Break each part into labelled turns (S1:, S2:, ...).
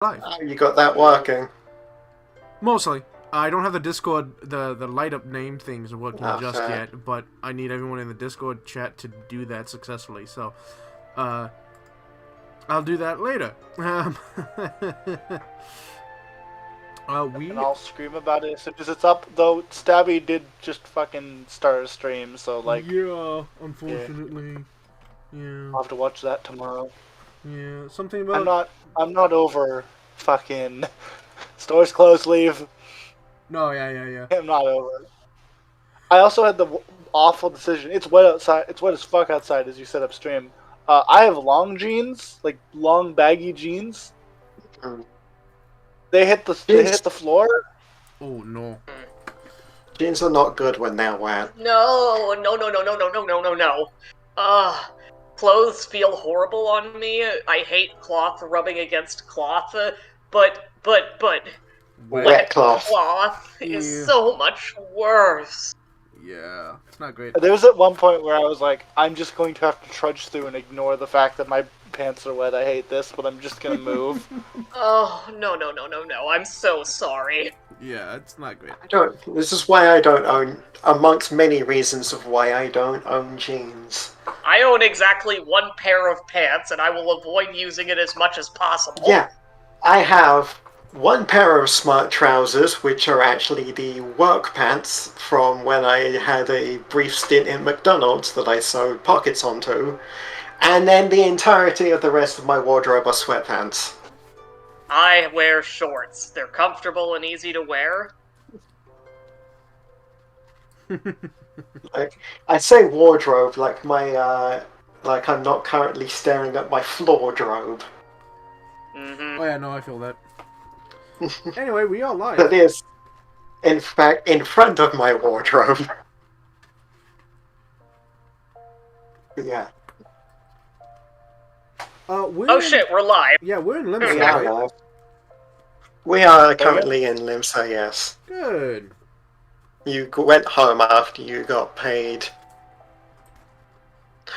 S1: live.
S2: You got that working.
S1: Mostly. I don't have the Discord, the light up name things working just
S2: fair.
S1: yet, but I need everyone in the Discord chat to do that successfully, so, I'll do that later.
S3: And I'll scream about it as soon as it's up, though Stabby did just fucking start a stream, so like...
S1: Yeah, unfortunately. Yeah.
S3: I'll have to watch that tomorrow.
S1: Yeah, something about...
S3: I'm not over fucking... Stores closed, leave.
S1: No, yeah.
S3: I'm not over it. I also had the awful decision. It's wet outside. It's wet as fuck outside, as you said upstream. I have long jeans, like long baggy jeans. They hit the floor.
S1: Oh no.
S2: Jeans are not good when they're wet.
S4: No. Clothes feel horrible on me. I hate cloth rubbing against cloth, but
S2: Wet cloth
S4: is so much worse.
S1: Yeah, it's not great.
S3: There was at one point where I was like, I'm just going to have to trudge through and ignore the fact that my pants are wet. I hate this, but I'm just gonna move.
S4: Oh, no. I'm so sorry.
S1: Yeah, it's not great.
S2: This is why I don't own, amongst many reasons of why I don't own jeans.
S4: I own exactly one pair of pants, and I will avoid using it as much as possible.
S2: Yeah, I have one pair of smart trousers, which are actually the work pants from when I had a brief stint in McDonald's that I sewed pockets onto, and then the entirety of the rest of my wardrobe are sweatpants.
S4: I wear shorts. They're comfortable and easy to wear.
S2: Like, I say wardrobe, like my, like I'm not currently staring at my floor drobe.
S4: Mm-hmm.
S1: Oh yeah, no, I feel that. Anyway, we are live.
S2: That is, in fact, in front of my wardrobe. Yeah.
S4: Oh shit, we're live.
S1: Yeah, we're in
S2: We
S1: Limsa,
S2: are
S1: right?
S2: live. We are currently in Limsa, yes.
S1: Good.
S2: You went home after you got paid.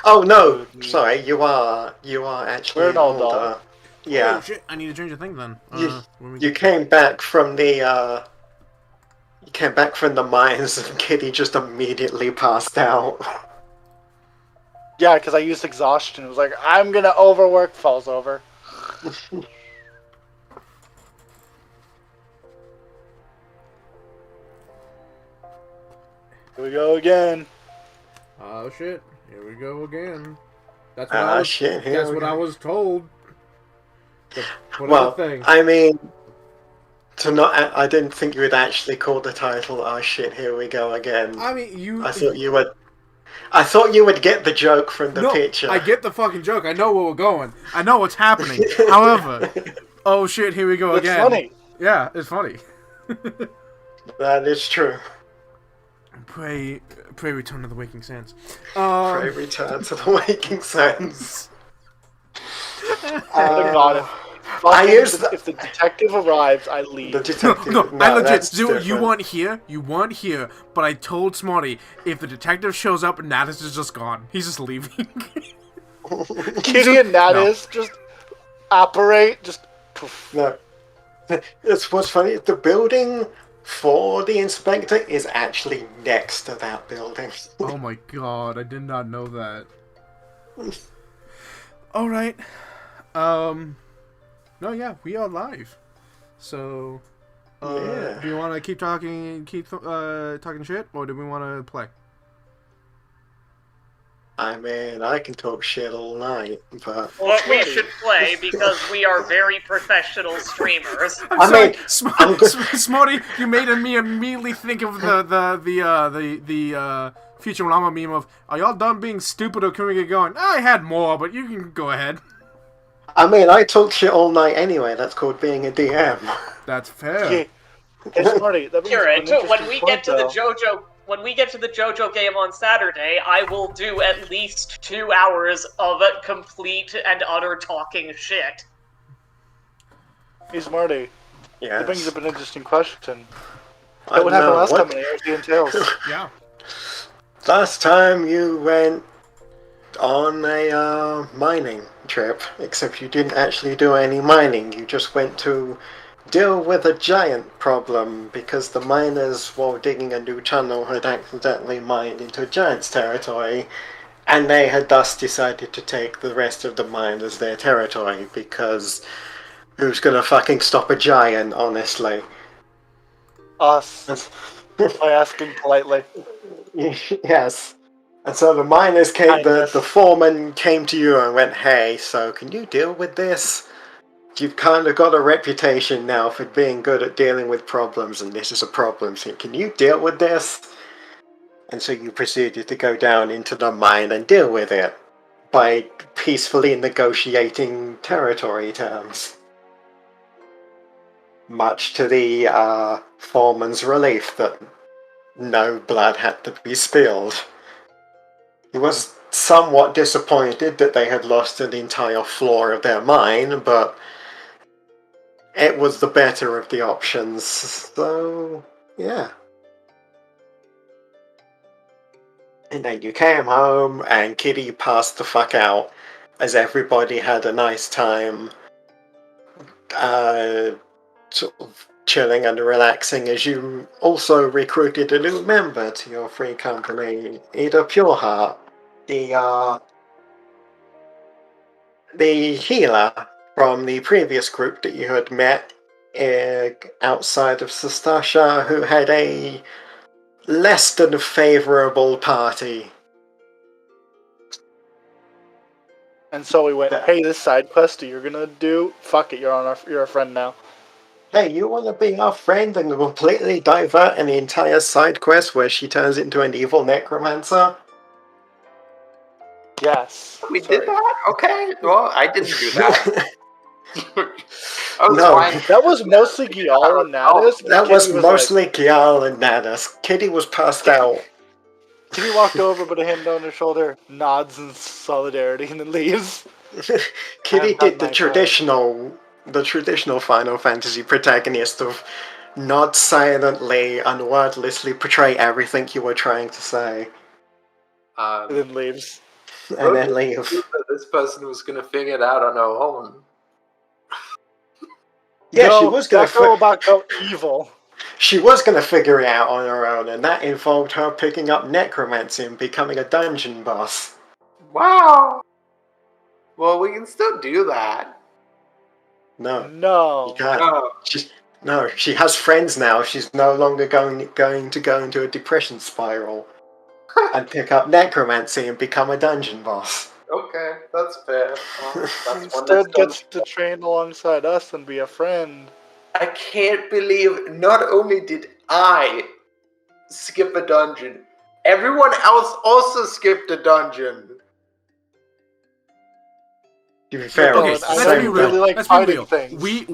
S2: Oh no, sorry, you are actually
S3: We're
S2: an
S3: an old
S2: older.
S3: dog.
S2: Yeah.
S1: Oh shit, I need to change the thing then.
S2: You came back from the mines and Kitty just immediately passed out.
S3: Yeah, because I used exhaustion. It was like, I'm gonna overwork, falls over. Here we go again.
S1: Oh shit, here we go again. That's what I was told.
S2: Well, I mean, I didn't think you would actually call the title "Oh shit, here we go again."
S1: I mean,
S2: I thought you would. I thought you would get the joke from the picture.
S1: I get the fucking joke. I know where we're going. I know what's happening. However, oh shit, here we go again.
S3: It's funny.
S1: Yeah, it's funny.
S2: That is true.
S1: Pray return to the waking sense.
S2: Pray return to the waking sense.
S3: God, if the detective arrives, I leave.
S2: The detective.
S1: No, I legit.
S2: Different.
S1: You weren't here. But I told Smarty if the detective shows up, Natus is just gone. He's just leaving.
S3: Kitty and Natus just operate. Just poof.
S2: No. It's what's funny. The building for the inspector is actually next to that building.
S1: Oh my god, I did not know that. Alright. No, yeah, we are live. So,
S2: yeah.
S1: Do you want to keep talking shit, or do we want to play?
S2: I mean, I can talk shit all night, but...
S4: Well, we should play because we are very professional streamers.
S1: Smarty, you made me immediately think of the Futurama meme of, are y'all done being stupid or can we get going? I had more, but you can go ahead.
S2: I mean, I talk shit all night anyway. That's called being a DM.
S1: That's fair.
S3: Yeah. It's funny.
S4: When we get to the JoJo game on Saturday, I will do at least 2 hours of complete and utter talking shit.
S3: Hey, Smarty.
S2: Yeah.
S3: That brings up an interesting question. What happened last time in Eorzean Tales?
S1: Yeah.
S2: Last time you went on a mining trip, except you didn't actually do any mining. You just went to deal with a giant problem because the miners, while digging a new tunnel, had accidentally mined into a giant's territory, and they had thus decided to take the rest of the mine as their territory, because who's gonna fucking stop a giant, honestly?
S3: Us. By asking politely.
S2: Yes. And so the miners came, the foreman came to you and went, hey, so can you deal with this? You've kind of got a reputation now for being good at dealing with problems, and this is a problem, so can you deal with this? And so you proceeded to go down into the mine and deal with it by peacefully negotiating territory terms. Much to the foreman's relief that no blood had to be spilled. He was somewhat disappointed that they had lost an entire floor of their mine, but it was the better of the options, so yeah. And then you came home, and Kitty passed the fuck out, as everybody had a nice time, sort of chilling and relaxing, as you also recruited a new member to your free company, Ada Pureheart, the healer from the previous group that you had met outside of Sestasha, who had a less than favourable party.
S3: And so we went, hey, this side quest you're gonna do, fuck it, you're a friend now.
S2: Hey, you want to be our friend and completely divert an entire side quest where she turns into an evil necromancer?
S3: Yes.
S5: We did that? Okay. Well, I didn't do that.
S2: No.
S5: Fine.
S3: That was mostly Gial and Natus.
S2: That was mostly Gial and Natus. Kitty was passed out.
S3: Kitty walked over, put a hand on her shoulder, nods in solidarity, and then leaves.
S2: Kitty did the traditional Final Fantasy protagonist of nod silently and wordlessly portray everything you were trying to say.
S3: And then leaves.
S2: And then leave.
S5: This person was going to figure it out on her own.
S2: Yeah, no, she was going to
S3: go about go evil.
S2: She was going to figure it out on her own, and that involved her picking up necromancy and becoming a dungeon boss.
S5: Wow! Well, we can still do that.
S2: No.
S3: No.
S2: You can't. No, she has friends now. She's no longer going to go into a depression spiral and pick up necromancy and become a dungeon boss.
S5: Okay, that's fair. Well, that's
S3: Instead gets to train alongside us and be a friend.
S5: I can't believe not only did I skip a dungeon, everyone else also skipped a dungeon.
S2: To be fair,
S1: okay, let's be real. Let's be real.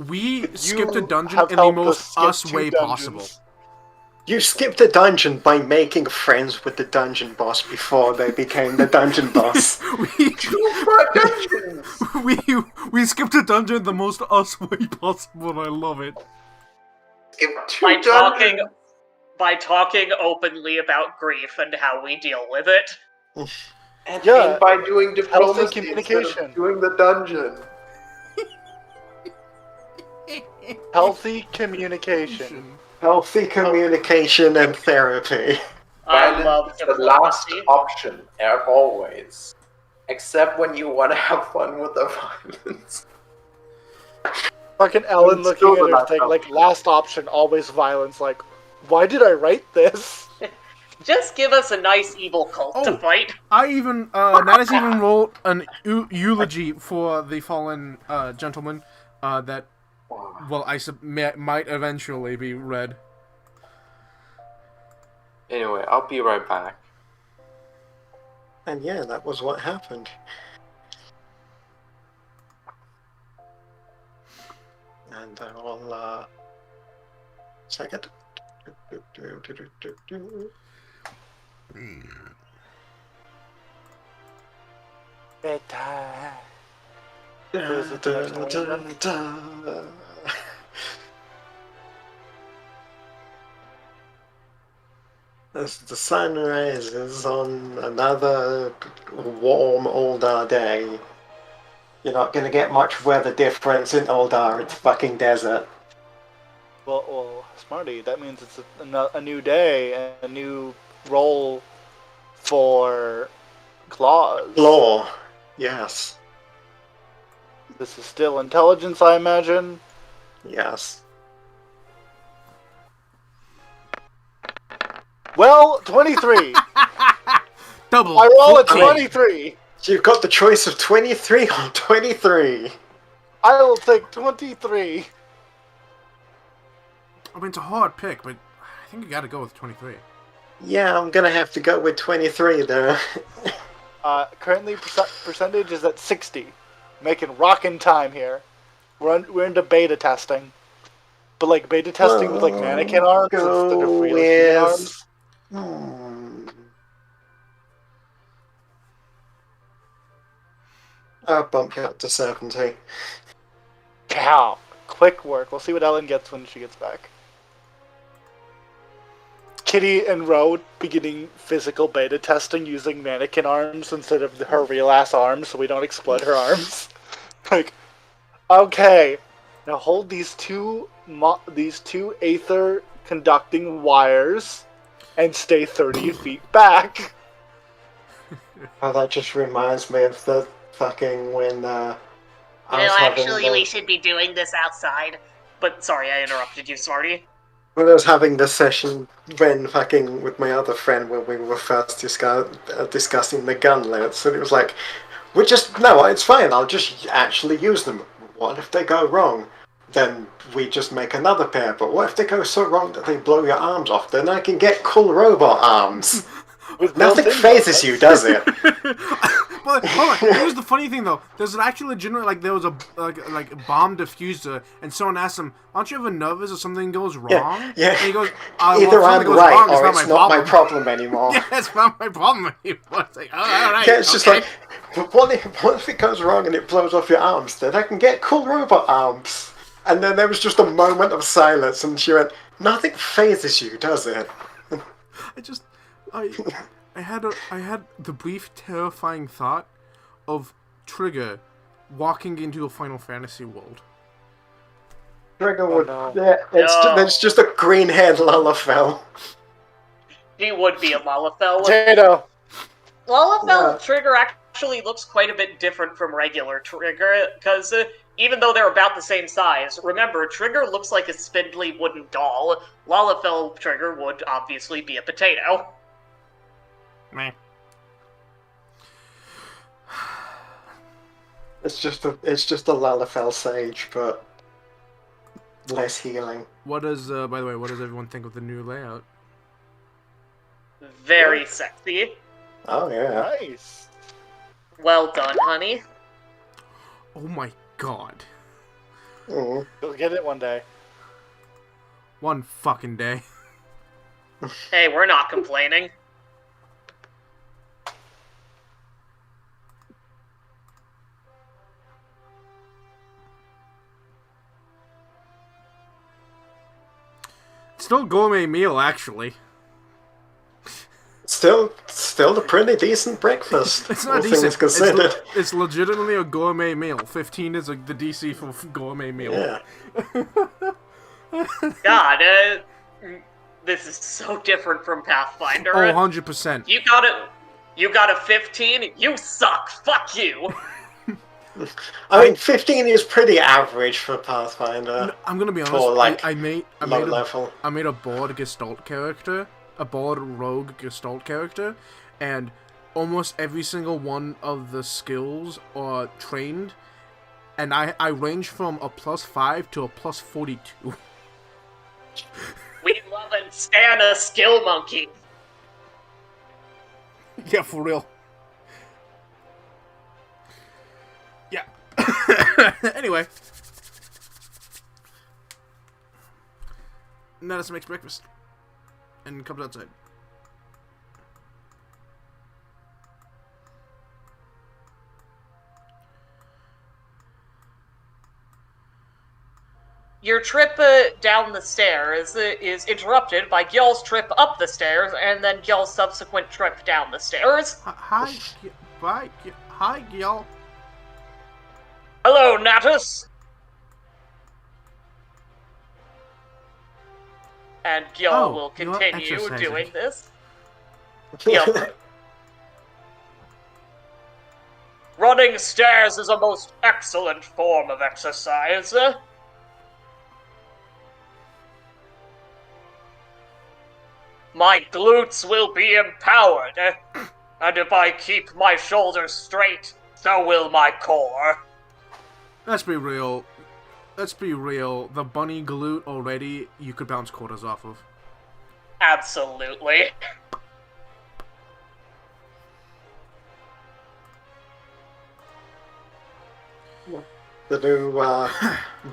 S1: We skipped a dungeon in the most us way possible.
S2: You skipped a dungeon by making friends with the dungeon boss before they became the dungeon boss.
S1: we skipped a dungeon the most us way possible, and I love it.
S4: By talking openly about grief and how we deal with it.
S5: And by doing diplomacy
S3: communication.
S5: instead of doing the dungeon.
S3: Healthy communication.
S2: Healthy communication and therapy.
S4: I love
S5: the last option, always. Except when you want to have fun with the violence.
S3: Fucking Ellen looking at her thing, like, last option, always violence, like, why did I write this?
S4: Just give us a nice evil cult to fight.
S1: I even, Natus even wrote an eulogy for the fallen gentleman that, well, might eventually be read.
S5: Anyway, I'll be right back.
S2: And yeah, that was what happened. And I'll, second.
S3: Bedtime.
S2: As the sun rises on another warm Oldar day, you're not going to get much weather difference in Oldar. It's fucking desert.
S3: Well, Smarty, that means it's a new day and a new role for Claws.
S2: Law, yes,
S3: This is still intelligence, I imagine.
S2: yes.
S3: Well, 23.
S1: Double.
S3: I roll a
S1: 14.
S3: 23.
S2: You've got the choice of 23 or 23.
S3: I will take 23.
S1: I mean, it's a hard pick, but I think you gotta go with 23.
S2: Yeah, I'm gonna have to go with 23 there.
S3: Currently, percentage is at 60. Making rockin' time here. We're into beta testing. But like beta testing with like mannequin arms instead of real human arms.
S2: I'll bump you up to 70.
S3: Cow. Quick work. We'll see what Ellen gets when she gets back. Kitty and Ro beginning physical beta testing using mannequin arms instead of her real ass arms, so we don't exploit her arms. Like, okay, now hold these two aether conducting wires and stay 30 feet back.
S2: Oh, that just reminds me of the fucking when
S4: we should be doing this outside. But sorry, I interrupted you, Smarty.
S2: when I was having this session when fucking with my other friend when we were first discussing the gunlets, and it was like, it's fine, I'll just actually use them. What if they go wrong? Then we just make another pair, but what if they go so wrong that they blow your arms off? Then I can get cool robot arms. Nothing phases you, does it?
S1: But hold on, here's the funny thing though. There's an actual legitimate there was a bomb diffuser, and someone asked him, "Aren't you ever nervous if something goes wrong?"
S2: Yeah.
S1: And he goes,
S2: "Either
S1: well,
S2: I'm right, wrong, or it's not my problem anymore."
S1: Yeah, it's not my problem anymore. It's like, all right.
S2: Yeah, it's just like, but what if it goes wrong and it blows off your arms? Then I can get cool robot arms. And then there was just a moment of silence, and she went, "Nothing phases you, does it?"
S1: I had the brief, terrifying thought of Trigger walking into a Final Fantasy world.
S2: Trigger would. It's just a green-haired Lalafell.
S4: He would be a Lalafell.
S3: Potato.
S4: Lalafell Trigger actually looks quite a bit different from regular Trigger, because even though they're about the same size, remember, Trigger looks like a spindly wooden doll. Lalafell Trigger would obviously be a potato.
S1: Meh.
S2: It's just a Lalafell sage, but less healing.
S1: By the way, what does everyone think of the new layout?
S4: Very sexy.
S2: Oh yeah.
S3: Nice.
S4: Well done, honey.
S1: Oh my god.
S2: Mm.
S3: You'll get it one day.
S1: One fucking day.
S4: Hey, we're not complaining.
S1: Still gourmet meal, actually.
S2: Still a pretty decent breakfast.
S1: It's not
S2: all
S1: decent.
S2: things considered.
S1: It's legitimately a gourmet meal. 15 is the DC for gourmet meal.
S2: Yeah.
S4: God, this is so different from Pathfinder.
S1: Oh, 100%.
S4: You got a 15? You suck! Fuck you!
S2: I mean, 15 is pretty average for Pathfinder.
S1: I'm gonna be honest.
S2: For, like,
S1: I made
S2: level.
S1: I made a board Gestalt character, a board rogue Gestalt character, and almost every single one of the skills are trained, and I range from a +5 to a +42.
S4: We love and stand a skill monkey.
S1: Yeah, for real. Yeah. Anyway. Nadison makes breakfast. And comes outside.
S4: your trip down the stairs is interrupted by Gil's trip up the stairs, and then Gil's subsequent trip down the stairs.
S1: Hi, bye. Hi, Gil.
S4: Hello, Natus! And Gil will continue doing this. Yep. Running stairs is a most excellent form of exercise. My glutes will be empowered, and if I keep my shoulders straight, so will my core.
S1: Let's be real. The bunny glute already, you could bounce quarters off of.
S4: Absolutely.
S2: The new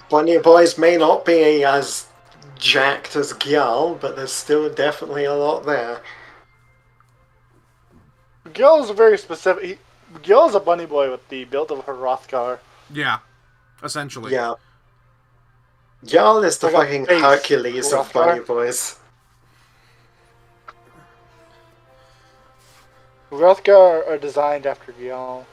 S2: bunny boys may not be as jacked as Gyal, but there's still definitely a lot there.
S3: Gil's a very specific... Gil's a bunny boy with the build of her Hrothgar.
S1: Yeah, essentially.
S2: Yeah. Gyal is the
S3: Like a
S2: fucking
S3: face
S2: Hercules of
S3: Hrothgar.
S2: bunny boys.
S3: Hrothgar are designed after Gil.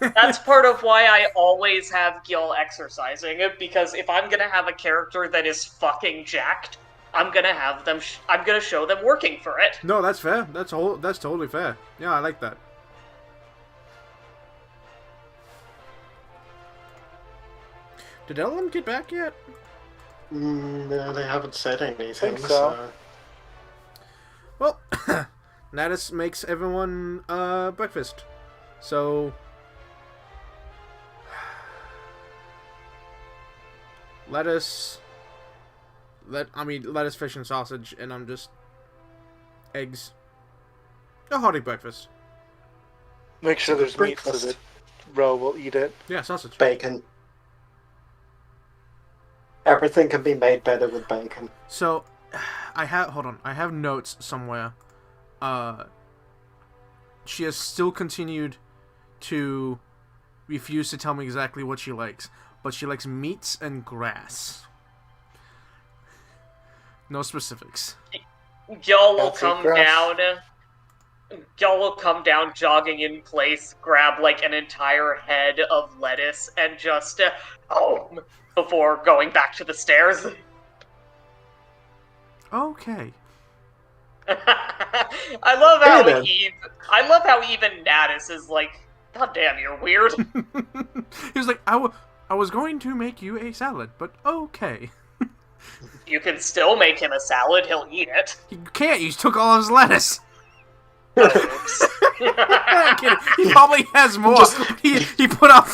S4: That's part of why I always have Gil exercising, because if I'm gonna have a character that is fucking jacked, I'm gonna have them. I'm gonna show them working for it.
S1: No, that's fair. That's totally fair. Yeah, I like that. Did Ellen get back yet?
S2: No, they haven't said anything.
S3: Think so.
S1: Well, Natus makes everyone breakfast. So lettuce, fish, and sausage, and I'm just eggs. A hearty breakfast.
S3: Make sure there's meat so that Ro will eat it.
S1: Yeah, sausage.
S2: Bacon. Everything can be made better with bacon.
S1: So, I have notes somewhere. She has still continued to refuse to tell me exactly what she likes, but she likes meats and grass. No specifics.
S4: Gil will come down. Gil will come down, jogging in place, grab like an entire head of lettuce, and just before going back to the stairs.
S1: Okay.
S4: I love how even Natus is like, God damn, you're weird.
S1: He was like, I was going to make you a salad, but okay.
S4: You can still make him a salad, he'll eat it.
S1: You can't, you took all of his lettuce.
S4: Oops.
S1: I'm kidding. He probably has more. He pulled out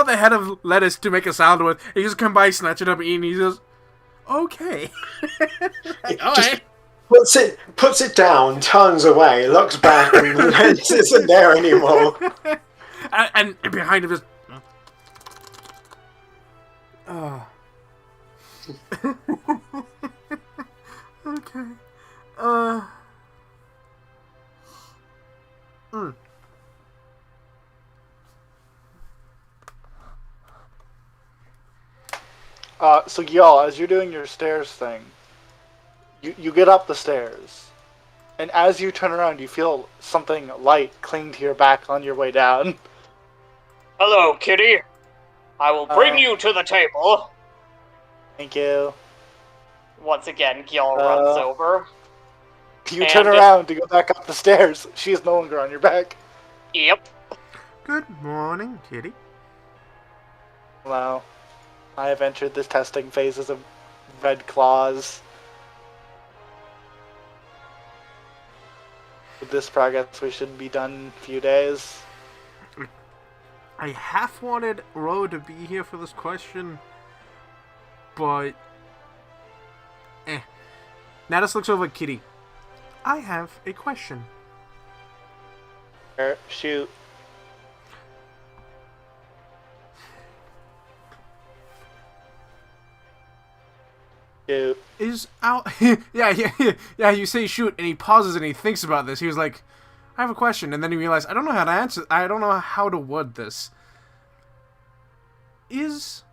S1: the head of lettuce to make a salad with. He just come by, snatch it up, and eat, and he says, "Okay." Alright.
S2: Puts it down, turns away, looks back, and the lettuce isn't there anymore.
S1: and behind him is. Oh. Okay.
S3: So y'all, as you're doing your stairs thing, you get up the stairs, and as you turn around, you feel something light cling to your back on your way down.
S4: Hello, kitty. I will bring you to the table.
S3: Thank you.
S4: Once again, Gil runs over.
S3: You turn around to go back up the stairs. She is no longer on your back.
S4: Yep.
S1: Good morning, kitty.
S3: Hello. I have entered the testing phases of Red Claws. With this progress, we should be done in a few days.
S1: I half wanted Ro to be here for this question, but Natus looks over at Kitty. I have a question.
S3: Shoot. Shoot.
S1: Is out? yeah. You say shoot, and he pauses and he thinks about this. He was like, "I have a question," and then he realized, "I don't know how to answer. I don't know how to word this." is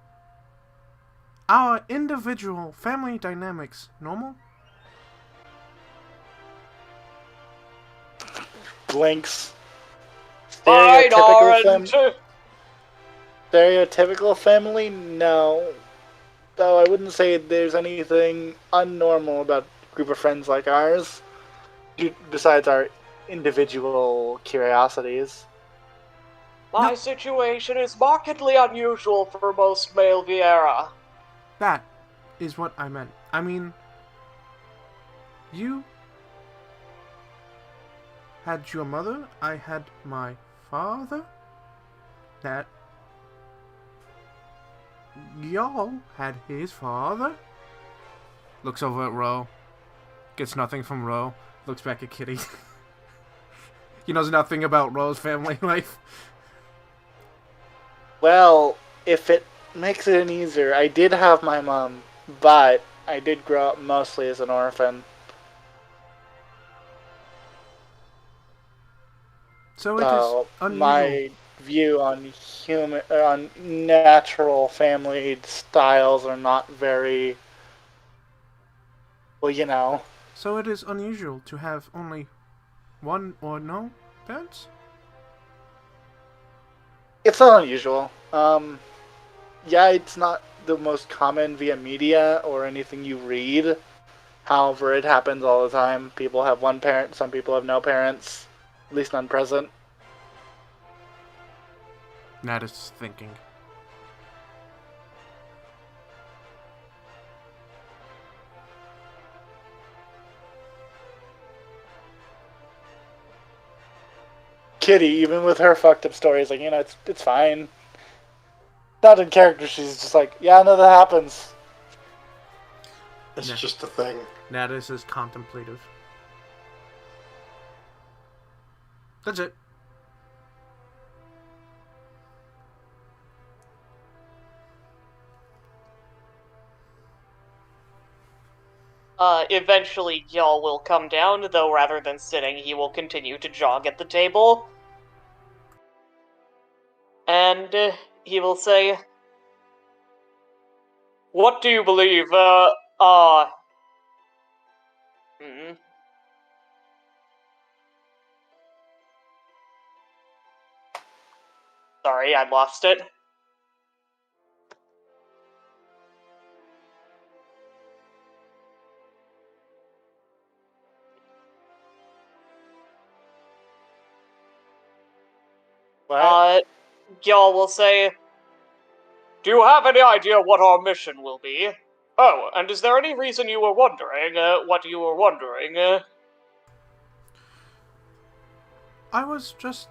S1: our individual family dynamics normal?
S3: Blinks.
S4: Fine,
S3: Stereotypical,
S4: Orange.
S3: stereotypical family? No. Though I wouldn't say there's anything unnormal about a group of friends like ours, besides our individual curiosities.
S4: My situation is markedly unusual for most male Vieira.
S1: That is what I meant. I mean, you had your mother, I had my father. That y'all had his father. Looks over at Ro. Gets nothing from Ro. Looks back at Kitty. He knows nothing about Ro's family life.
S3: Well, if it makes it any easier, I did have my mom, but I did grow up mostly as an orphan.
S1: So it is
S3: So
S1: unusual.
S3: my view on on natural family styles are not very, well, you know.
S1: So it is unusual to have only one or no parents?
S3: It's not unusual. Yeah, it's not the most common via media or anything you read. However, it happens all the time. People have one parent, some people have no parents, at least none present.
S1: Nat is thinking.
S3: Kitty, even with her fucked up stories, like, it's fine. Not in character, she's just like, yeah, no, that happens.
S2: It's
S1: Yeah.
S2: just a thing.
S1: Natus is contemplative. That's it.
S4: Eventually y'all will come down, though rather than sitting, he will continue to jog at the table. And he will say, "What do you believe, Sorry, I lost it.
S3: What?
S4: Y'all will say, "Do you have any idea what our mission will be? Oh, and is there any reason you were wondering, what you were wondering,
S1: I was just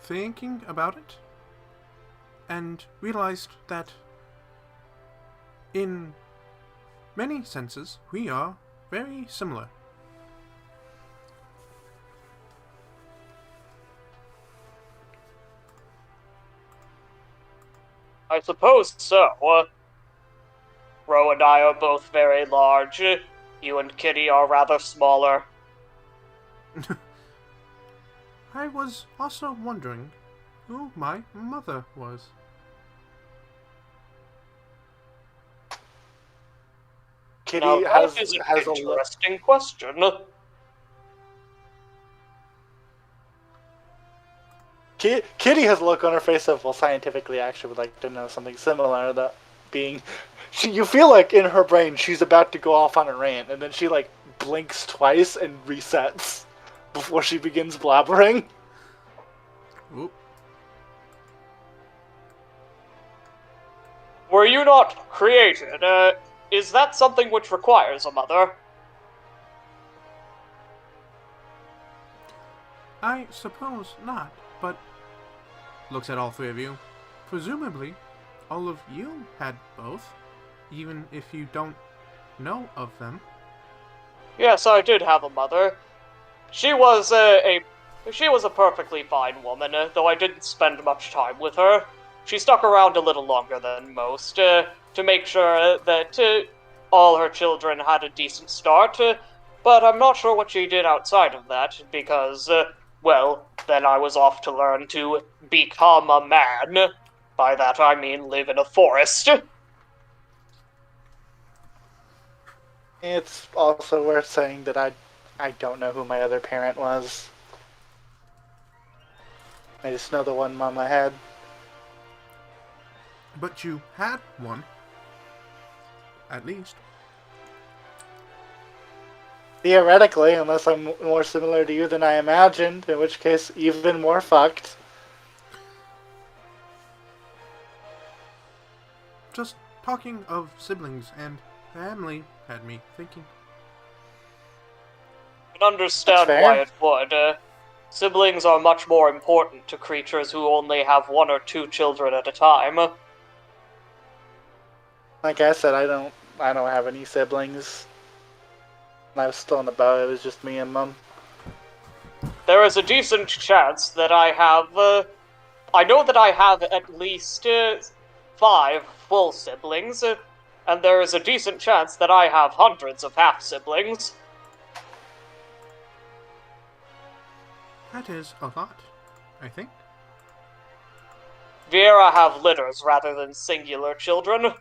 S1: thinking about it and realized that in many senses we are very similar.
S4: I suppose so. Ro and I are both very large. You and Kitty are rather smaller.
S1: I was also wondering who my mother was.
S3: Kitty
S4: Now, that
S3: has
S4: is an
S3: a look.
S4: interesting question.
S3: Kitty has a look on her face of, well, scientifically, I actually would like to know something similar. That being, you feel like in her brain she's about to go off on a rant, and then she like blinks twice and resets before she begins blabbering.
S1: Oop.
S4: Were you not created? Is that something which requires a mother?
S1: I suppose not, but looks at all three of you. Presumably, all of you had both, even if you don't know of them.
S4: Yes, I did have a mother. She was a perfectly fine woman, though I didn't spend much time with her. She stuck around a little longer than most, to make sure that all her children had a decent start, but I'm not sure what she did outside of that, because, well, then I was off to learn to become a man. By that I mean live in a forest.
S3: It's also worth saying that I don't know who my other parent was. I just know the one on my head.
S1: But you had one. At least.
S3: Theoretically, unless I'm more similar to you than I imagined, in which case, even more fucked.
S1: Just talking of siblings and family had me thinking.
S4: I can understand
S3: That's fair.
S4: why it would. Siblings are much more important to creatures who only have 1 or 2 children at a time.
S3: Like I said, I don't have any siblings. When I was still in the boat, it was just me and Mum.
S4: There is a decent chance that I have. I know that I have at least 5 full siblings, and there is a decent chance that I have hundreds of half siblings.
S1: That is a lot, I think.
S4: Viera have litters rather than singular children.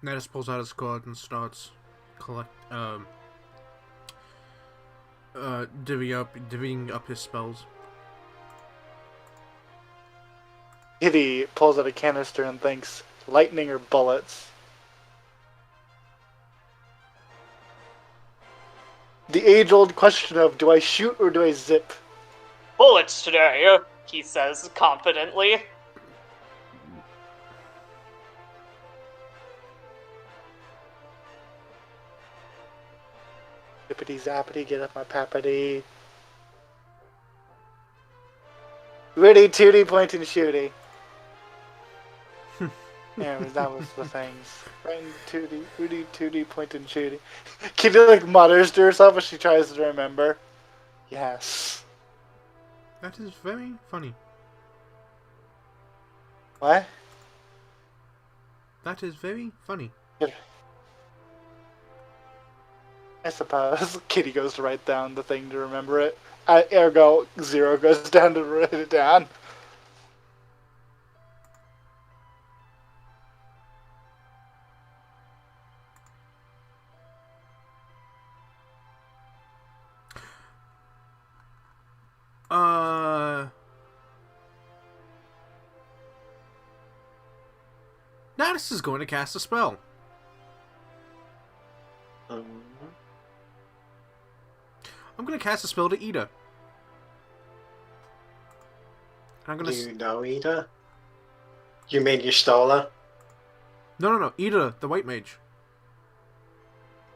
S1: Nettis pulls out his card and starts divvying up his spells.
S3: Kitty pulls out a canister and thinks, lightning or bullets? The age-old question of, do I shoot or do I zip?
S4: Bullets today, he says confidently.
S3: Zippity zappity, get up my pappity. Witty tooty point and shooty. Yeah, that was the things. Right, tooty, witty tooty point and shooty. Kitty like mutters to herself as she tries to remember. Yes.
S1: That is very funny.
S3: What?
S1: That is very funny.
S3: I suppose. Kitty goes to write down the thing to remember it. Ergo, Zero goes down to write it down.
S1: Natus is going to cast a spell. I'm going to cast a spell to Ida.
S2: Do you know Ida? You mean you stole her?
S1: No. Ida, the white mage.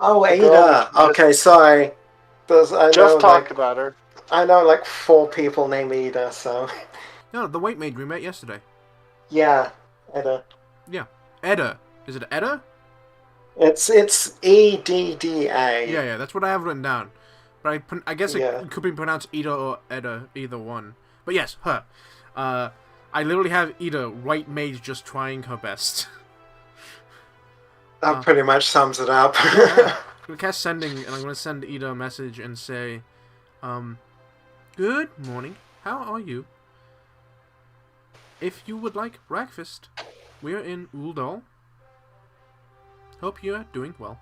S2: Oh, Ada. Okay, sorry.
S3: Just talked about her.
S2: I know like 4 people named Ida, so...
S1: No, the white mage we met yesterday.
S2: Yeah, Edda.
S1: Yeah. Edda. Is it Edda?
S2: It's E-D-D-A.
S1: Yeah, that's what I have written down. But I guess
S2: Yeah.
S1: it could be pronounced Ida or Edda, either one. But yes, her. I literally have Ida, white mage, just trying her best.
S2: That pretty much sums it up.
S1: I'm going to cast Sending, and I'm going to send Ida a message and say, good morning, how are you? If you would like breakfast, we're in Uldal. Hope you are doing well.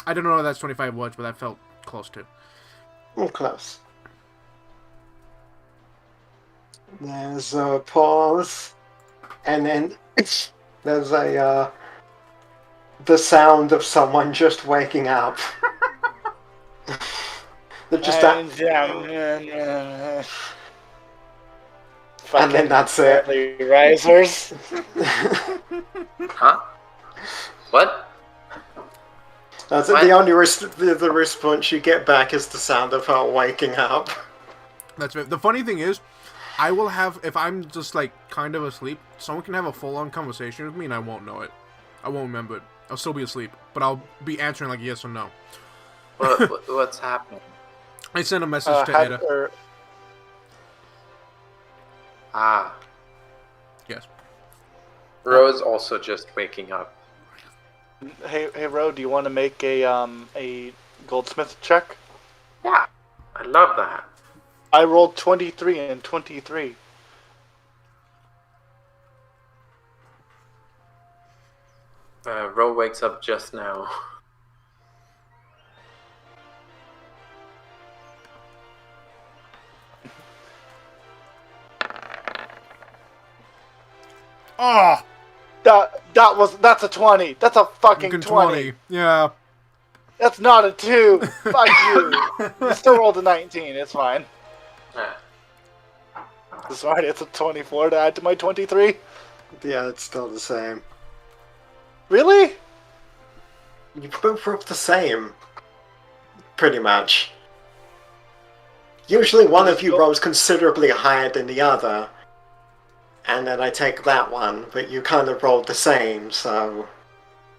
S1: I don't know if that's 25 words, but that felt close to.
S2: Close. There's a pause, and then there's a the sound of someone just waking up. They're just and then that's it.
S3: Risers.
S5: Huh? What?
S2: That's it. The only the response you get back is the sound of her waking up.
S1: That's right. The funny thing is, I will have, if I'm just like kind of asleep, someone can have a full-on conversation with me and I won't know it. I won't remember it. I'll still be asleep, but I'll be answering like yes or no.
S5: What's happening?
S1: I sent a message to Ada.
S5: Ah.
S1: Yes.
S5: Rose also just waking up.
S3: Hey, Ro, do you want to make a goldsmith check?
S6: Yeah, I love that.
S3: I rolled 23 and 23.
S6: Ro wakes up just now.
S1: Oh,
S3: That's a 20. That's a fucking 20.
S1: Yeah.
S3: That's not a 2. Fuck you. You still rolled a 19. It's fine. Sorry, it's a 24 to add to my 23.
S2: Yeah, it's still the same.
S3: Really?
S2: You both roll the same. Pretty much. Usually one of you rolls considerably higher than the other. And then I take that one, but you kind of rolled the same, so...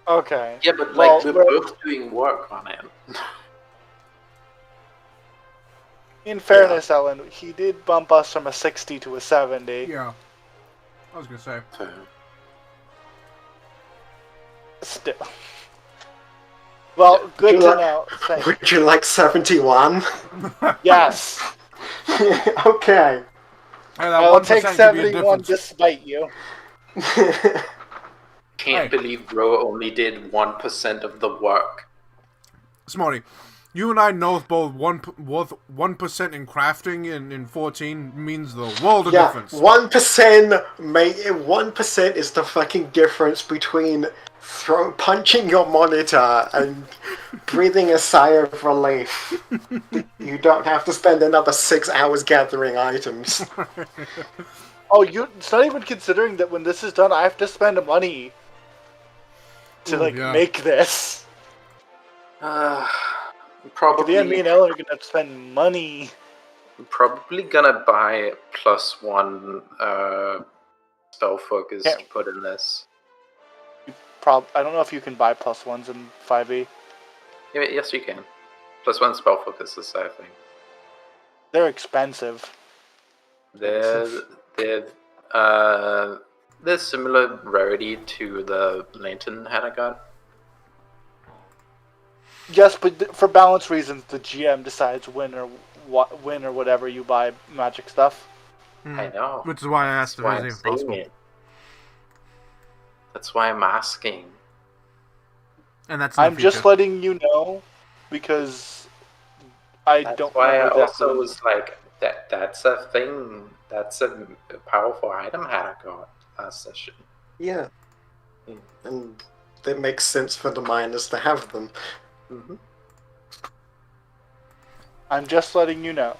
S3: Okay.
S6: Yeah, but
S3: Well,
S6: we're both doing work on it.
S3: In fairness, Ellen, he did bump us from a 60 to a 70.
S1: Yeah. I was gonna say.
S3: Still. Well, good to know. Thanks.
S2: Would you like 71?
S3: Yes.
S2: Okay.
S1: Hey, that
S3: I'll
S1: 1%
S3: take
S1: could be a
S3: 71
S1: difference.
S3: despite you.
S6: Can't believe Ro only did 1% of the work.
S1: Smarty, you and I know both 1% in crafting in 14 means the world of difference.
S2: 1% is the fucking difference between punching your monitor and breathing a sigh of relief. You don't have to spend another 6 hours gathering items.
S3: Oh, it's not even considering that when this is done, I have to spend money to make this.
S6: Probably.
S3: Me and Ellen are gonna have to spend money.
S6: I'm probably gonna buy +1 spell focus to put in this.
S3: I don't know if you can buy +1s in 5e.
S6: Yeah, yes, you can. +1 spell focus is, I think.
S3: They're expensive.
S6: They're similar rarity to the lantern hat I got.
S3: Yes, but for balance reasons, the GM decides when or whatever you buy magic stuff.
S6: I know.
S1: Which is why I asked if it was even possible.
S6: That's why I'm asking.
S1: And
S3: I'm just letting you know because
S6: That's why I also was like, that's a thing. That's a powerful item hat I got last session.
S2: Yeah. And it makes sense for the miners to have them.
S6: Mm-hmm.
S3: I'm just letting you know.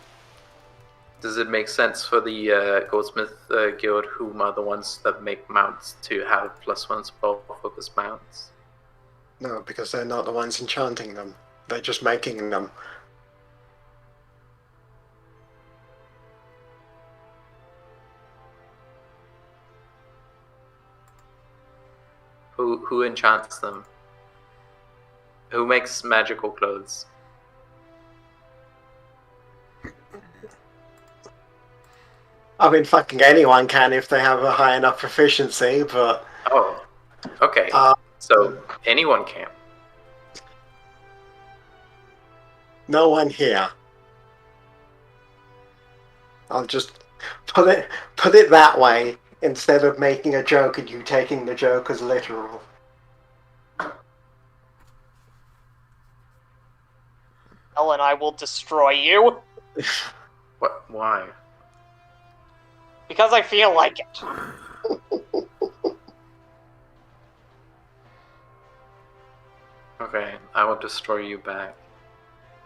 S6: Does it make sense for the Goldsmith Guild, whom are the ones that make mounts, to have +1 spell focus mounts?
S2: No, because they're not the ones enchanting them. They're just making them.
S6: Who enchants them? Who makes magical clothes?
S2: I mean, fucking anyone can if they have a high enough proficiency, but...
S6: Oh, okay. So, anyone can.
S2: No one here. I'll just put it that way, instead of making a joke and you taking the joke as literal.
S4: Ellen, I will destroy you.
S6: What? Why?
S4: Because I feel like it.
S6: Okay, I will destroy you back.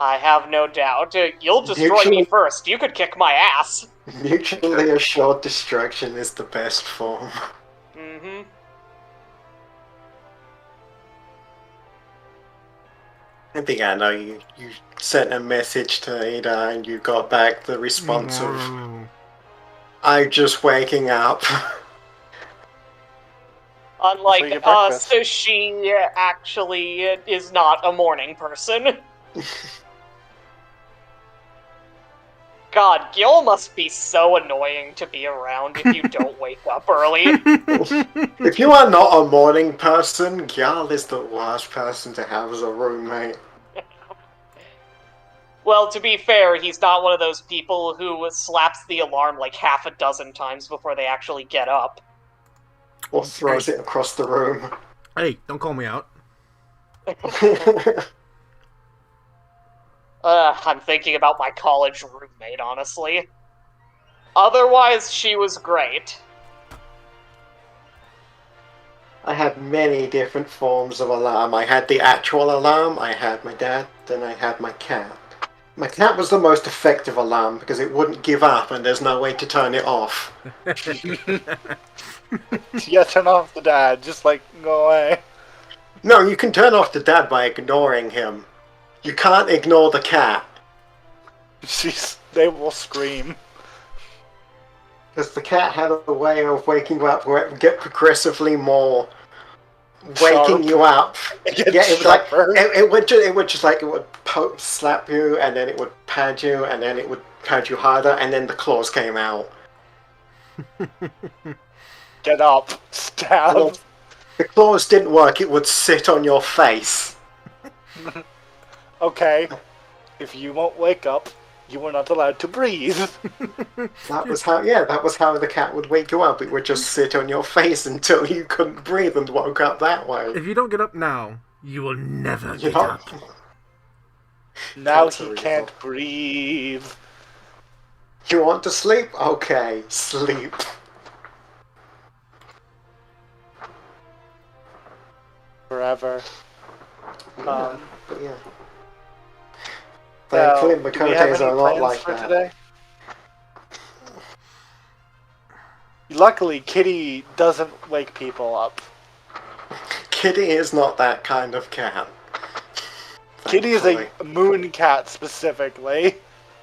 S4: I have no doubt. You'll destroy me first. You could kick my ass.
S2: Mutually assured destruction is the best form.
S4: Mm-hmm.
S2: I think I know you sent a message to Ada and you got back the response of, I'm just waking up.
S4: Unlike us, she actually is not a morning person. God, Gil must be so annoying to be around if you don't wake up early.
S2: If you are not a morning person, Gyal is the worst person to have as a roommate.
S4: Well, to be fair, he's not one of those people who slaps the alarm like half a dozen times before they actually get up.
S2: Or throws it across the room.
S1: Hey, don't call me out.
S4: I'm thinking about my college roommate, honestly. Otherwise, she was great.
S2: I had many different forms of alarm. I had the actual alarm, I had my dad, then I had my cat. My cat was the most effective alarm because it wouldn't give up and there's no way to turn it off.
S3: Yeah, turn off the dad. Just like go away.
S2: No, you can turn off the dad by ignoring him. You can't ignore the cat.
S3: They will scream.
S2: Because the cat had a way of waking you up where it would get progressively more waking
S3: Sharp.
S2: you up.
S3: It gets
S2: Yeah, it was like
S3: sharper.
S2: it would just like it would slap you, and then it would pad you, and then it would pad you harder, and then the claws came out.
S3: Get up. Stab.
S2: Well, the claws didn't work. It would sit on your face.
S3: Okay. If you won't wake up, you are not allowed to breathe.
S2: That was how the cat would wake you up. It would just sit on your face until you couldn't breathe and woke up that way.
S1: If you don't get up now, you will never
S2: You
S1: get
S2: know?
S1: up.
S3: Now
S2: That's
S3: he
S2: a
S3: can't
S2: reason.
S3: breathe.
S2: You want to sleep? Okay, sleep.
S3: Forever.
S2: But yeah.
S3: So,
S2: Thankfully,
S3: do we have
S2: Makotes
S3: any
S2: are not
S3: plans
S2: like
S3: for
S2: that.
S3: today? Luckily, Kitty doesn't wake people up.
S2: Kitty is not that kind of cat.
S3: Kitty is
S2: Thankfully.
S3: a moon cat specifically.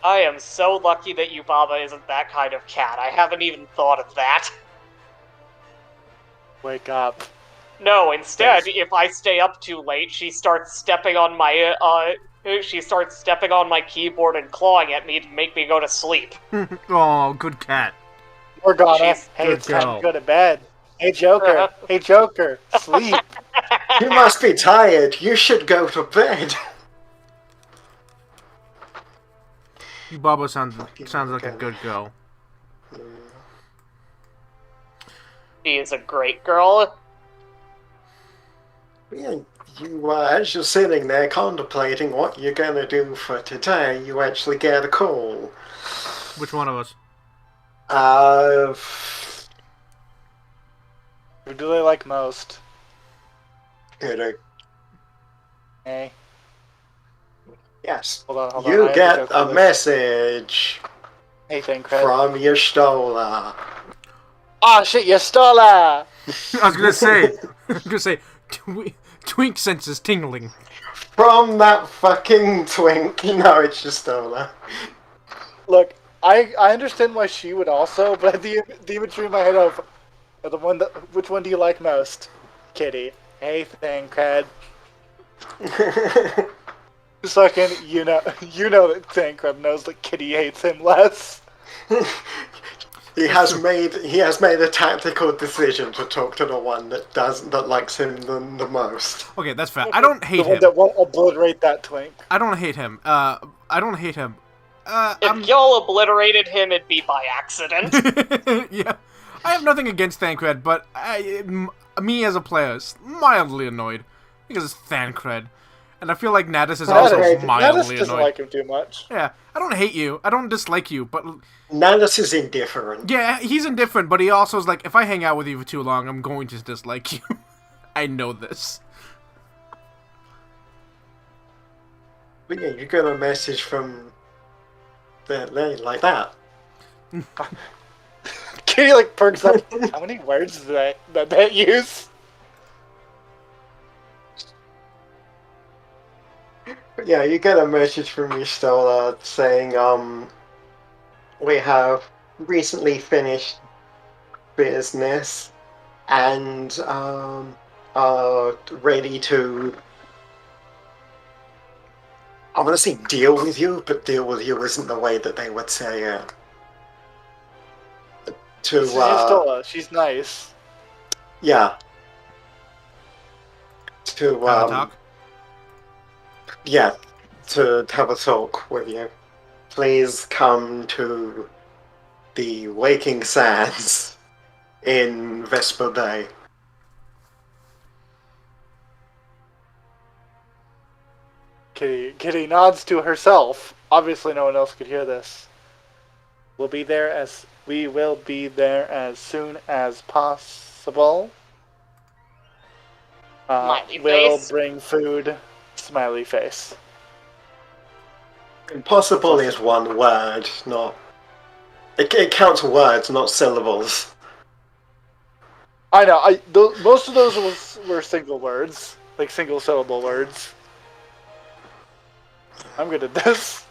S4: I am so lucky that Yubaba isn't that kind of cat. I haven't even thought of that.
S3: Wake up.
S4: No, instead, if I stay up too late, she starts stepping on my keyboard and clawing at me to make me go to sleep.
S1: Oh, good cat.
S3: Morgana,
S4: Jeez,
S3: hey,
S1: good
S3: it's time
S1: girl.
S3: to go to bed. Hey, Joker. Hey, Joker. Sleep.
S2: You must be tired. You should go to bed.
S1: Baba sounds like a good girl.
S4: She is a great girl.
S2: Yeah, as you're sitting there contemplating what you're gonna do for today, you actually get a call.
S1: Which one of us?
S3: Who do they like most?
S2: Kitty.
S3: Hey.
S2: Yes.
S3: Hold on. I
S2: You
S3: have to
S2: get
S3: go
S2: a
S3: through this.
S2: message
S3: Hey, thank Craig.
S2: from your stola.
S3: Oh shit, you stole her!
S1: I was gonna say, twink senses tingling.
S2: From that fucking twink. No, it's your stola.
S3: Look, I understand why she would also, but the imagery in my head of the one that, which one do you like most? Kitty. Hey, thank Craig. Second, you know that Tancred knows that Kitty hates him less.
S2: He has made a tactical decision to talk to the one that likes him the most.
S1: Okay, that's fair. I don't hate
S3: The one
S1: him.
S3: that won't obliterate that twink.
S1: I don't hate him.
S4: If y'all obliterated him, it'd be by accident.
S1: Yeah, I have nothing against Thancred, but me as a player is mildly annoyed because it's Thancred, and I feel like Natus is also
S2: Natus
S1: mildly
S3: doesn't
S1: annoyed.
S3: like him too much.
S1: Yeah, I don't hate you. I don't dislike you, but
S2: Natus is indifferent.
S1: yeah, he's indifferent. But he also is like, if I hang out with you for too long, I'm going to dislike you. I know this.
S2: But yeah, you got a message from that lady like that.
S3: Kitty like perks up. How many words did that use?
S2: But yeah, you get a message from your stola saying, we have recently finished business and are ready to I want to say deal with you, but deal with you isn't the way that they would say it.
S3: She's nice.
S2: Yeah. To
S1: Talk.
S2: Yeah, to have a talk with you. Please come to the Waking Sands in Vesper Bay.
S3: Kitty nods to herself. Obviously, no one else could hear this. We will be there as soon as possible.
S4: Smiley
S3: We'll
S4: face.
S3: bring food. Smiley face.
S2: Impossible is one word, not... It counts words, not syllables.
S3: I know. Most of those were single words, like single syllable words. I'm good at this.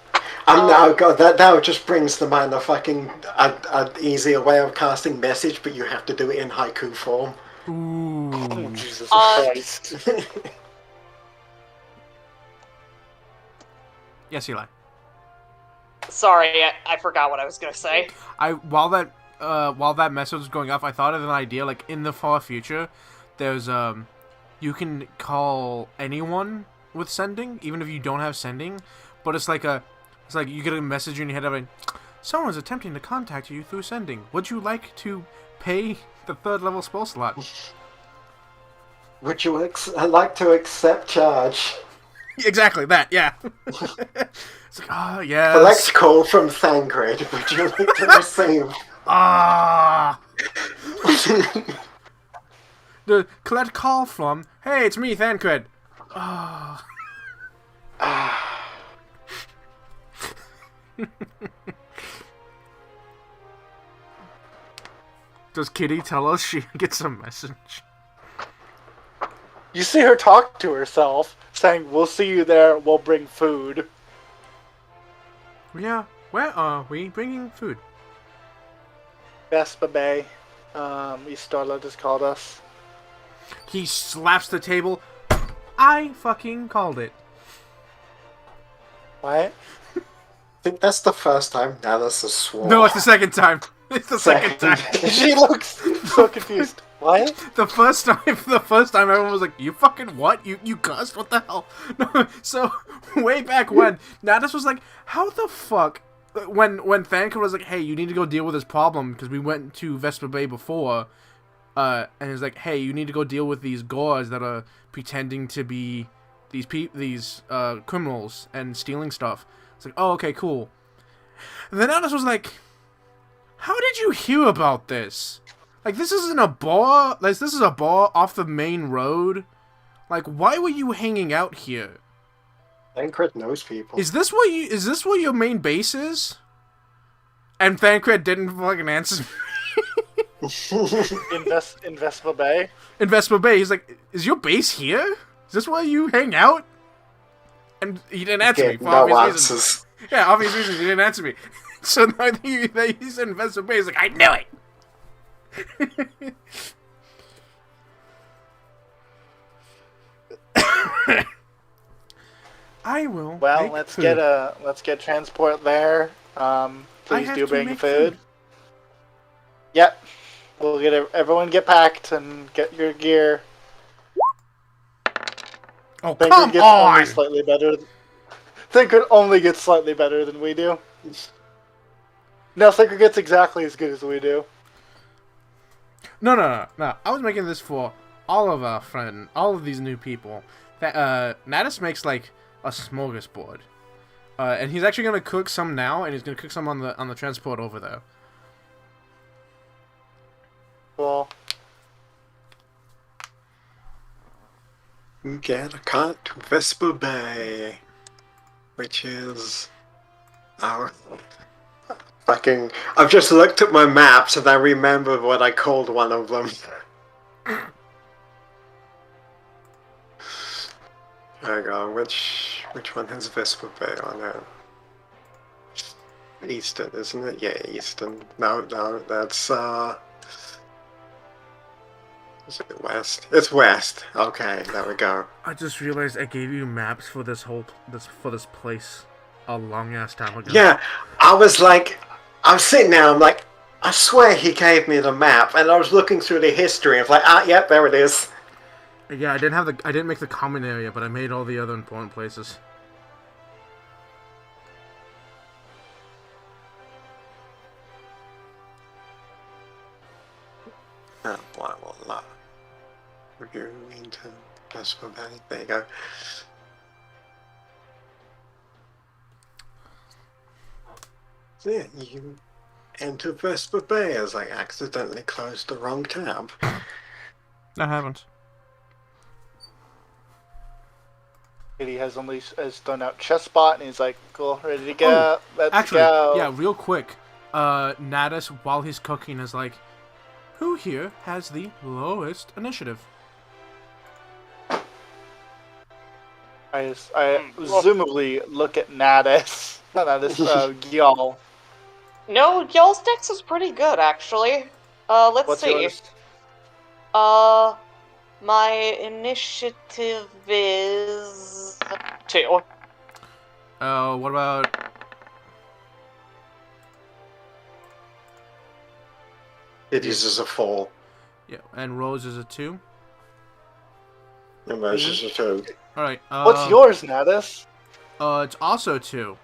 S2: God, that just brings to mind an easier way of casting message, but you have to do it in haiku form.
S1: Ooh.
S3: Oh, Jesus Christ.
S1: Yes, Eli.
S4: Sorry, I forgot what I was gonna say.
S1: While that message was going off, I thought of an idea. Like in the far future, there's you can call anyone with sending, even if you don't have sending. But it's like you get a message in your head of someone's attempting to contact you through sending. Would you like to pay the 3rd level spell slot?
S2: Would you like to accept charge?
S1: Exactly that. Yeah. It's like, oh yes.
S2: Collect call from Thancred. Would you like to receive?
S1: The collect call from. Hey, it's me, Thancred. Ah. Does Kitty tell us she gets a message?
S3: You see her talk to herself, saying, "We'll see you there, we'll bring food."
S1: Yeah, where are we bringing food?
S3: Vespa Bay. Istarla just called us.
S1: He slaps the table. I fucking called it.
S3: What?
S2: I think that's the first time Nalis has sworn.
S1: No, it's the second time. It's the second time.
S3: She looks so confused. What?
S1: The first time everyone was like, "You fucking what? You cussed? What the hell?" No, so way back when, Natus was like, "How the fuck?" When Thancred was like, "Hey, you need to go deal with this problem because we went to Vesper Bay before," and he's like, "Hey, you need to go deal with these gores that are pretending to be these criminals and stealing stuff." It's like, "Oh, okay, cool." And then Natus was like, "How did you hear about this? Like, this isn't a bar. Like, this is a bar off the main road. Like, why were you hanging out here?
S2: Thancred knows people.
S1: Is this where your main base is?" And Thancred didn't fucking answer me.
S3: In Vespa Bay?
S1: In Vespa Bay, he's like, "Is your base here? Is this where you hang out?" And he didn't answer me for
S2: no
S1: obvious
S2: answers.
S1: reasons. Yeah, obvious reasons he didn't answer me. So now he's in Vespa Bay. He's like, "I knew it." I will.
S3: Well, let's get transport there. Please do bring food. Yep. We'll everyone get packed and get your gear.
S1: Oh, come on!
S3: Only slightly better. Thancred only gets slightly better than we do. No, Thancred gets exactly as good as we do.
S1: No. I was making this for all of our friends, all of these new people. Natus makes like a smorgasbord, and he's actually gonna cook some now, and he's gonna cook some on the transport over there.
S3: Cool.
S2: Get a cart to Vesper Bay, which is our fucking... I've just looked at my maps and I remembered what I called one of them. Hang on, which one has Vesper Bay on it? Eastern, isn't it? Yeah, Eastern. No, that's Is it west? It's west. Okay, there we go.
S1: I just realized I gave you maps for this place a long ass time ago.
S2: Yeah, I was sitting there, I'm like, I swear he gave me the map, and I was looking through the history, and I was like, yep, there it is.
S1: Yeah, I didn't make the common area, but I made all the other important places.
S2: Oh, wow, Review into Vesper Bay. There you go. So yeah, you enter Vesper Bay as I accidentally closed the wrong tab.
S1: I haven't.
S3: He has thrown out chessbot, and he's like, "Cool, ready to go. Let's go."
S1: Yeah, real quick. Natus, while he's cooking, is like, "Who here has the lowest initiative?"
S3: I presumably look at Natus. Gyal.
S4: No, y'all's dex is pretty good, actually. Let's
S3: What's
S4: see.
S3: yours?
S4: My initiative is 2.
S1: What about...
S2: It uses a 4.
S1: Yeah, and Rose is a 2.
S2: And Rose is a 2.
S1: Alright,
S3: What's yours, Natus?
S1: It's also 2.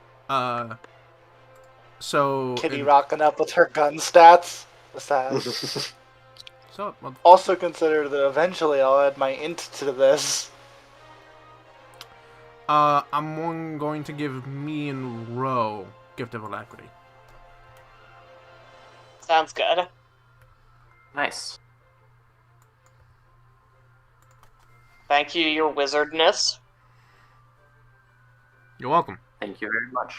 S1: So...
S3: Kitty rocking up with her gun stats. What's that?
S1: So,
S3: Also consider that eventually I'll add my int to this.
S1: I'm going to give me and Ro Gift of Alacrity.
S4: Sounds good.
S6: Nice.
S4: Thank you, your wizardness.
S1: You're welcome.
S6: Thank you very much.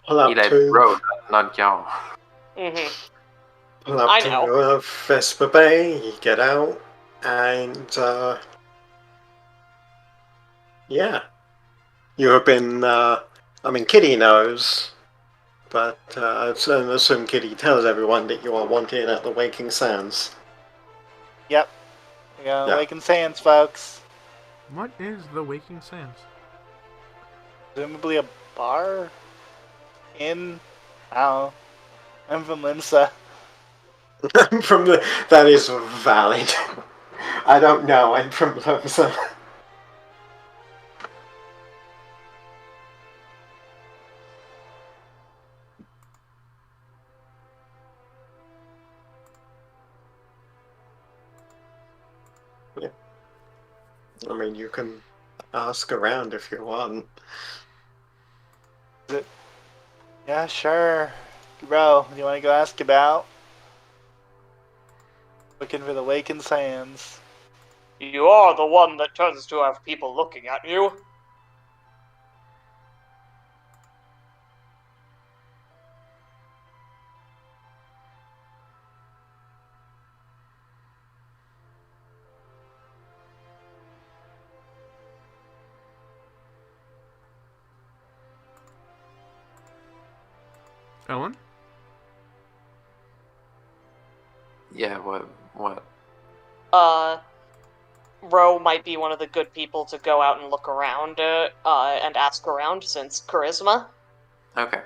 S2: Pull up
S6: Eli
S2: to
S6: Road, not Yao.
S4: Mm-hmm.
S2: pull up
S4: I
S2: to
S4: know.
S2: Vesper Bay. You get out, and yeah, you have been. Kitty knows, but I assume Kitty tells everyone that you are wanted at the Waking Sands.
S3: Yep. We got
S2: Yeah.
S3: Waking Sands, folks.
S1: What is the Waking Sands?
S3: Presumably a bar? Inn? I don't know. I'm from Limsa.
S2: That is valid. I don't know. I'm from Limsa. Yeah. I mean, you can ask around if you want.
S3: Yeah, sure. Bro, you want to go ask about? Looking for the Waking Sands.
S4: You are the one that tends to have people looking at you.
S1: Ellen?
S6: Yeah, what?
S4: Ro might be one of the good people to go out and look around, and ask around, since charisma.
S6: Okay.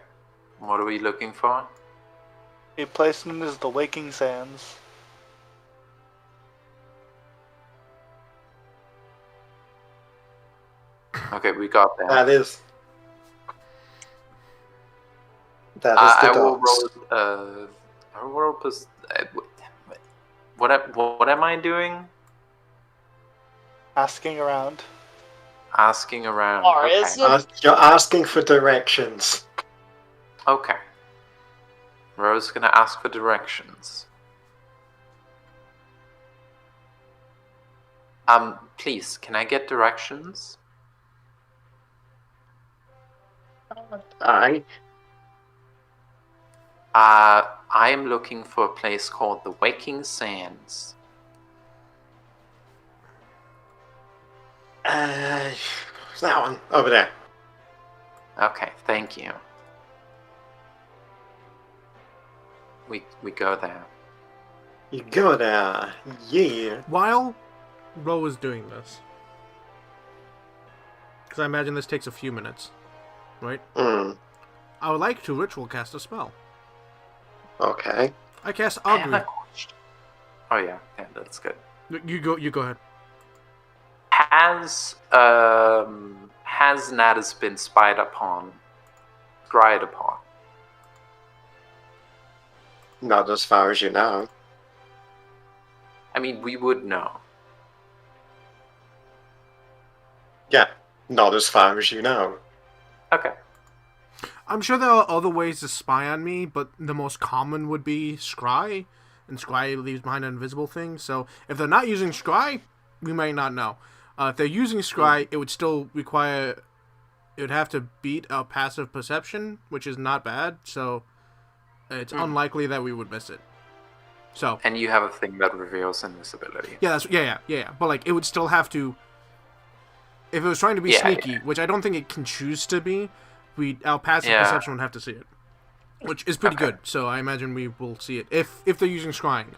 S6: What are we looking for?
S3: The placement is the Waking Sands.
S6: Okay, we got that.
S2: That is the
S6: I will
S2: dots.
S6: roll. I will roll. What am I doing?
S3: Asking around.
S6: Asking around.
S4: Or
S6: Okay.
S4: is
S2: You're asking for directions.
S6: Okay. Rose gonna ask for directions. Please, can I get directions?
S2: Aye.
S6: I am looking for a place called the Waking Sands.
S2: That one over there.
S6: Okay, thank you. we go there.
S2: You go there. Yeah.
S1: While Ro is doing this, because I imagine this takes a few minutes, right? I would like to ritual cast a spell.
S2: Okay.
S1: I cast
S6: I have
S1: Augury.
S6: a question. Oh yeah, that's good.
S1: You go ahead.
S6: Has Natus been scryed upon?
S2: Not as far as you know.
S6: I mean, we would know.
S2: Yeah, not as far as you know.
S6: Okay.
S1: I'm sure there are other ways to spy on me, but the most common would be Scry, and Scry leaves behind an invisible thing. So if they're not using Scry, we might not know. If they're using Scry, it would still require... It would have to beat a passive perception, which is not bad, so it's unlikely that we would miss it. So...
S6: And you have a thing that reveals invisibility.
S1: Yeah, yeah. But, like, it would still have to... If it was trying to be sneaky, which I don't think it can choose to be, our passive perception would have to see it. Which is pretty good, so I imagine we will see it. If they're using scrying.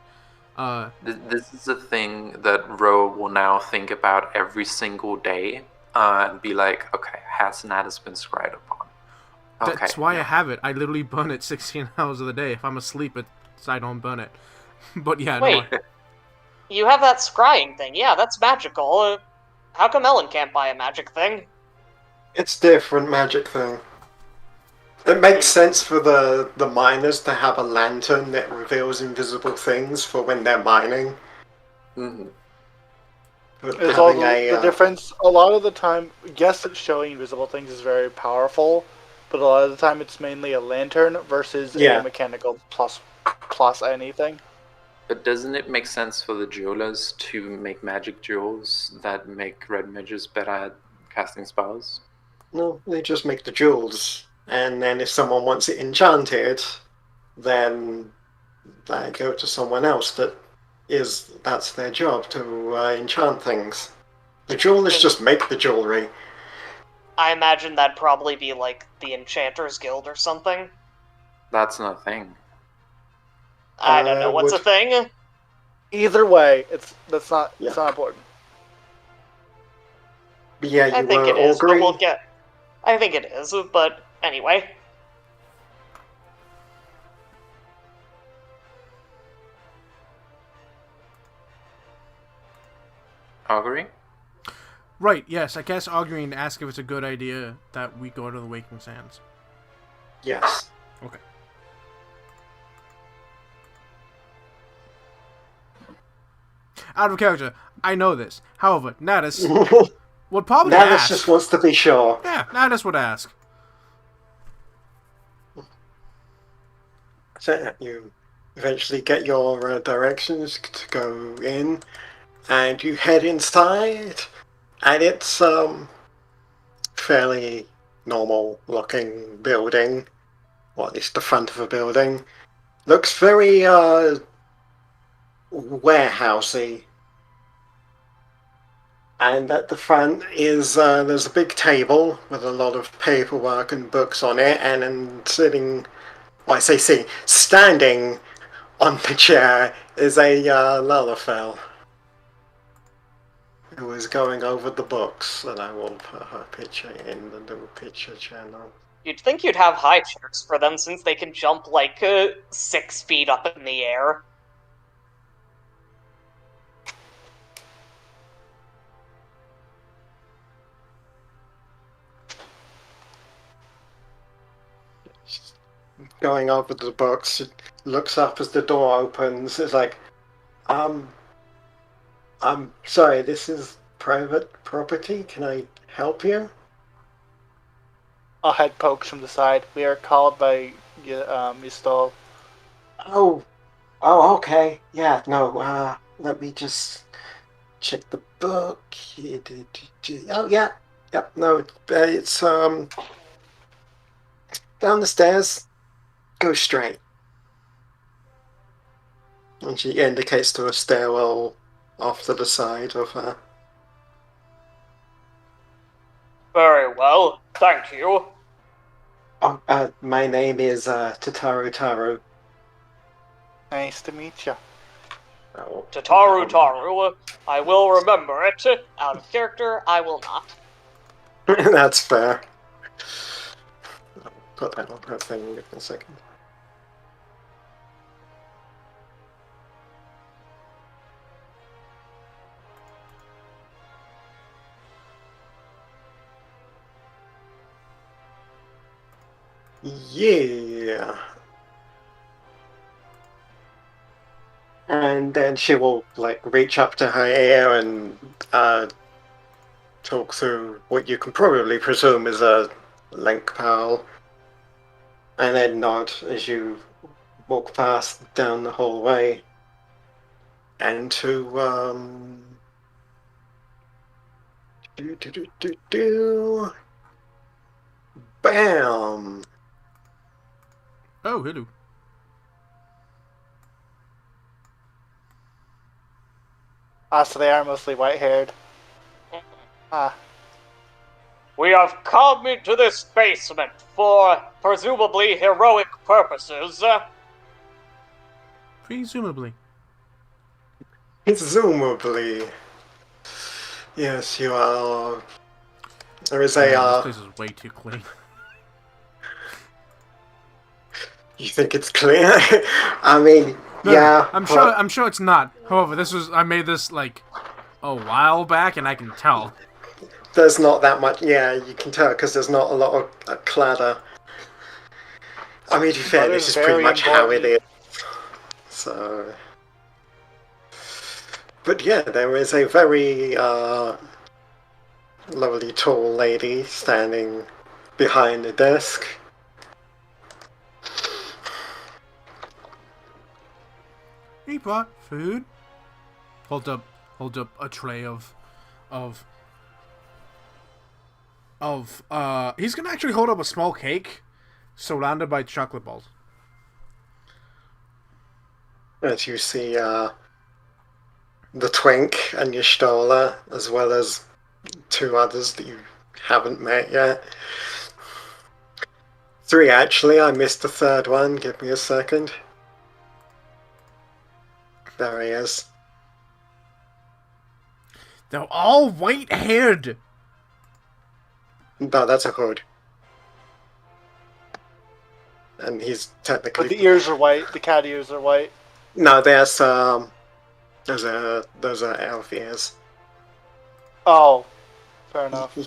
S6: This is a thing that Ro will now think about every single day, and be like, okay, has Natus been scryed upon? Okay,
S1: that's why I have it. I literally burn it 16 hours of the day. If I'm asleep, I don't burn it. But yeah,
S4: Wait, you have that scrying thing. Yeah, that's magical. How come Ellen can't buy a magic thing?
S2: It's different magic thing. It makes sense for the miners to have a lantern that reveals invisible things for when they're mining.
S6: Mm-hmm.
S3: It's also the difference. A lot of the time, yes, showing invisible things is very powerful, but a lot of the time it's mainly a lantern versus a mechanical plus anything.
S6: But doesn't it make sense for the jewelers to make magic jewels that make red mages better at casting spells?
S2: No, they just make the jewels. And then if someone wants it enchanted, then they go to someone else that's their job to enchant things. The jewelers just make the jewelry.
S4: I imagine that'd probably be like the Enchanters Guild or something.
S6: That's not a thing.
S4: I don't know what's a thing.
S3: Either way, it's not important.
S2: But yeah,
S4: I think it is, but we'll get. I think it is, but anyway.
S6: Augury?
S1: Right, yes, I cast Augury and ask if it's a good idea that we go to the Waking Sands.
S2: Yes.
S1: Okay. Out of character, I know this. However, Natus would probably
S2: Natus
S1: ask.
S2: just wants to be sure.
S1: Yeah, Natus would ask.
S2: So you eventually get your directions to go in, and you head inside, and it's fairly normal looking building, or at least the front of a building. Looks very warehousey. And at the front is there's a big table with a lot of paperwork and books on it, and then standing on the chair is a Lalafell who is going over the books, and I will put her picture in the new picture channel.
S4: You'd think you'd have high chairs for them since they can jump like 6 feet up in the air.
S2: Going over the books, it looks up as the door opens. It's like, I'm sorry, this is private property. Can I help you?
S3: A head pokes from the side. We are called by Mistol.
S2: Oh, okay. Yeah, no, let me just check the book. Oh, yeah. Yep, no, it's, down the stairs. Go straight. And she indicates to a stairwell off to the side of her.
S4: Very well, thank you.
S2: Oh, my name is Tataru Taru.
S3: Nice to meet you.
S2: Oh,
S4: Taru, I will remember it. Out of character, I will not.
S2: That's fair. I'll put that on her thing. Give me a second. Yeah. And then she will like reach up to her ear and talk through what you can probably presume is a link pearl, and then nod as you walk past down the hallway and to bam.
S1: Oh, hello.
S3: So they are mostly white-haired. Ah.
S4: We have come into this basement for presumably heroic purposes.
S1: Presumably.
S2: Presumably. Yes, you are. There is
S1: Man,
S2: a
S1: this place is way too clean.
S2: You think it's clear? I mean,
S1: No,
S2: yeah.
S1: I'm sure it's not. However, I made this like a while back, and I can tell.
S2: There's not that much. Yeah, you can tell because there's not a lot of clatter. I mean, to be fair,
S3: That
S2: this
S3: is
S2: is pretty
S3: very
S2: much how it
S3: important.
S2: is. So, but yeah, there is a very lovely tall lady standing behind the desk.
S1: He brought food. Hold up a tray of he's gonna actually hold up a small cake surrounded by chocolate balls.
S2: As you see the Twink and Yestola, as well as two others that you haven't met yet. Three, actually. I missed the third one. Give me a second. There he is.
S1: They're all white-haired.
S2: No, that's a hood. And he's technically...
S3: But the ears are white. The cat ears are white.
S2: No, those are elf ears.
S3: Oh, fair enough.
S2: You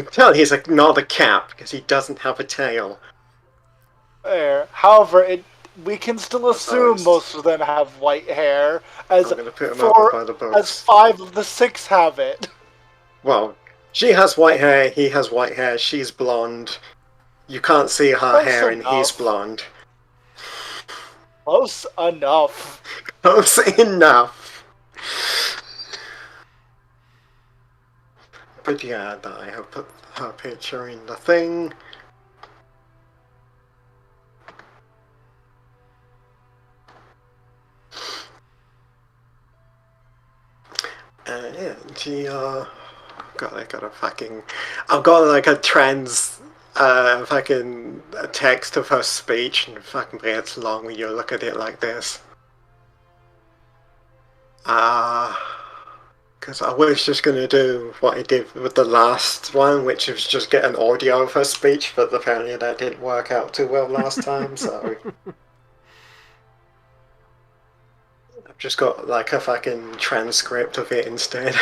S2: can tell he's not a cat because he doesn't have a tail.
S3: There. However, we can still assume most of them have white hair, as
S2: I'm gonna put him up by the books.
S3: as 5 of the 6 have it.
S2: Well, she has white hair, he has white hair, she's blonde. You can't see her
S3: Close
S2: hair and he's
S3: enough.
S2: blonde.
S3: Close enough.
S2: Close enough. But yeah, I have put her picture in the thing. Yeah, she I've got like a trans fucking text of her speech, and fucking it's long when you look at it like this. Because I was just gonna do what I did with the last one, which was just get an audio of her speech, but apparently that didn't work out too well last time, so I've just got like a fucking transcript of it instead.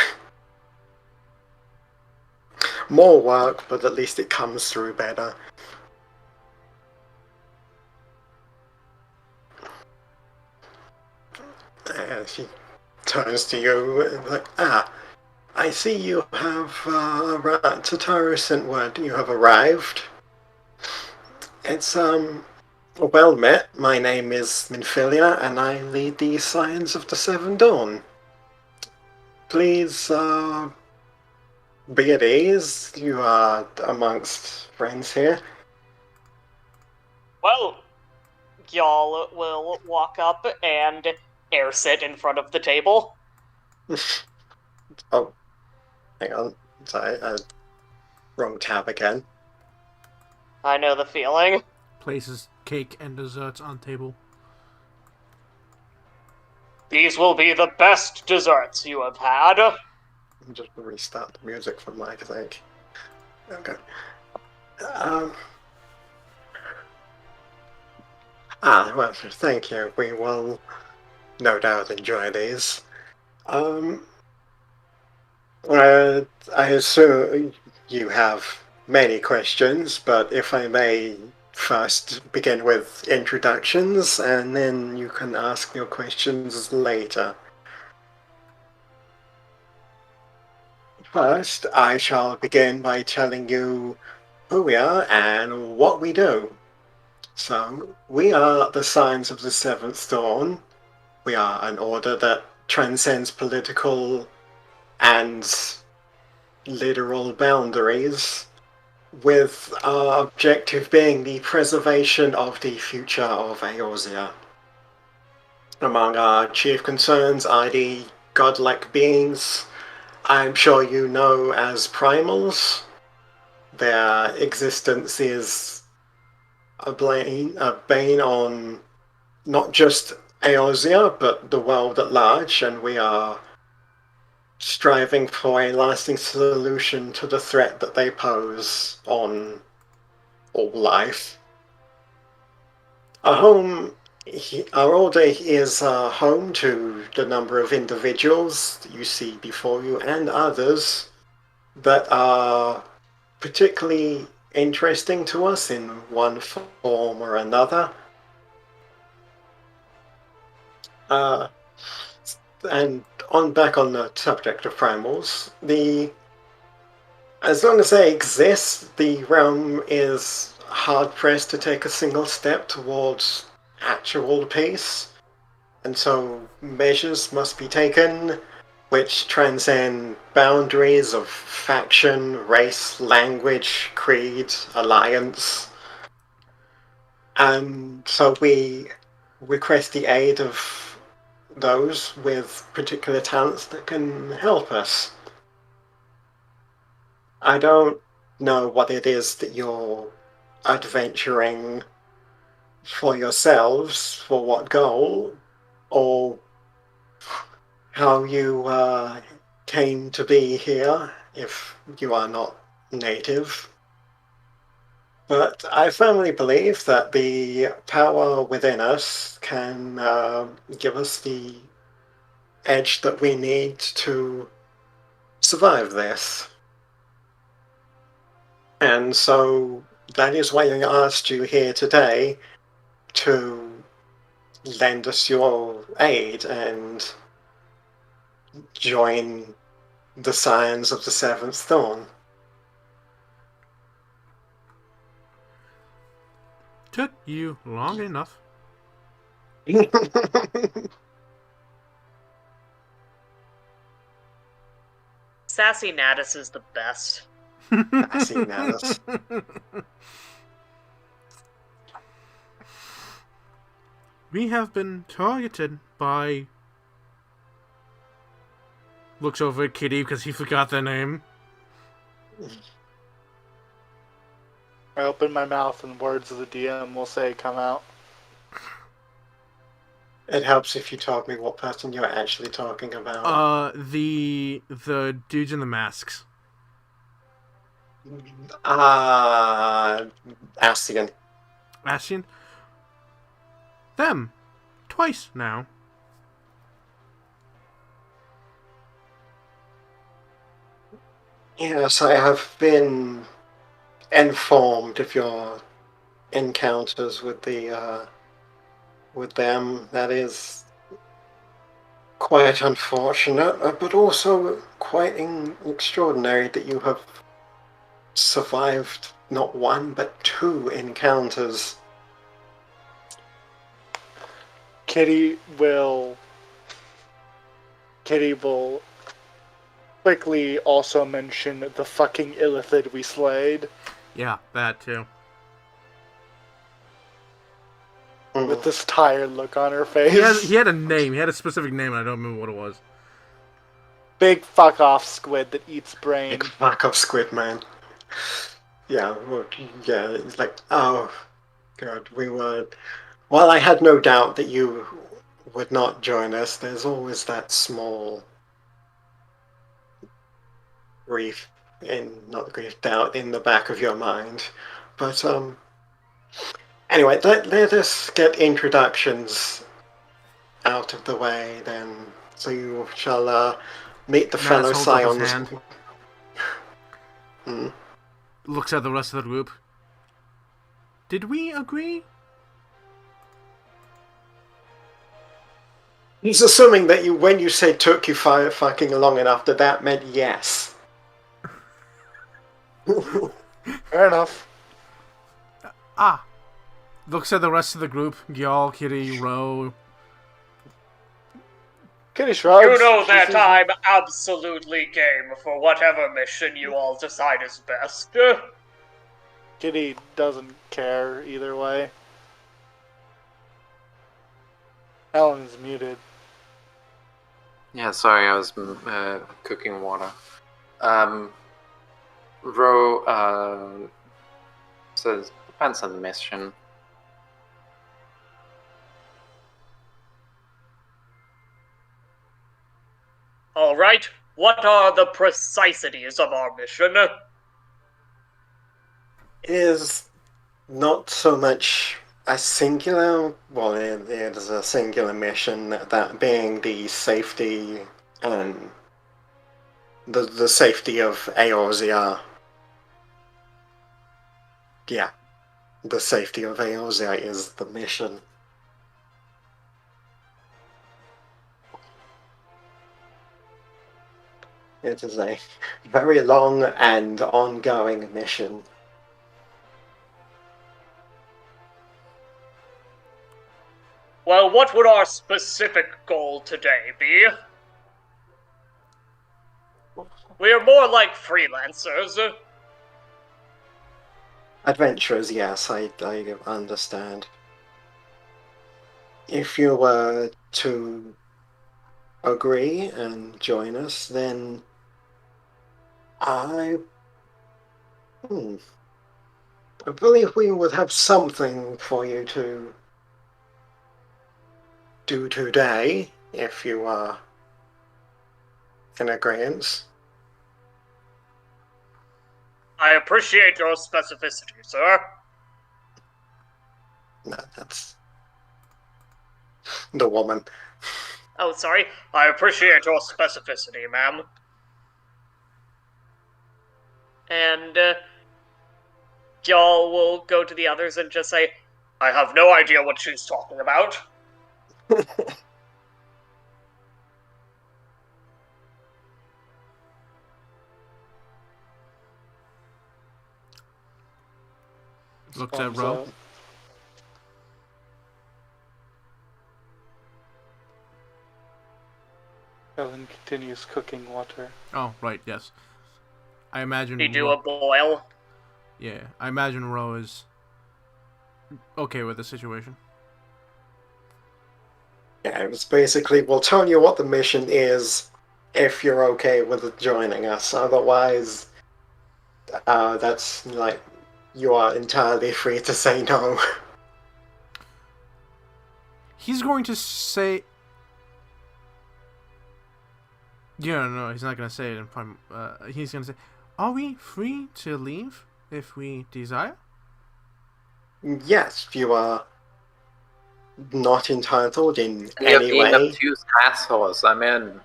S2: More work, but at least it comes through better. And she turns to you and like, I see you have Tataru sent word you have arrived. It's well met. My name is Minfilia, and I lead the Scions of the Seven Dawn. Please be at ease. You are amongst friends here.
S4: Well, y'all will walk up and air sit in front of the table.
S2: Oh, hang on. Sorry, wrong tab again.
S4: I know the feeling.
S1: Places cake and desserts on table.
S4: These will be the best desserts you have had.
S2: Just restart the music for Mike, I think. Okay. Well, thank you. We will no doubt enjoy these. I assume you have many questions, but if I may first begin with introductions, and then you can ask your questions later. First, I shall begin by telling you who we are and what we do. So, we are the Signs of the Seventh Dawn. We are an order that transcends political and literal boundaries, with our objective being the preservation of the future of Eorzea. Among our chief concerns are the godlike beings I'm sure you know as primals. Their existence is a bane on not just Eorzea, but the world at large, and we are striving for a lasting solution to the threat that they pose on all life. Our order is home to the number of individuals that you see before you and others that are particularly interesting to us in one form or another. And back on the subject of primals, as long as they exist, the realm is hard-pressed to take a single step towards actual peace, and so measures must be taken which transcend boundaries of faction, race, language, creed, alliance. And so we request the aid of those with particular talents that can help us. I don't know what it is that you're adventuring for yourselves, for what goal, or how you came to be here, if you are not native. But I firmly believe that the power within us can give us the edge that we need to survive this. And so that is why I asked you here today to lend us your aid and join the Signs of the Seventh Dawn.
S1: Took you long enough.
S4: Sassy Natus is the best.
S2: Sassy Natus.
S1: We have been targeted by... Looks over at Kitty because he forgot their name.
S3: I open my mouth and words of the DM will say come out.
S2: It helps if you tell me what person you're actually talking about.
S1: The dudes in the masks.
S2: Ascian.
S1: Ascian? Them. Twice now.
S2: Yes, I have been informed of your encounters with with them. That is quite unfortunate, but also quite extraordinary that you have survived not one but two encounters.
S3: Kitty will quickly also mention the fucking illithid we slayed.
S1: Yeah, that too.
S3: With this tired look on her face.
S1: He had a name. He had a specific name, and I don't remember what it was.
S3: Big fuck off squid that eats brain.
S2: Big fuck off squid, man. Yeah, it's like, oh, God, we were... Well, I had no doubt that you would not join us, there's always that small doubt in the back of your mind. But anyway, let us get introductions out of the way then. So you shall meet the fellow
S1: Naz holds up his
S2: scions.
S1: hand.
S2: Hmm.
S1: Looks at the rest of the group. Did we agree?
S2: He's assuming that when you said took you fucking long enough, that meant yes.
S3: Fair enough.
S1: Looks at the rest of the group. Gyal, Kitty, Ro.
S3: Kitty shrugs.
S4: You know
S3: She
S4: that
S3: says,
S4: I'm absolutely game for whatever mission you all decide is best.
S3: Kitty doesn't care either way. Ellen's muted.
S6: Yeah, sorry, I was cooking water. Ro says, depends on the mission.
S4: Alright, what are the precisities of our mission?
S2: Is not so much a singular, well, it is a singular mission, that being the safety and the safety of Eorzean. Yeah, the safety of Eorzean is the mission. It is a very long and ongoing mission.
S4: Well, what would our specific goal today be? We are more like freelancers.
S2: Adventurers, yes, I understand. If you were to agree and join us, then I believe we would have something for you to do today, if you are in agreement.
S4: I appreciate your specificity, sir.
S2: No, that's the woman.
S4: Oh, sorry. I appreciate your specificity, ma'am. And, y'all will go to the others and just say, I have no idea what she's talking about.
S1: Looks at
S3: Thumbs
S1: Ro.
S3: up. Ellen continues cooking water.
S1: Oh, right, yes. I imagine...
S4: You do a boil.
S1: Yeah, I imagine Ro is okay with the situation.
S2: Yeah, it was basically, we'll tell you what the mission is if you're okay with joining us. Otherwise, that's like, you are entirely free to say no.
S1: He's going to say... Yeah, no, he's not going to say it in front. He's going to say, are we free to leave if we desire?
S2: Yes, you are not entitled in
S6: You're
S2: any
S6: being
S2: way.
S6: obtuse assholes, I'm in.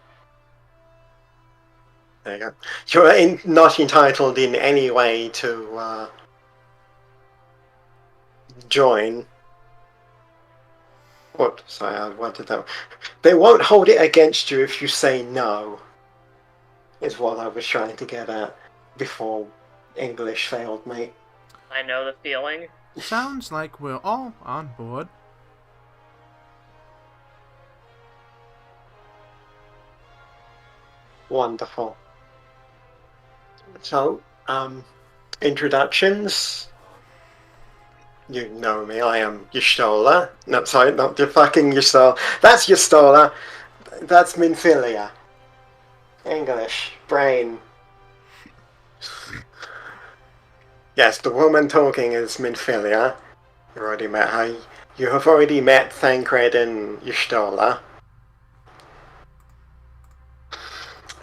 S2: There you go. You're not entitled in any way to join. What? Sorry, I wanted that. They won't hold it against you if you say no, is what I was trying to get at before English failed me.
S4: I know the feeling.
S1: Sounds like we're all on board.
S2: Wonderful. So, introductions. You know me, I am Y'shtola. No, sorry, not the fucking Y'shtola. That's Y'shtola. That's Minfilia. English. Brain. Yes, the woman talking is Minfilia. You already met her. You have already met Thancred and Y'shtola.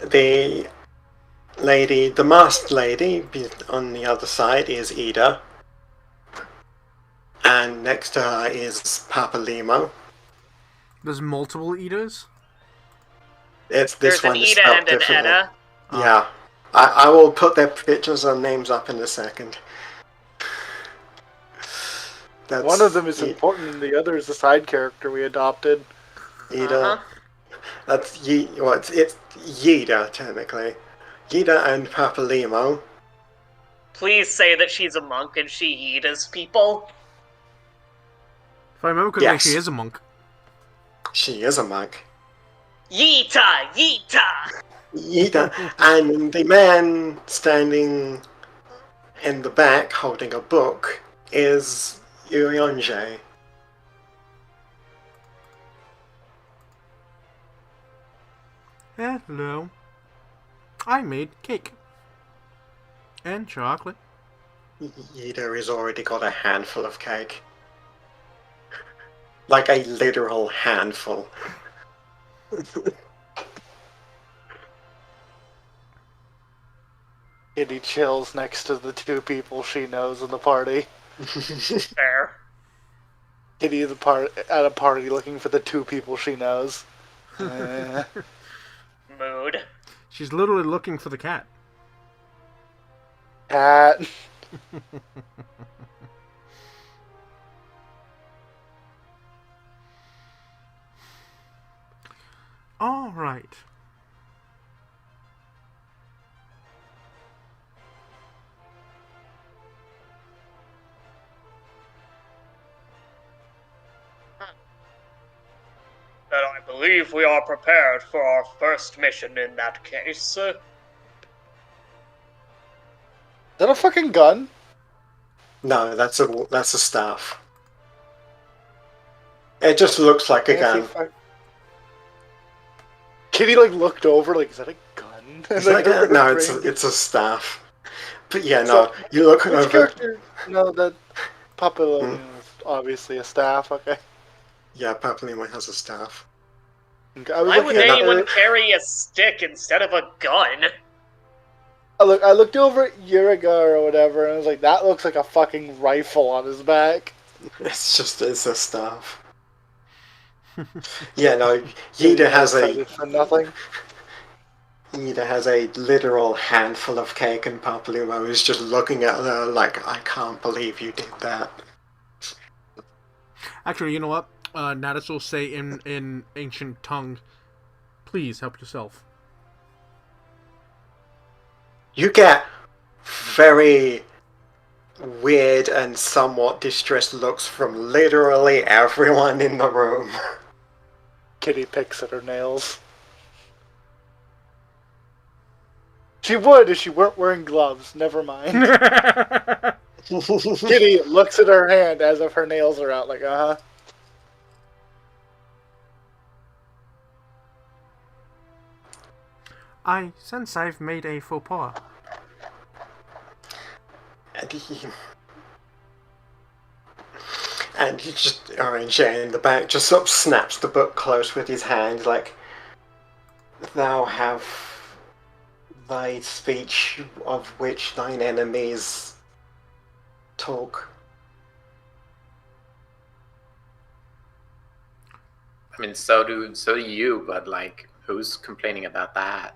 S2: The masked lady on the other side is Ida. And next to her is Papalimo.
S1: There's multiple Idas?
S2: This
S4: There's
S2: one
S4: an
S2: is
S4: Ida
S2: spelled
S4: and an
S2: differently.
S4: Edda.
S2: Yeah. I will put their pictures and names up in a second.
S3: One of them is important, and the other is a side character we adopted.
S2: Ida. That's it's Yida technically. Yida and Papalimo.
S4: Please say that she's a monk and she Ida's people.
S1: If I remember correctly, she is a monk.
S2: She is a monk.
S4: Yeeta! Yeeta!
S2: Yida. And the man standing in the back holding a book is Eorzean.
S1: Hello. I made cake. And chocolate.
S2: Yida has already got a handful of cake. Like a literal handful.
S3: Kitty chills next to the two people she knows in the party.
S4: Fair.
S3: Kitty at a party looking for the two people she knows.
S4: Mood.
S1: She's literally looking for the cat.
S3: Cat.
S1: All right.
S4: Then I believe we are prepared for our first mission in that case.
S3: Is that a fucking gun?
S2: No, that's a staff. It just looks like a gun.
S3: Kitty looked over is that a gun?
S2: No, it's a staff. But yeah, no, you look over.
S3: Character? No, that Papalimo is obviously a staff. Okay.
S2: Yeah, Papalimo has a staff.
S4: Why would anyone carry a stick instead of a gun?
S3: I looked over at Yuriga or whatever, and I was like, that looks like a fucking rifle on his back.
S2: It's a staff. Yeah, no, Yida has
S3: for nothing.
S2: Yida has a literal handful of cake, and Papalimo is just looking at her like, I can't believe you did that.
S1: Actually, you know what? Natus will say in ancient tongue, please help yourself.
S2: You get very weird and somewhat distressed looks from literally everyone in the room.
S3: Kitty picks at her nails. She would if she weren't wearing gloves. Never mind. Kitty looks at her hand as if her nails are out, uh-huh.
S1: I sense I've made a faux pas.
S2: And he just, Eorzean in the back, just sort of snaps the book close with his hand, like, thou have thy speech of which thine enemies talk.
S6: I mean, so do you, but who's complaining about that?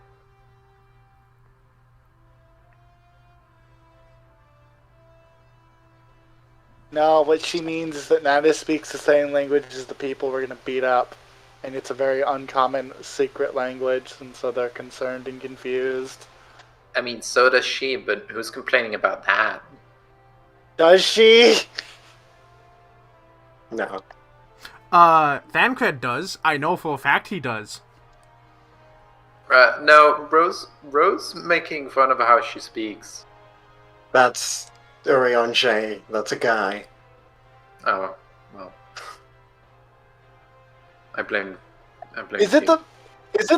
S3: No, what she means is that Natus speaks the same language as the people we're going to beat up. And it's a very uncommon secret language, and so they're concerned and confused.
S6: I mean, so does she, but who's complaining about that?
S3: Does she?
S2: No.
S1: Thancred does. I know for a fact he does.
S6: No, Rose making fun of how she speaks.
S2: That's Eorzean. That's a guy.
S6: Oh, well. I blame
S3: Is it
S6: you.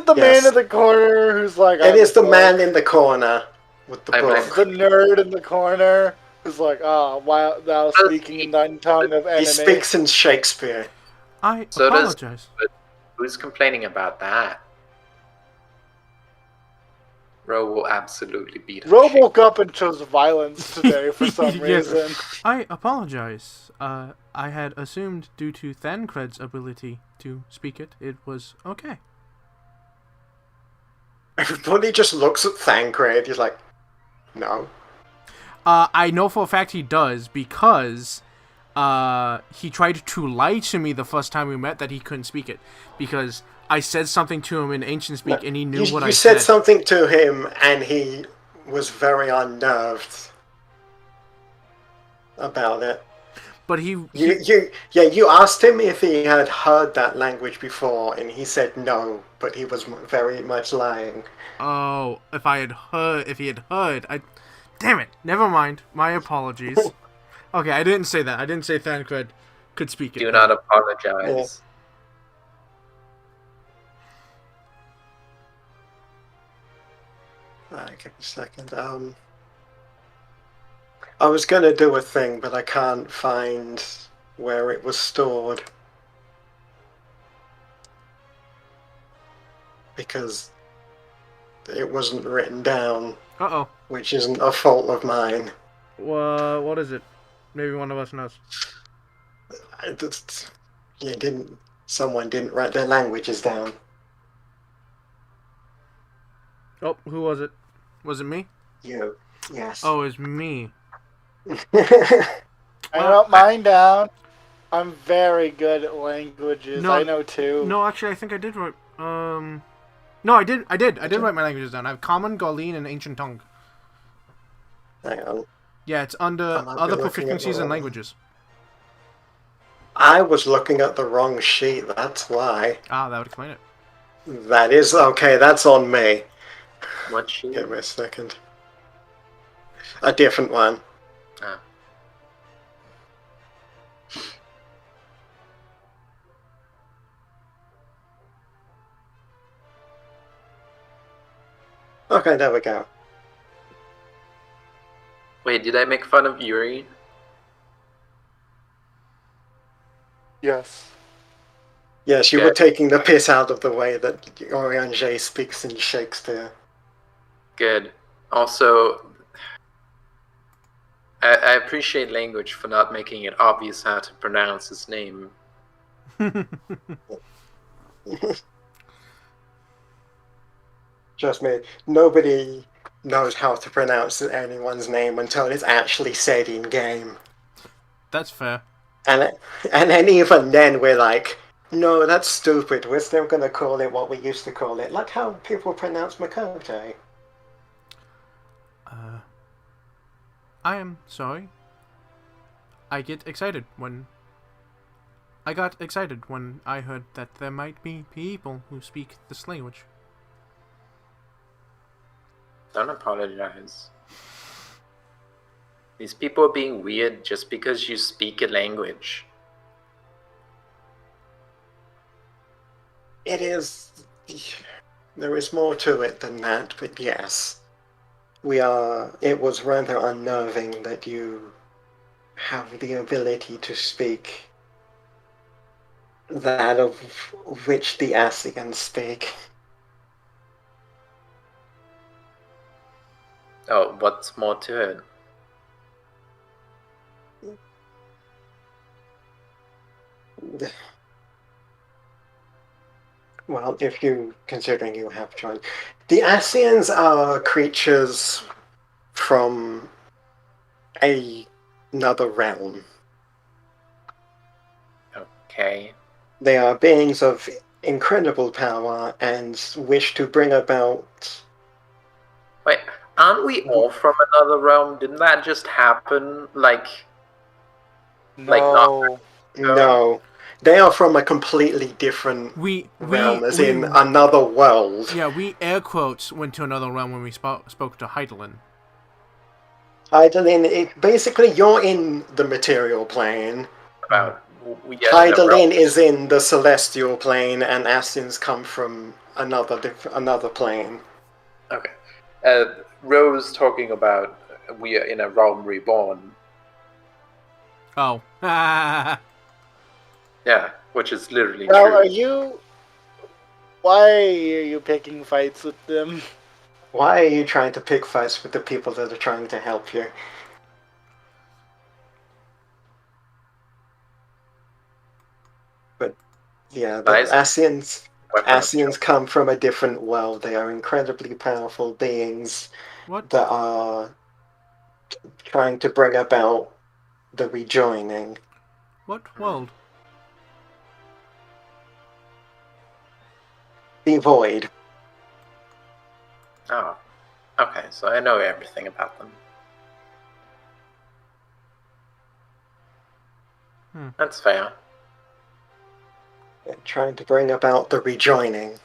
S3: the man in the corner who's like...
S2: It is the man in the corner with the book.
S3: The nerd in the corner. It's like, while thou speaking in thine tongue of
S2: He
S3: enemy.
S2: speaks in Shakespeare.
S1: I
S6: So does-
S1: apologize.
S6: Who's complaining about that? Ro will absolutely beat him.
S3: Ro woke up and chose violence today for some
S1: Yes.
S3: reason.
S1: I apologize. I had assumed due to Thancred's ability to speak it, it was okay.
S2: Everybody just looks at Thancred. He's like, no.
S1: I know for a fact he does because he tried to lie to me the first time we met that he couldn't speak it because I said something to him in Ancient Speak and he knew what I said.
S2: You said something to him and he was very unnerved about it.
S1: But
S2: you asked him if he had heard that language before, and he said no, but he was very much lying.
S1: Oh, if he had heard, damn it, never mind, my apologies. Okay, I didn't say that, I didn't say Thancred could speak it.
S6: Do not apologize.
S2: Give me a second, I was gonna do a thing, but I can't find where it was stored. Because it wasn't written down.
S1: Uh-oh.
S2: Which isn't a fault of mine.
S1: What is it? Maybe one of us knows.
S2: Someone didn't write their languages down.
S1: Oh, who was it? Was it me?
S2: You. Yes.
S1: Oh, it's me.
S3: I wrote mine down. I'm very good at languages.
S1: No,
S3: I know two.
S1: No, actually, I think I did write. No, I did write my languages down. I have Common, Galeen, and Ancient Tongue.
S2: Hang on.
S1: Yeah, it's under other proficiencies and languages.
S2: I was looking at the wrong sheet. That's why.
S1: Ah, that would explain it.
S2: That is okay. That's on me.
S6: What sheet?
S2: Give me a second. A different one.
S6: Ah.
S2: Okay, there we go.
S6: Wait, did I make fun of Yuri?
S3: Yes.
S2: Yes, you
S6: Good.
S2: were taking the piss out of the way that Eorzean speaks in Shakespeare.
S6: Good. Also, I appreciate language for not making it obvious how to pronounce his name.
S2: Trust me, nobody knows how to pronounce anyone's name until it's actually said in game.
S1: That's fair.
S2: And then even then we're like, no, that's stupid. We're still going to call it what we used to call it. Like how people pronounce Makote.
S1: I am sorry. I got excited when I heard that there might be people who speak this language.
S6: Don't apologize. These people are being weird just because you speak a language.
S2: It is... There is more to it than that, but yes. It was rather unnerving that you have the ability to speak that of which the Asians speak.
S6: Oh, what's more to it?
S2: Well, if you, considering you have joined. The Asians are creatures from another realm.
S6: Okay.
S2: They are beings of incredible power and wish to bring about...
S6: Wait, aren't we all from another realm? Didn't that just happen?
S3: No.
S2: No. They are from a completely different realm, as in another world.
S1: Yeah, we air quotes went to another realm when we spoke to Heidelin.
S2: Heidelin, basically you're in the material plane. Heidelin is in the celestial plane, and Asians come from another plane.
S6: Okay. Rose talking about we are in a realm reborn.
S1: Oh.
S6: Yeah, which is literally
S3: Now,
S6: true.
S3: are you... Why are you picking fights with them?
S2: Why are you trying to pick fights with the people that are trying to help you? But yeah, the
S6: Nice.
S2: Asians
S6: Weapon of
S2: Asians
S6: choice.
S2: come from a different world. They are incredibly powerful beings
S1: What?
S2: that are trying to bring about the rejoining.
S1: What world?
S2: The void.
S6: Oh, okay. So I know everything about them. That's fair.
S2: They're trying to bring about the rejoining.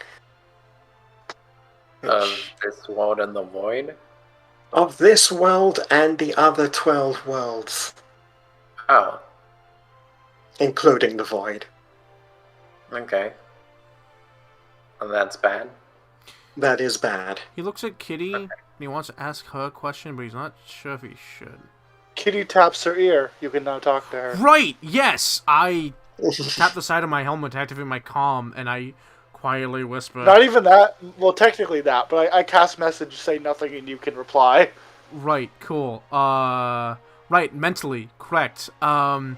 S6: Of this world and the void?
S2: Of this world and the other 12 worlds,
S6: Oh,
S2: including the void.
S6: okay. Well, that's bad.
S2: That is bad.
S1: He looks at Kitty and he wants to ask her a question, but he's not sure if he should.
S3: Kitty taps her ear. You can now talk to her.
S1: Right! Yes! I tap the side of my helmet to activate my comm, and I quietly whisper.
S3: Not even that. Well, technically that, but I cast message, say nothing, and you can reply.
S1: Right, cool. Right, mentally, correct. Do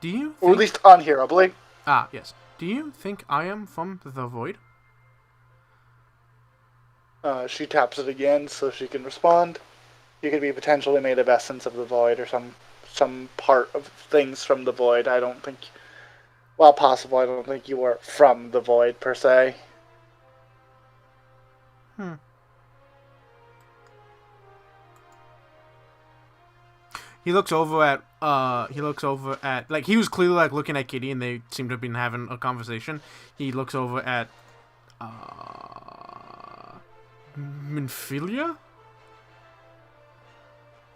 S1: you think...
S3: Or at least unhearably.
S1: Ah, yes. Do you think I am from the void?
S3: She taps it again so she can respond. You could be potentially made of essence of the void or some part of things from the void. I don't think... Well, possible. I don't think you were from the void, per se.
S1: He looks over at, like, he was clearly, like, looking at Kitty, and they seem to have been having a conversation. He looks over at, Minfilia?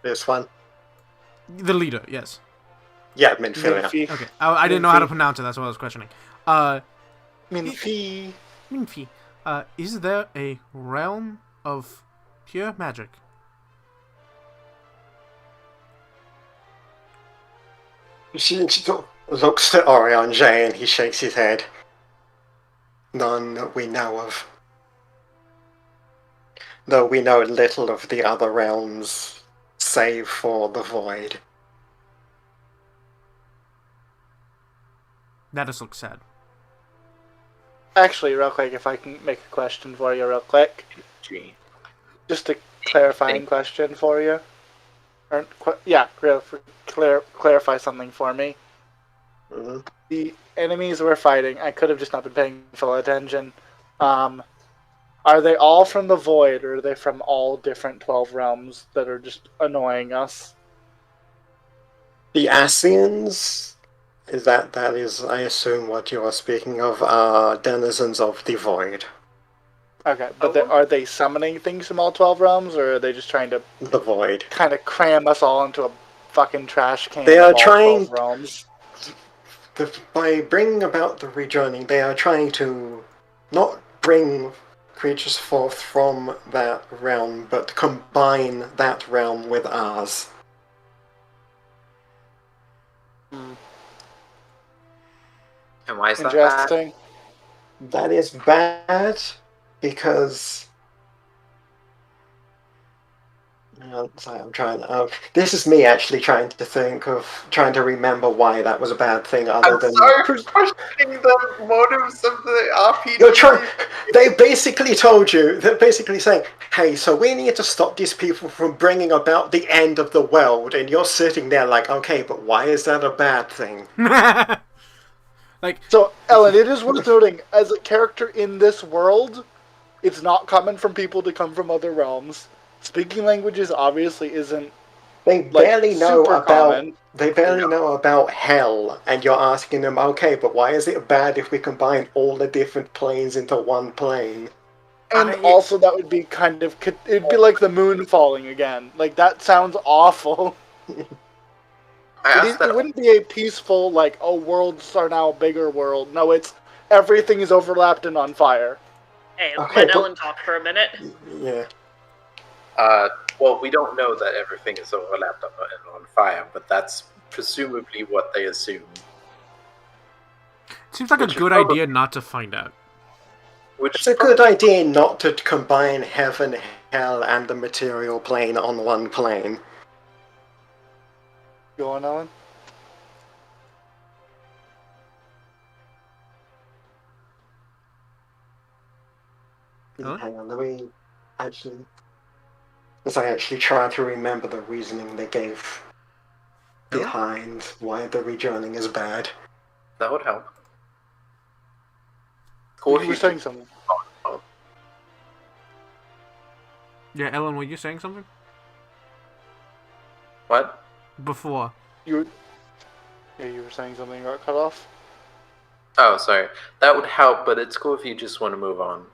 S2: This one?
S1: The leader, yes.
S2: Yeah, Minfilia.
S3: Minfi.
S1: Okay, I didn't know how to pronounce it, that's what I was questioning.
S3: Minfi.
S1: Minfi, is there a realm of pure magic?
S2: She looks at Orion and he shakes his head. None that we know of. Though we know little of the other realms, save for the void.
S1: That just looks sad.
S3: Actually, real quick, if I can make a question for you real quick.
S6: Gee.
S3: Just a clarifying question for you. Clarify something for me.
S2: Mm-hmm.
S3: The enemies we're fighting, I could have just not been paying full attention. Are they all from the void, or are they from all different 12 realms that are just annoying us?
S2: The Asians, that is, I assume, what you are speaking of, are denizens of the void.
S3: Okay, but are they summoning things from all 12 realms, or are they just trying to
S2: The void.
S3: kind of cram us all into a fucking trash can
S2: They are
S3: of all
S2: trying
S3: 12 realms?
S2: By bringing about the rejoining, they are trying to not bring creatures forth from that realm, but combine that realm with ours.
S6: And why is that bad?
S3: Interesting.
S2: That is bad because... Sorry, I'm trying. This is me actually trying to remember why that was a bad thing. Other than
S5: Sorry for questioning the motives of the RPG.
S2: you're trying. They basically told you. They're basically saying, "Hey, so we need to stop these people from bringing about the end of the world," and you're sitting there like, "Okay, but why is that a bad thing?"
S1: Like,
S3: So, Ellen, it is worth noting, as a character in this world, it's not common from people to come from other realms. Speaking languages obviously isn't.
S2: They barely know
S3: super
S2: about.
S3: common.
S2: They barely know about hell, and you're asking them, "Okay, but why is it bad if we combine all the different planes into one plane?"
S3: And also, that would be kind of. It'd be like the moon falling again. Like, that sounds awful. It wouldn't be a peaceful, like, oh, worlds are now a bigger world. No, it's everything is overlapped and on fire.
S4: Hey,
S2: Okay,
S4: let Ellen talk for a minute.
S2: Yeah.
S6: Well, we don't know that everything is overlapped and on fire, but that's presumably what they assume.
S1: Seems like a good idea not to find out.
S2: It's a good idea not to combine heaven, hell, and the material plane on one plane.
S3: Go on, Alan.
S1: Huh?
S2: Hang on, let me actually... As I actually try to remember the reasoning they gave behind why the rejoining is bad.
S6: That would help.
S3: You were saying something.
S1: Yeah, Ellen, were you saying something?
S6: What?
S1: Before.
S3: You were saying something got cut off?
S6: Oh, sorry. That would help, but it's cool if you just want to move on.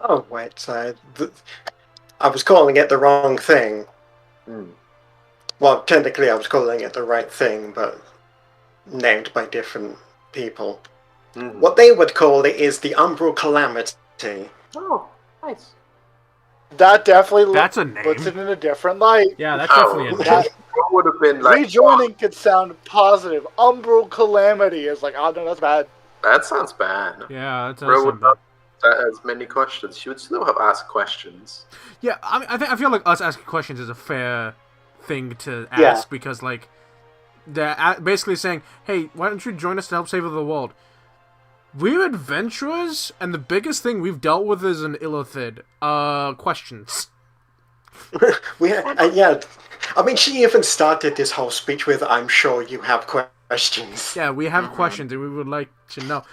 S2: Oh, wait, I was calling it the wrong thing. Well, technically I was calling it the right thing, but named by different people. What they would call it is the Umbral Calamity.
S6: Oh, nice.
S3: That definitely
S1: That's a name.
S3: puts it in a different light.
S1: Yeah, that's definitely a name.
S3: That
S6: would have been like
S3: rejoining could sound positive. Umbral Calamity is like, oh no, that's bad.
S6: That sounds bad.
S1: Yeah, that
S6: Bro
S1: does
S6: would
S1: sound bad.
S6: not as many questions. She would still have asked questions.
S1: Yeah, I feel like us asking questions is a fair thing to ask because, like, they're basically saying, hey, why don't you join us to help save the world? We're adventurers, and the biggest thing we've dealt with is an illithid. Questions.
S2: Yeah, I mean, she even started this whole speech with, I'm sure you have questions.
S1: Yeah, we have questions, and we would like to know.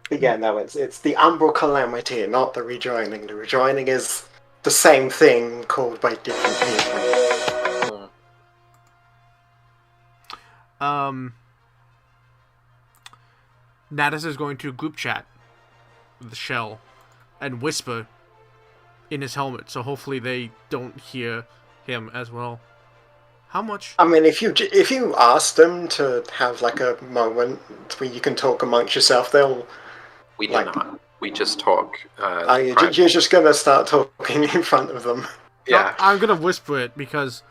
S2: Yeah, no, it's the Umbral Calamity, not the rejoining. The rejoining is the same thing called by different people.
S1: Natus is going to group chat with the shell and whisper in his helmet, so hopefully they don't hear him as well. How much?
S2: I mean, if you ask them to have like a moment where you can talk amongst yourself, they'll.
S6: We do not. We just talk.
S2: You're just gonna start talking in front of them.
S6: Yeah.
S1: No, I'm gonna whisper it because,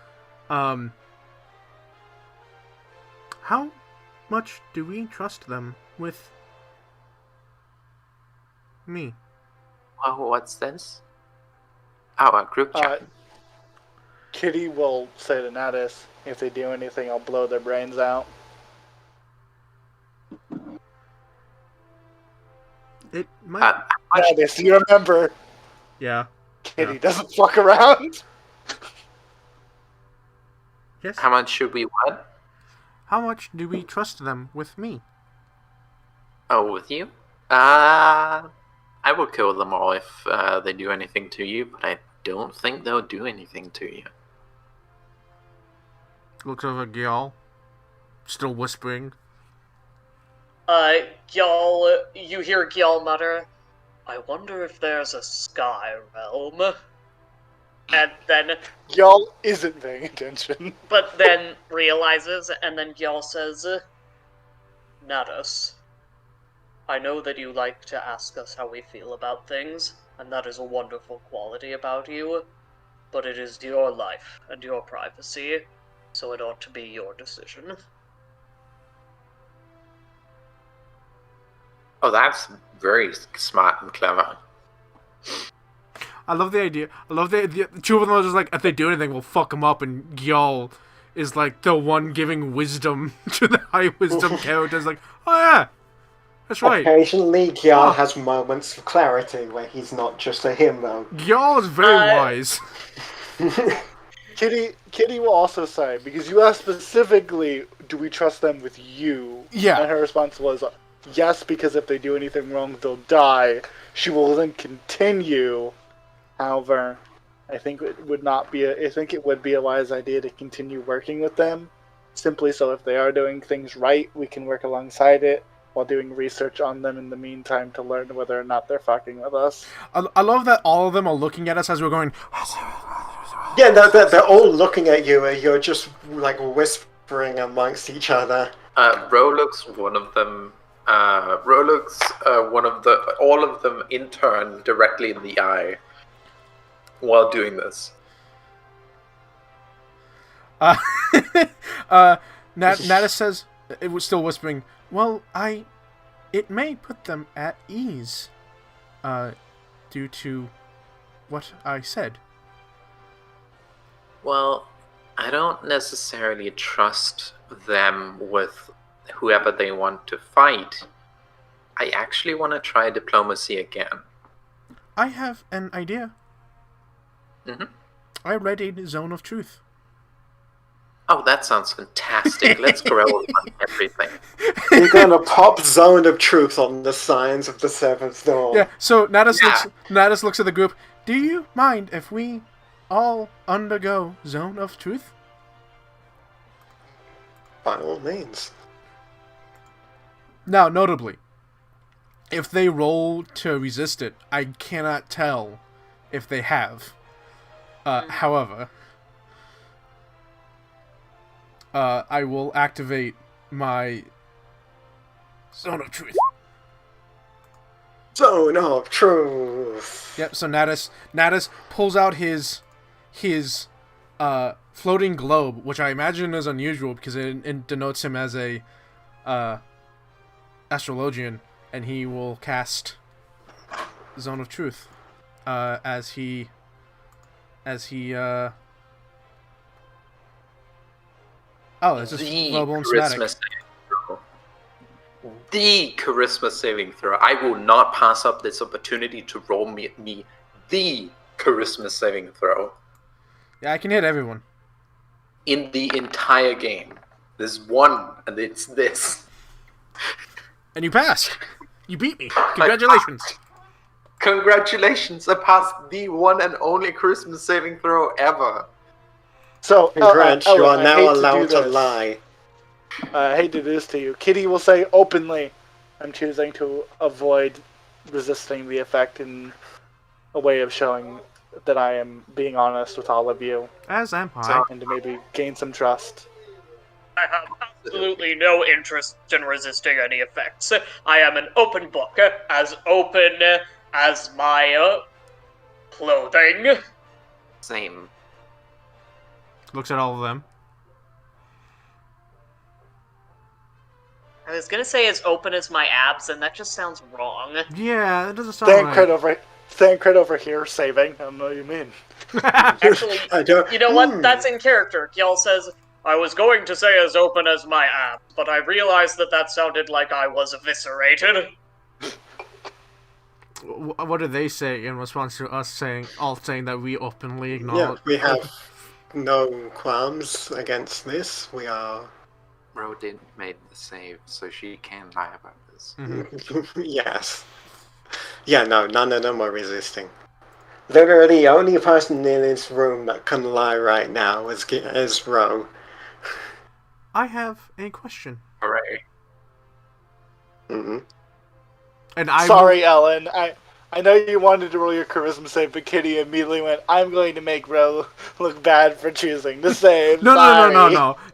S1: how much do we trust them with me?
S6: Oh, what's this? Our group chat.
S3: Kitty will say to Natus, if they do anything, I'll blow their brains out.
S1: It might.
S3: Natus, you remember?
S1: Yeah.
S3: Kitty doesn't fuck around.
S1: Yes.
S6: How much should we what?
S1: How much do we trust them with me?
S6: Oh, with you? I will kill them all if they do anything to you, but I don't think they'll do anything to you.
S1: Looks over at Gyal, still whispering.
S4: Gyal, you hear Gyal mutter, I wonder if there's a sky realm. And then...
S3: Gyal isn't paying attention.
S4: But then realizes, and then Gyal says, Natus, I know that you like to ask us how we feel about things, and that is a wonderful quality about you, but it is your life and your privacy, so it ought to be your decision.
S6: Oh, that's very smart and clever.
S1: I love the idea. The two of them are just like, if they do anything, we'll fuck them up, and Gyal is like the one giving wisdom to the high wisdom characters, like, oh yeah, that's right.
S2: Occasionally, Gyal has moments of clarity where he's not just a himbo.
S1: Gyal is very wise.
S3: Kitty will also say, because you asked specifically, do we trust them with you?
S1: Yeah.
S3: And her response was, yes, because if they do anything wrong, they'll die. She will then continue. However, I think it would be a wise idea to continue working with them, simply so if they are doing things right, we can work alongside it while doing research on them in the meantime to learn whether or not they're fucking with us.
S1: I love that all of them are looking at us as we're going.
S2: Yeah, they're all looking at you, and you're just like whispering amongst each other.
S6: Ro looks one of them Ro looks all of them in turn directly in the eye while doing this.
S1: Natus says, it was still whispering, well, it may put them at ease, due to what I said.
S6: Well, I don't necessarily trust them with whoever they want to fight. I actually want to try diplomacy again.
S1: I have an idea.
S6: Mm-hmm.
S1: I read a Zone of Truth.
S6: Oh, that sounds fantastic. Let's grow on everything.
S2: You're gonna pop Zone of Truth on the signs of the seventh dawn.
S1: Yeah, so Natus looks at the group. Do you mind if we all undergo Zone of Truth?
S2: By all means.
S1: Now, notably, if they roll to resist it, I cannot tell if they have. However, I will activate my Zone of Truth.
S2: Zone of Truth.
S1: Yep. So Natus pulls out his floating globe, which I imagine is unusual because it denotes him as a astrologian, and he will cast Zone of Truth as he Oh, it's just global and somatic.
S6: The charisma saving throw. I will not pass up this opportunity to roll me the charisma saving throw.
S1: Yeah, I can hit everyone.
S6: In the entire game. There's one, and it's this.
S1: And you passed. You beat me. Congratulations.
S6: Congratulations, I passed the one and only charisma saving throw ever.
S3: So,
S2: Congrats, you are
S3: I
S2: now
S3: hate
S2: allowed
S3: do
S2: to
S3: this.
S2: lie.
S3: I hate to do this to you. Kitty will say openly, I'm choosing to avoid resisting the effect in a way of showing that I am being honest with all of you.
S1: As am I.
S3: And to maybe gain some trust.
S4: I have absolutely no interest in resisting any effects. I am an open book, as open as my clothing.
S6: Same.
S1: Looks at all of them.
S4: I was gonna say as open as my abs, and that just sounds wrong.
S1: Yeah, that doesn't sound right.
S3: Thancred over here saving. I don't know what you mean.
S4: Actually,
S2: I don't.
S4: you know what? That's in character. Gyal says, I was going to say as open as my abs, but I realized that sounded like I was eviscerated.
S1: What do they say in response to us saying that we openly acknowledge?
S2: Yeah, we have no qualms against this. We are.
S6: Ro didn't make the save, so she can lie about this.
S1: Mm-hmm.
S2: Yes. Yeah, no, none of them are resisting. Literally, the only person in this room that can lie right now is Ro.
S1: I have a question.
S6: Hooray.
S2: Mm-hmm.
S1: And I
S3: Sorry, Ellen. I know you wanted to roll your charisma save, but Kitty immediately went, I'm going to make Ro look bad for choosing to save.
S1: No.
S3: Sorry.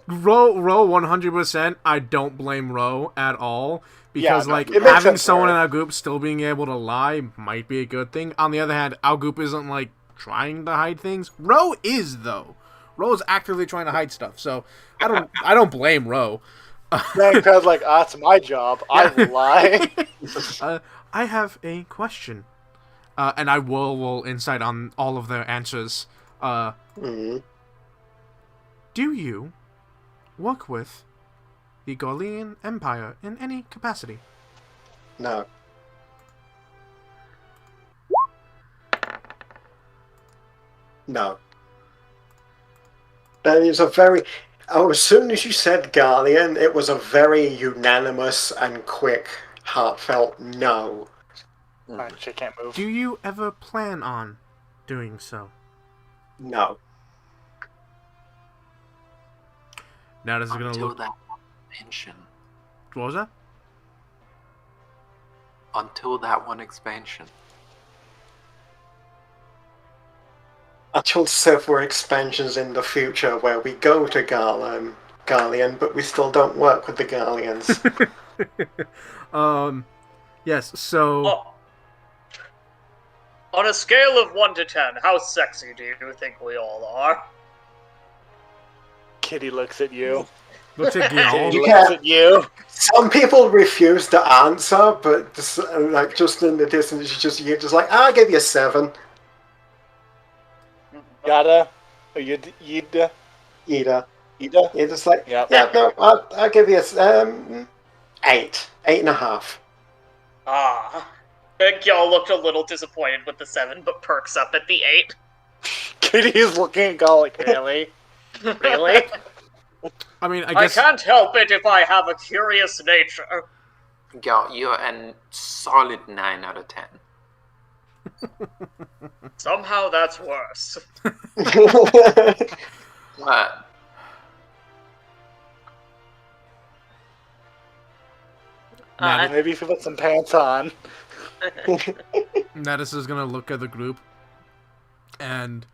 S1: Ro 100%. I don't blame Ro at all. Because,
S3: Yeah, no,
S1: like,
S3: it makes
S1: having
S3: sense
S1: someone
S3: for
S1: in
S3: her.
S1: our group still being able to lie might be a good thing. On the other hand, our group isn't, like, trying to hide things. Ro is, though. Ro is actively trying to hide stuff. So, I don't blame Ro.
S3: Thancred's like, it's my job. I will lie.
S1: I have a question. And I will insight on all of their answers.
S2: Mm-hmm.
S1: Do you work with the Gorlian Empire in any capacity?
S2: No. No. That is a very... Oh, as soon as you said Guardian, it was a very unanimous and quick, heartfelt no.
S3: Fine, she can't move.
S1: Do you ever plan on doing so?
S2: No.
S1: Now this is gonna
S6: Until
S1: look...
S6: that one expansion.
S1: What was that?
S6: Until that one expansion.
S2: Until several expansions in the future where we go to Garlean, but we still don't work with the Garleans.
S1: Yes, so...
S4: Oh. On a scale of 1 to 10, how sexy do you think we all are?
S3: Kitty looks at you.
S1: Looks at
S3: Kitty
S1: Guillaume.
S3: looks at you.
S2: Some people refuse to answer, but just, like just in the distance, you're just like, I'll give you a 7.
S3: Gotta. Or Ida.
S2: Ida.
S3: Ida?
S2: You're just like,
S3: Yep.
S2: yeah, no, I'll give you a 8. 8.5.
S4: Ah. Gil looked a little disappointed with the 7, but perks up at the 8.
S3: Kitty is looking at Gull like, really? Really?
S1: I mean, I
S4: I
S1: guess...
S4: can't help it if I have a curious nature.
S6: You're a solid 9 out of 10.
S4: Somehow that's worse.
S6: What?
S3: Maybe if you put some pants on.
S1: Natus is gonna look at the group and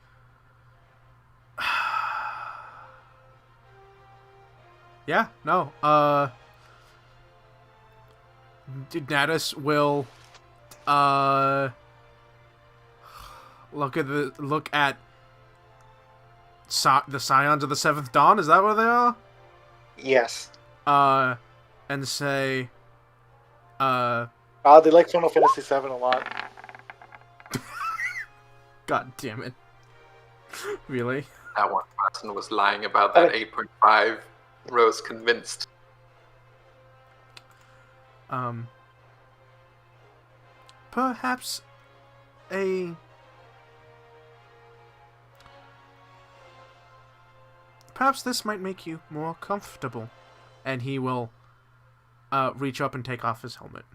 S1: yeah, no. Natus will look at the Scions of the Seventh Dawn. Is that what they are?
S2: Yes.
S1: And say,
S3: They like Final Fantasy VII a lot.
S1: God damn it. Really?
S6: That one person was lying about that 8.5. Rose convinced.
S1: Perhaps perhaps this might make you more comfortable. And he will reach up and take off his helmet.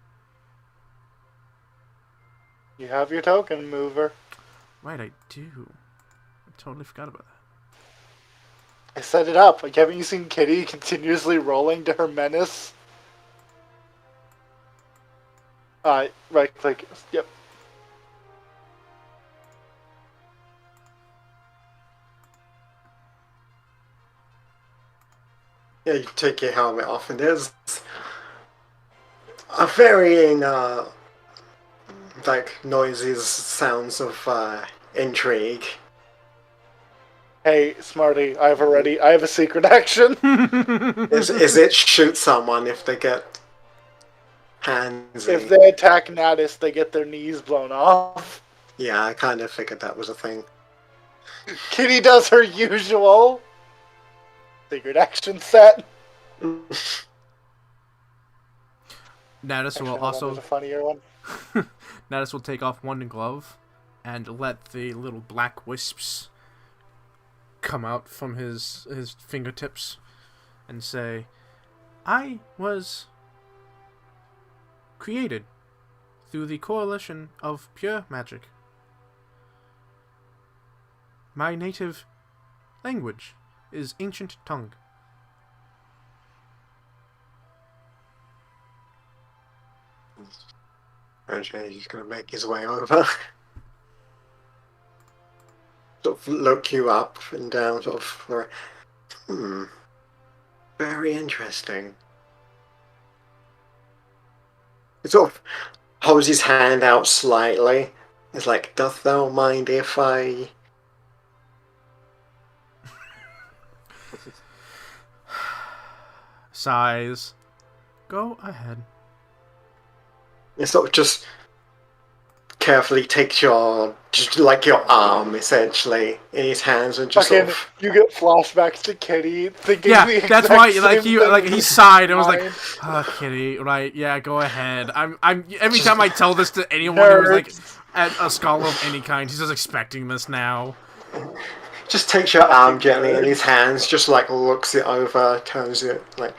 S3: You have your token mover.
S1: Right, I do. I totally forgot about that.
S3: I set it up. Like, haven't you seen Kitty continuously rolling to her menace? Right click. Yep.
S2: Yeah, you take your helmet off, and there's a varying, like, noises, sounds of, intrigue.
S3: Hey, Smarty, I have a secret action.
S2: Is it shoot someone if they get handsy?
S3: If they attack Natus, they get their knees blown off.
S2: Yeah, I kind of figured that was a thing.
S3: Kitty does her usual secret action set.
S1: Natus will
S3: Actually,
S1: also...
S3: there's a funnier one.
S1: Natus will take off one glove and let the little black wisps come out from his fingertips and say, I was created through the coalition of pure magic. My native language is ancient tongue.
S2: Okay, he's gonna make his way over. Sort of look you up and down, sort of. Very interesting. He sort of holds his hand out slightly. It's like, doth thou mind if I...
S1: Sighs. Go ahead.
S2: It sort of just carefully takes your arm, essentially, in his hands and just
S3: Again,
S2: sort of...
S3: you get flashbacks to Kitty thinking
S1: Yeah,
S3: the
S1: that's
S3: exact
S1: why
S3: same
S1: he
S3: thing.
S1: sighed and was like,
S3: Fine.
S1: oh, Kitty, right, yeah, go ahead. I'm every time I tell this to anyone who's like a scholar of any kind, he's just expecting this now.
S2: Just takes your arm gently in his hands, just like looks it over, turns it, like...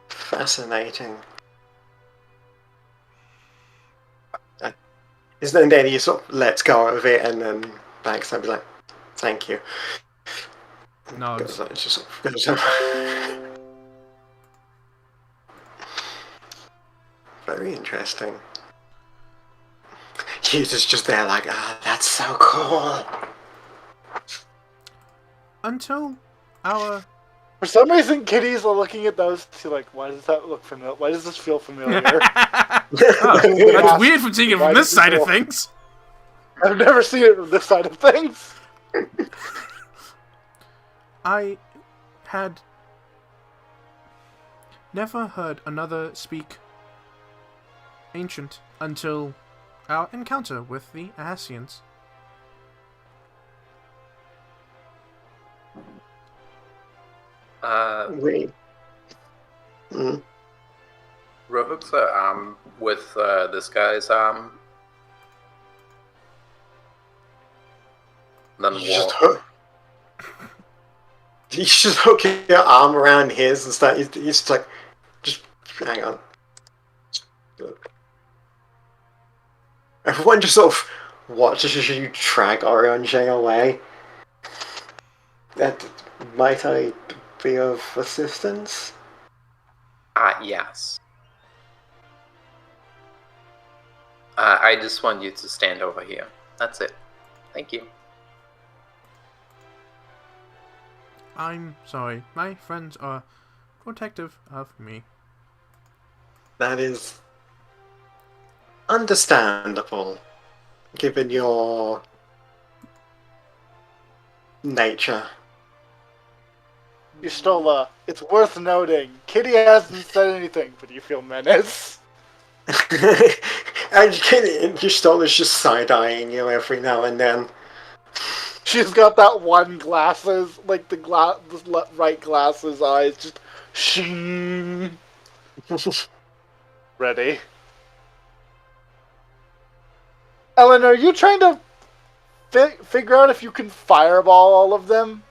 S2: Fascinating. And then he sort of lets go of it and then backs up and be like, thank you.
S1: No,
S2: Goes up. Very interesting. He's just there like, that's so cool.
S1: until our
S3: For some reason, kitties are looking at those two like, why does that look familiar? Why does this feel familiar?
S1: That's weird from seeing it
S3: Why
S1: from this
S3: does it
S1: side of
S3: feel-
S1: things.
S3: I've never seen it from this side of things.
S1: I had never heard another speak ancient until our encounter with the Eorzeans.
S2: We. Mm.
S6: Ro hooks her arm with this guy's arm. Then
S2: You just
S6: walk.
S2: hook your arm around his and start. He's just like, just hang on. Everyone just sort of watches you drag Eorzean away. Might I be of assistance?
S6: Yes. I just want you to stand over here. That's it. Thank you.
S1: I'm sorry. My friends are protective of me.
S2: That is understandable, given your nature.
S3: You stole it's worth noting. Kitty hasn't said anything, but you feel menace.
S2: And your stole is just side-eyeing you every now and then.
S3: She's got that one glasses, like the right glasses eyes, just shing. Ready. Ellen, are you trying to figure out if you can fireball all of them?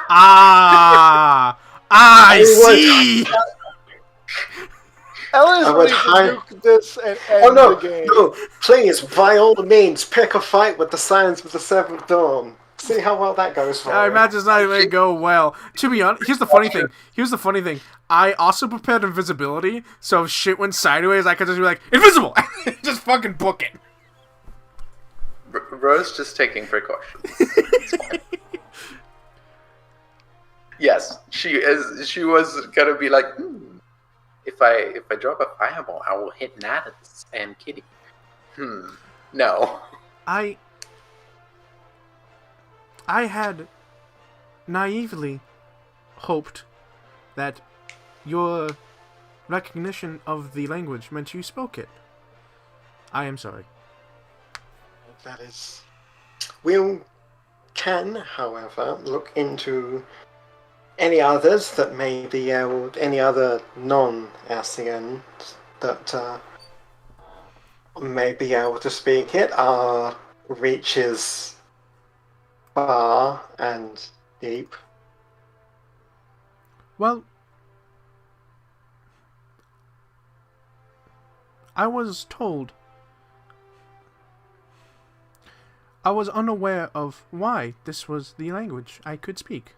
S1: I see!
S3: Ellen is
S2: I would
S3: ready to
S2: hide-
S3: nuke this and end
S2: Oh no,
S3: the game.
S2: no, please, by all means, pick a fight with the Scions of the Seventh Dawn. See how well that goes for
S1: I
S2: you.
S1: imagine it's not even gonna go well. To be honest, here's the funny thing. I also prepared invisibility, so if shit went sideways, I could just be like, invisible! Just fucking book it.
S6: Ro's just taking precautions. It's fine. Yes, she is. She was gonna be like, if I drop a fireball, I will hit Natus and Kitty. No.
S1: I had naively hoped that your recognition of the language meant you spoke it. I am sorry.
S2: That is... We can, however, look into any others that may be able... Any other non-Eorzeans that may be able to speak it. Our reach is far and deep.
S1: Well, I was told. I was unaware of why this was the language I could speak.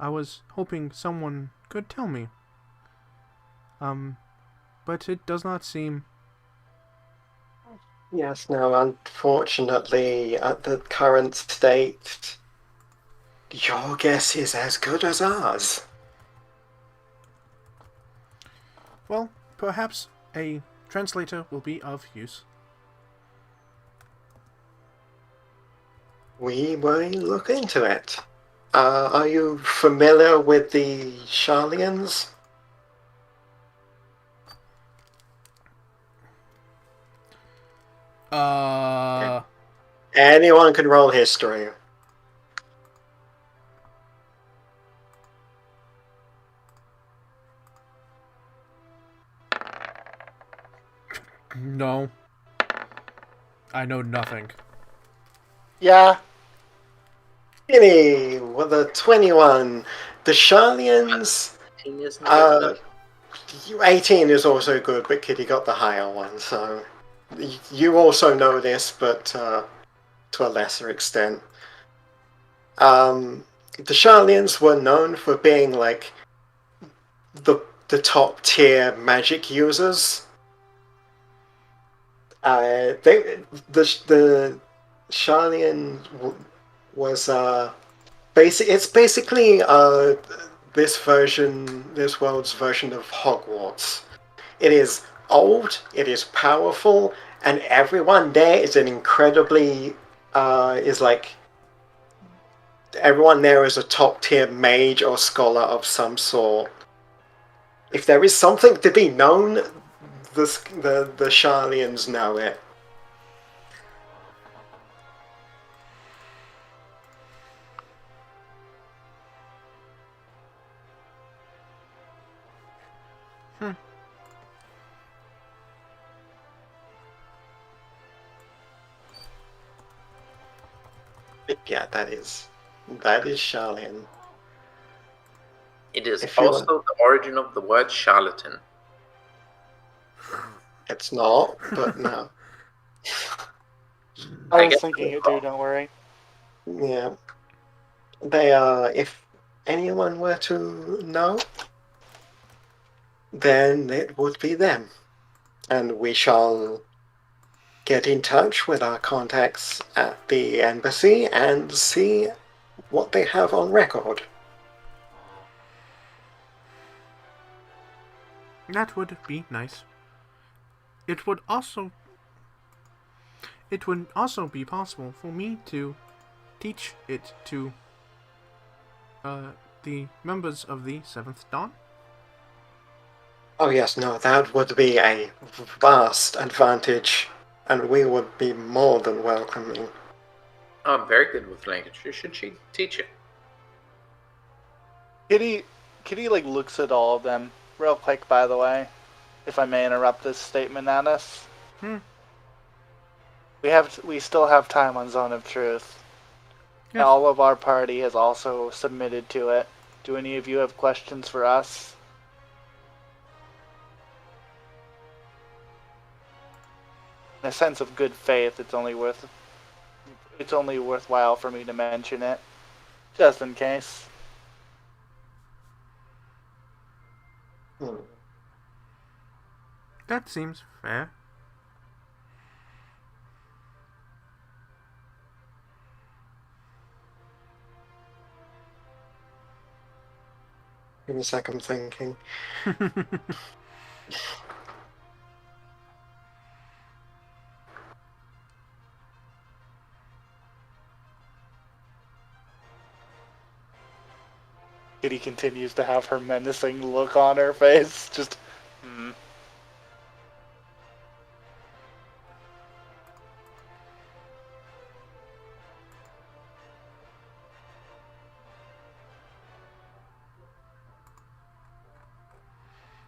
S1: I was hoping someone could tell me. But it does not seem...
S2: Yes, no, unfortunately, at the current state, your guess is as good as ours.
S1: Well, perhaps a translator will be of use.
S2: We will look into it. Are you familiar with the Sharlians? Anyone can roll history.
S1: No. I know nothing.
S3: Yeah.
S2: Any with a 21. The Sharlians. 18 is also good, but Kitty got the higher one, so you also know this, but to a lesser extent. The Sharlians were known for being like the top tier magic users. The Sharlian was It's basically this world's version of Hogwarts. It is old, it is powerful, and everyone there is an incredibly everyone there is a top tier mage or scholar of some sort. If there is something to be known, the Sharlians know it. Yeah, that is Sharlian.
S6: It is
S2: If you
S6: also
S2: want-
S6: the origin of the word charlatan.
S2: It's not, but no.
S3: I
S6: I
S3: was
S6: guess
S3: thinking
S6: it's
S3: it too, don't worry.
S2: Yeah. They are, if anyone were to know, then it would be them. And we shall get in touch with our contacts at the embassy and see what they have on record.
S1: That would be nice. It would also be possible for me to teach it to the members of the Seventh Dawn.
S2: Oh yes, no, that would be a vast advantage, and we would be more than welcoming.
S6: Oh, I'm very good with language. You should teach it.
S3: Kitty like looks at all of them real quick, by the way, if I may interrupt this statement at us. We still have time on Zone of Truth.
S1: Yes.
S3: And all of our party has also submitted to it. Do any of you have questions for us? In a sense of good faith, it's only worthwhile for me to mention it, just in case.
S1: That seems fair.
S2: Give me a sec, I'm thinking.
S3: Kitty continues to have her menacing look on her face. Just,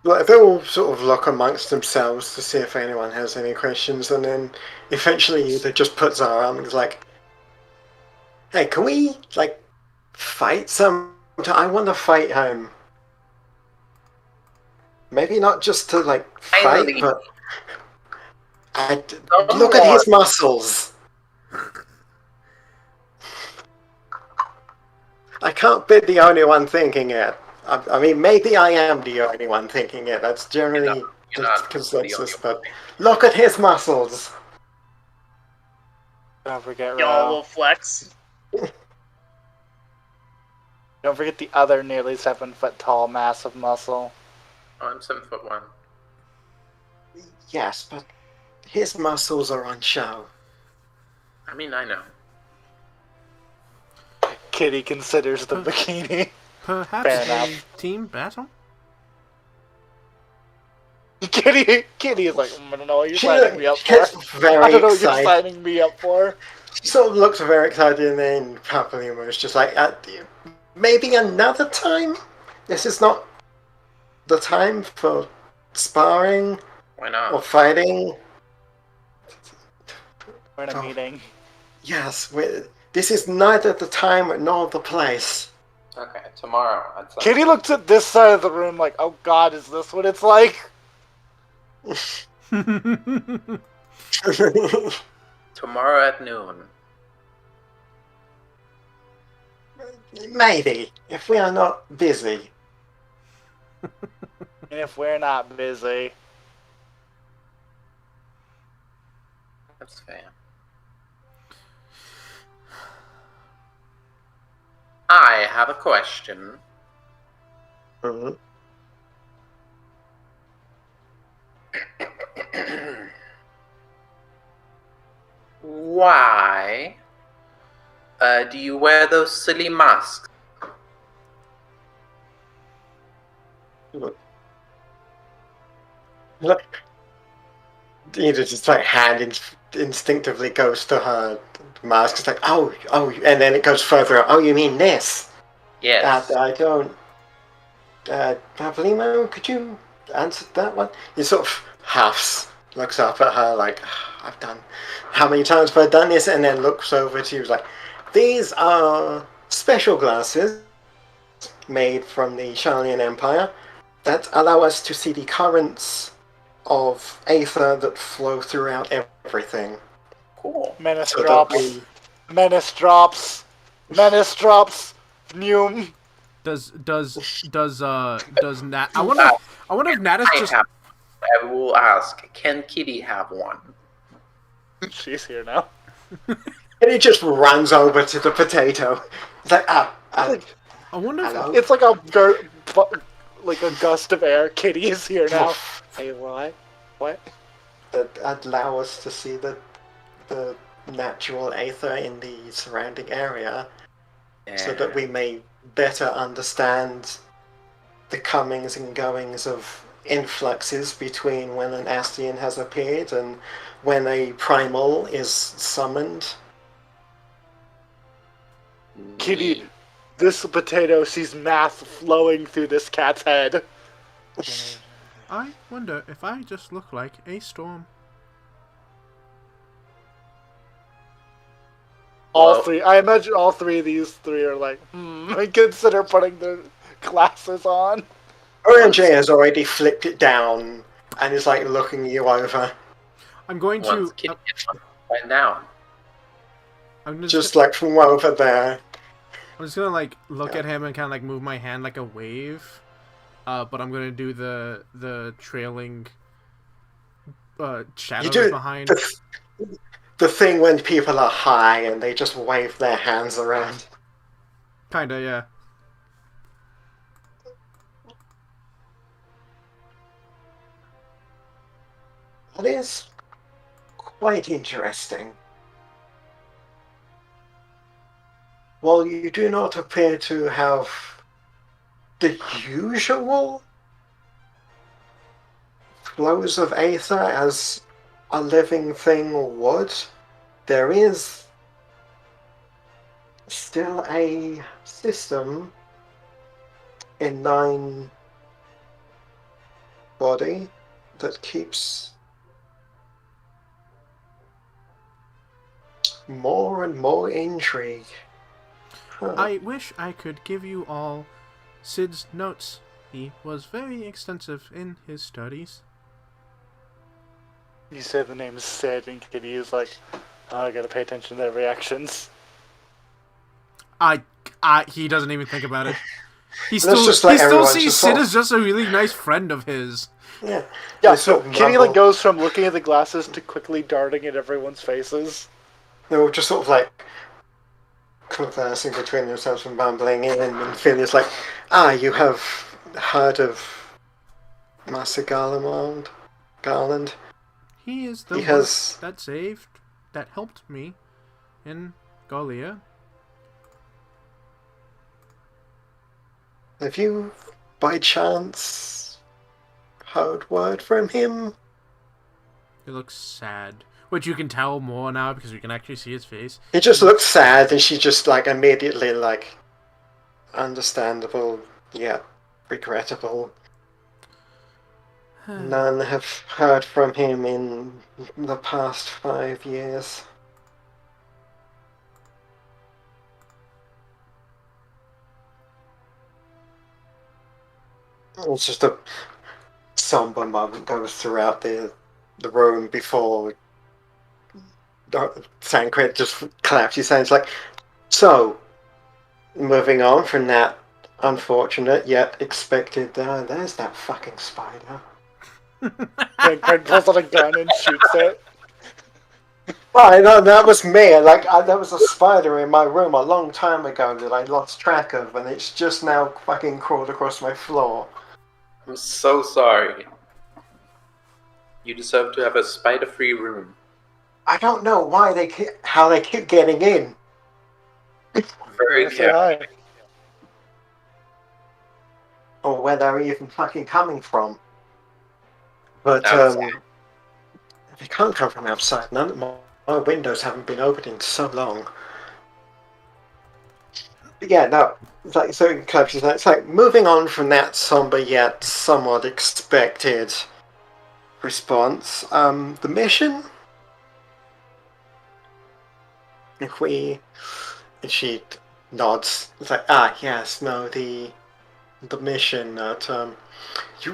S2: Like, they all sort of look amongst themselves to see if anyone has any questions, and then eventually they just puts her arm and is like, "Hey, can we fight some? I want to fight him. Maybe not just to fight,
S6: Finally.
S2: but look at his muscles. I can't be the only one thinking it. I mean, maybe I am the only one thinking it. That's generally
S6: You're not
S2: the consensus,
S6: the
S2: but
S6: only one.
S2: look at his muscles.
S3: don't forget
S4: Y'all
S3: Ro.
S4: will flex.
S3: Don't forget the other nearly 7 foot tall mass of muscle.
S6: Oh, I'm 7'1".
S2: Yes, but his muscles are on show.
S6: I mean, I know.
S3: Kitty considers the bikini.
S1: Perhaps
S3: Fair
S1: a
S3: enough.
S1: team battle?
S3: Kitty is like, I don't know what you're
S2: She
S3: signing me up for.
S2: gets very
S3: I don't know what you're
S2: excited.
S3: signing me up for.
S2: She sort of looks very excited, and then Papalima is just like, maybe another time? This is not the time for sparring
S6: Why not?
S2: or fighting.
S3: We're in a meeting.
S2: Yes, this is neither the time nor the place.
S6: Okay, tomorrow. At
S3: Kitty looks at this side of the room like, oh god, is this what it's like?
S6: Tomorrow at noon.
S2: Maybe, if we are not busy.
S3: And if we're not busy,
S6: That's fair.
S5: have a question.
S2: Mhm.
S5: Why do you wear those silly masks?
S2: Look, Edith just like instinctively goes to her mask. It's like, oh, and then it goes further. Oh, you mean this?
S5: Yes.
S2: I don't. Pavelino, could you answer that one? He sort of half looks up at her like, I've done. How many times have I done this? And then looks over to you like, these are special glasses made from the Charlian Empire that allow us to see the currents of aether that flow throughout everything.
S5: Cool.
S3: Menace
S2: So that
S3: drops.
S2: we-
S3: Menace drops. Menace drops. Noom.
S1: Does Nat? I wonder if Natus just.
S5: I will ask, can Kitty have one?
S3: She's here now.
S2: And he just runs over to the potato. It's like,
S1: I wonder if.
S2: hello?
S3: It's like a gust of air. Kitty is here now. Hey, what? What?
S2: That allow us to see the natural aether in the surrounding area, so that we may better understand the comings and goings of influxes between when an Astian has appeared and when a primal is summoned.
S3: Kitty, this potato sees math flowing through this cat's head.
S1: I wonder if I just look like a storm.
S3: All three. I imagine all three of these three are like, consider putting their glasses on.
S2: Orange has already flipped it down and is like looking you over.
S1: I'm going
S5: Once
S1: to.
S5: Kitty gets one right now.
S1: I'm
S2: Just like from over there.
S1: I'm just gonna like look at him and kind of like move my hand like a wave, but I'm gonna do the trailing shadows
S2: do
S1: behind.
S2: The thing when people are high and they just wave their hands around.
S1: Kinda, yeah.
S2: That is quite interesting. While you do not appear to have the usual flows of aether as a living thing would, there is still a system in 9 body that keeps more and more intrigue. Huh.
S1: I wish I could give you all Sid's notes. He was very extensive in his studies.
S3: You say the name Sid, and Kitty is like, oh, I gotta pay attention to their reactions.
S1: He doesn't even think about it. He
S2: Let's
S1: still
S2: just let everyone
S1: sees
S2: just
S1: Sid
S2: sort of-
S1: as just a really nice friend of his.
S2: Yeah.
S3: Yeah,
S2: They
S3: so
S2: sort of
S3: Kitty
S2: mumble.
S3: like goes from looking at the glasses to quickly darting at everyone's faces.
S2: They were just sort of like conversing between themselves and bumbling in, and Phineas like, you have heard of Master Garland?
S1: He is the
S2: He
S1: one
S2: has-
S1: that helped me in Galia.
S2: Have you, by chance, heard word from him?
S1: He looks sad. Which you can tell more now because we can actually see his face.
S2: He just looks sad, and she just like immediately like, understandable yet regrettable. None have heard from him in the past 5 years. It's just a somber moment goes throughout the room before Sancred just claps his hands like, so, moving on from that unfortunate yet expected, there's that fucking spider.
S3: And Craig pulls out a gun and shoots it.
S2: Oh, I know, that was me. There was a spider in my room a long time ago that I lost track of, and it's just now fucking crawled across my floor.
S6: I'm so sorry. You deserve to have a spider-free room.
S2: I don't know how they keep getting in.
S6: Very
S3: Say
S6: careful.
S3: hi.
S2: Or where they're even fucking coming from. But,
S6: Outside.
S2: they can't come from outside. None of my windows haven't been open in so long. But yeah, no. It's like, so it's like moving on from that somber yet somewhat expected response. The mission? And she nods. It's like, yes, no, the mission that,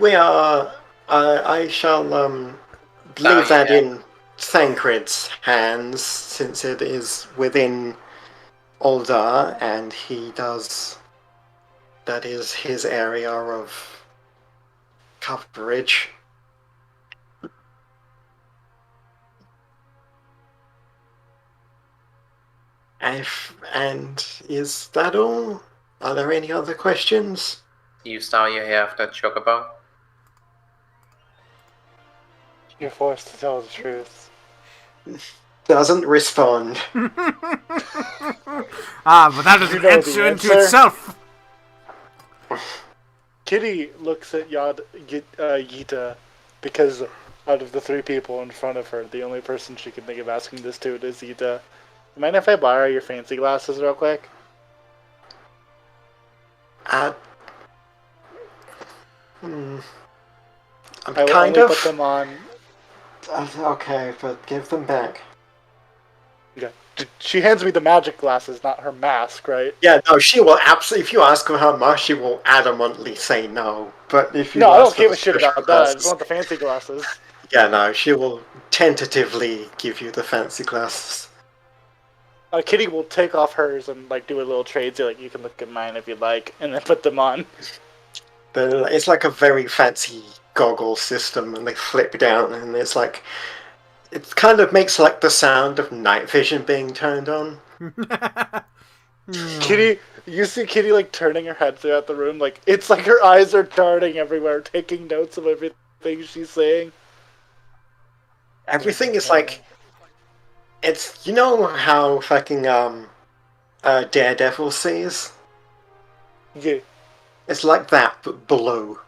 S2: we are, I shall, leave that in Thancred's hands, since it is within Uldar, and that is his area of coverage. And is that all? Are there any other questions?
S6: You saw your hair after Chocobo?
S3: You're forced to tell the truth.
S2: Doesn't respond.
S1: But that is
S3: You
S1: an
S3: know the
S1: answer into
S3: answer.
S1: itself.
S3: Kitty looks at Yita because out of the three people in front of her, the only person she can think of asking this to is Yita. Mind if I borrow your fancy glasses real quick?
S2: I'm
S3: I will
S2: kind
S3: only
S2: of.
S3: put them on.
S2: Okay, but give them back.
S3: Okay. She hands me the magic glasses, not her mask, right?
S2: Yeah, no, she will absolutely. If you ask her how much, she will adamantly say no. But if you
S3: No, I
S2: ask
S3: don't
S2: for
S3: give
S2: the
S3: a shit
S2: special
S3: about that. I just
S2: glasses-
S3: want the fancy glasses.
S2: Yeah, no, she will tentatively give you the fancy glasses.
S3: Kitty will take off hers and like do a little trade. So like, you can look at mine if you'd like, and then put them on.
S2: It's like a very fancy goggle system, and they flip down, and it's like it kind of makes like the sound of night vision being turned on.
S3: Kitty, you see Kitty like turning her head throughout the room, like it's like her eyes are darting everywhere, taking notes of everything she's saying.
S2: Everything is like it's how fucking Daredevil sees.
S3: Yeah.
S2: It's like that, but blue.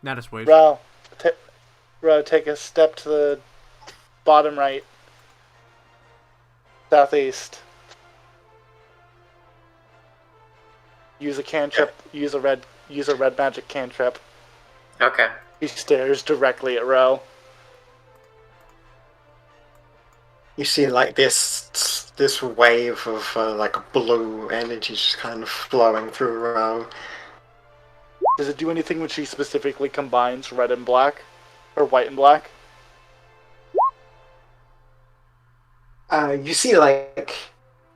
S1: That is weird.
S3: Ro, take a step to the bottom right, southeast. Use a cantrip. Use a red magic cantrip.
S6: Okay.
S3: He stares directly at Ro.
S2: You see like this wave of like blue energy just kind of flowing through Ro.
S3: Does it do anything when she specifically combines red and black, or white and black?
S2: You see like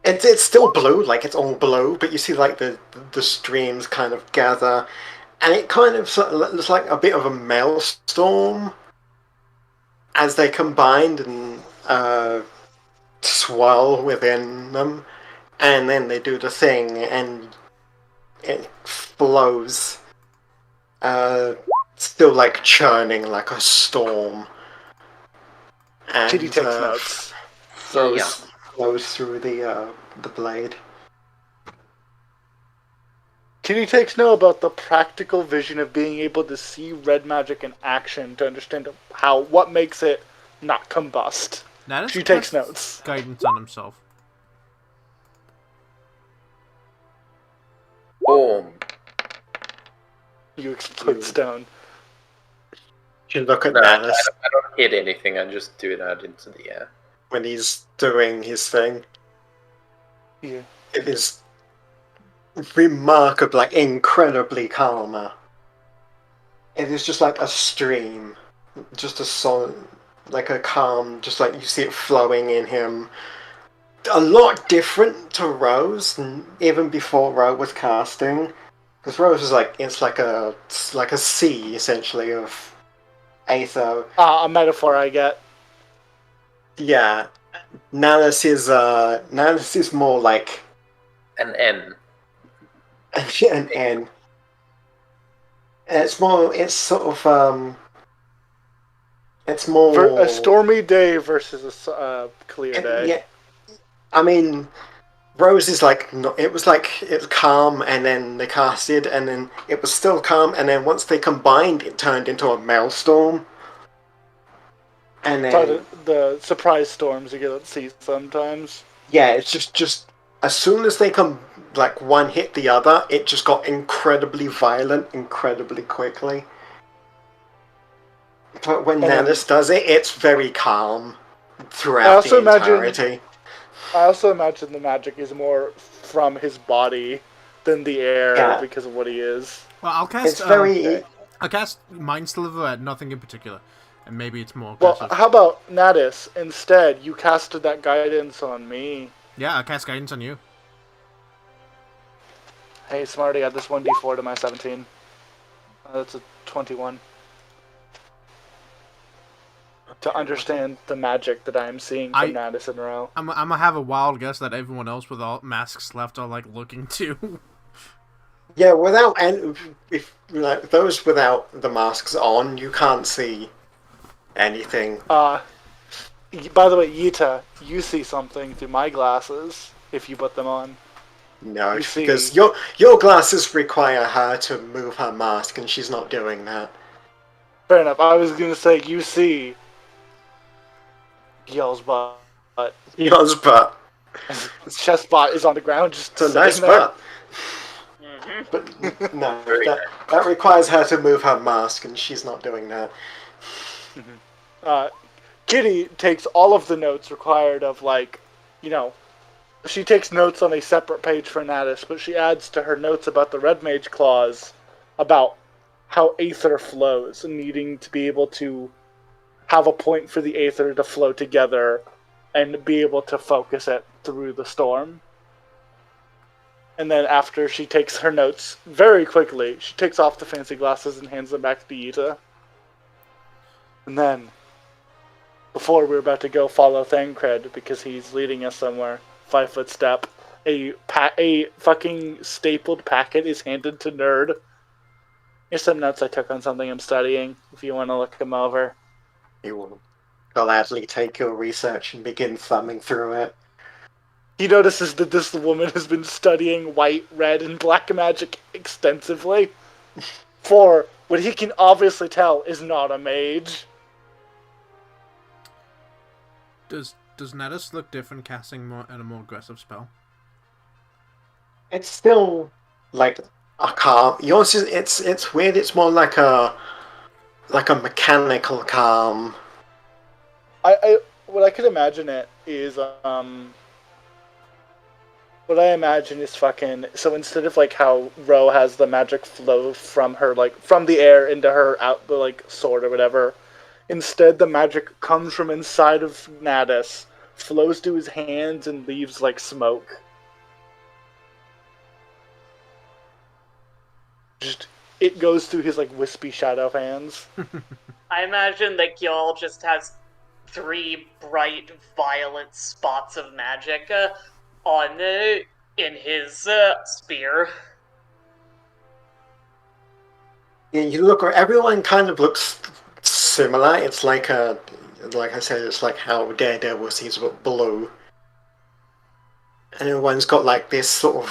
S2: it's still blue, like it's all blue, but you see like the streams kind of gather, and it kind of looks like a bit of a maelstrom as they combined and swirl within them, and then they do the thing, and it flows, still like churning like a storm. And
S3: Kitty takes notes.
S2: flows through the blade.
S3: Kitty takes note about the practical vision of being able to see red magic in action to understand what makes it not combust.
S1: That is
S3: She takes notes.
S1: Guidance on himself.
S6: Boom.
S3: You explode stone.
S2: You look at
S6: No, I
S2: Manus
S6: don't hit anything, I just do it out into the air.
S2: when he's doing his thing.
S3: Yeah.
S2: It is remarkably, like, incredibly calmer. It is just like a stream, just a solid, like a calm, just like you see it flowing in him. A lot different to Rose, even before Rose was casting, because Rose is like it's like a sea essentially of aether.
S3: A metaphor I get.
S2: Yeah, Nanas is more like
S6: An N.
S2: an N. It's sort of it's more
S3: A stormy day versus a clear day.
S2: Yeah, I mean, Rose is like it was calm, and then they casted, and then it was still calm, and then once they combined, it turned into a maelstrom. And then
S3: The surprise storms you get to see sometimes.
S2: yeah, it's just as soon as they come, like one hit the other, it just got incredibly violent, incredibly quickly. But when Nanas does it, it's very calm throughout the entirety.
S3: I also imagine the magic is more from his body than the air because of what he is.
S1: Well, I'll cast. I'll cast Mind Sliver at nothing in particular, and maybe it's more aggressive.
S3: Well, how about Natus? Instead, you casted that guidance on me.
S1: Yeah, I'll cast guidance on you.
S3: Hey, Smarty, add this 1d4 to my 17. That's a 21. To understand the magic that I am seeing from Natus and Ro.
S1: I'm gonna have a wild guess that everyone else with all masks left are like looking too.
S2: Yeah, if like those without the masks on, you can't see anything.
S3: By the way, Yita, you see something through my glasses if you put them on.
S2: No, because your glasses require her to move her mask, and she's not doing that.
S3: Fair enough. I was gonna say you see Yell's butt.
S2: Yell's butt.
S3: His chest spot is on the ground. Just
S2: it's a nice butt. But no, that requires her to move her mask, and she's not doing that.
S3: Kitty takes all of the notes required of, like, she takes notes on a separate page for Natus, but she adds to her notes about the Red Mage Clause about how Aether flows and needing to be able to have a point for the Aether to flow together and be able to focus it through the storm. And then after she takes her notes very quickly, she takes off the fancy glasses and hands them back to Yita. And then, before we're about to go follow Thancred because he's leading us somewhere, 5 foot step, a fucking stapled packet is handed to Nerd. Here's some notes I took on something I'm studying, if you want to look them over.
S2: He will gladly take your research and begin thumbing through it.
S3: He notices that this woman has been studying white, red, and black magic extensively for what he can obviously tell is not a mage.
S1: Does Natus look different casting a more aggressive spell?
S2: It's still like a calm. Yours is it's weird. It's more like a mechanical calm.
S3: What I could imagine it is what I imagine is fucking... So instead of, like, how Ro has the magic flow from her, like, from the air into her sword or whatever, instead the magic comes from inside of Natus, flows to his hands, and leaves, like, smoke. Just... It goes through his, like, wispy shadow hands.
S4: I imagine that Gil just has 3 bright, violent spots of magic in his spear.
S2: Yeah, you look. Everyone kind of looks similar. It's like I said, it's like how Daredevil sees blue, and everyone's got like this sort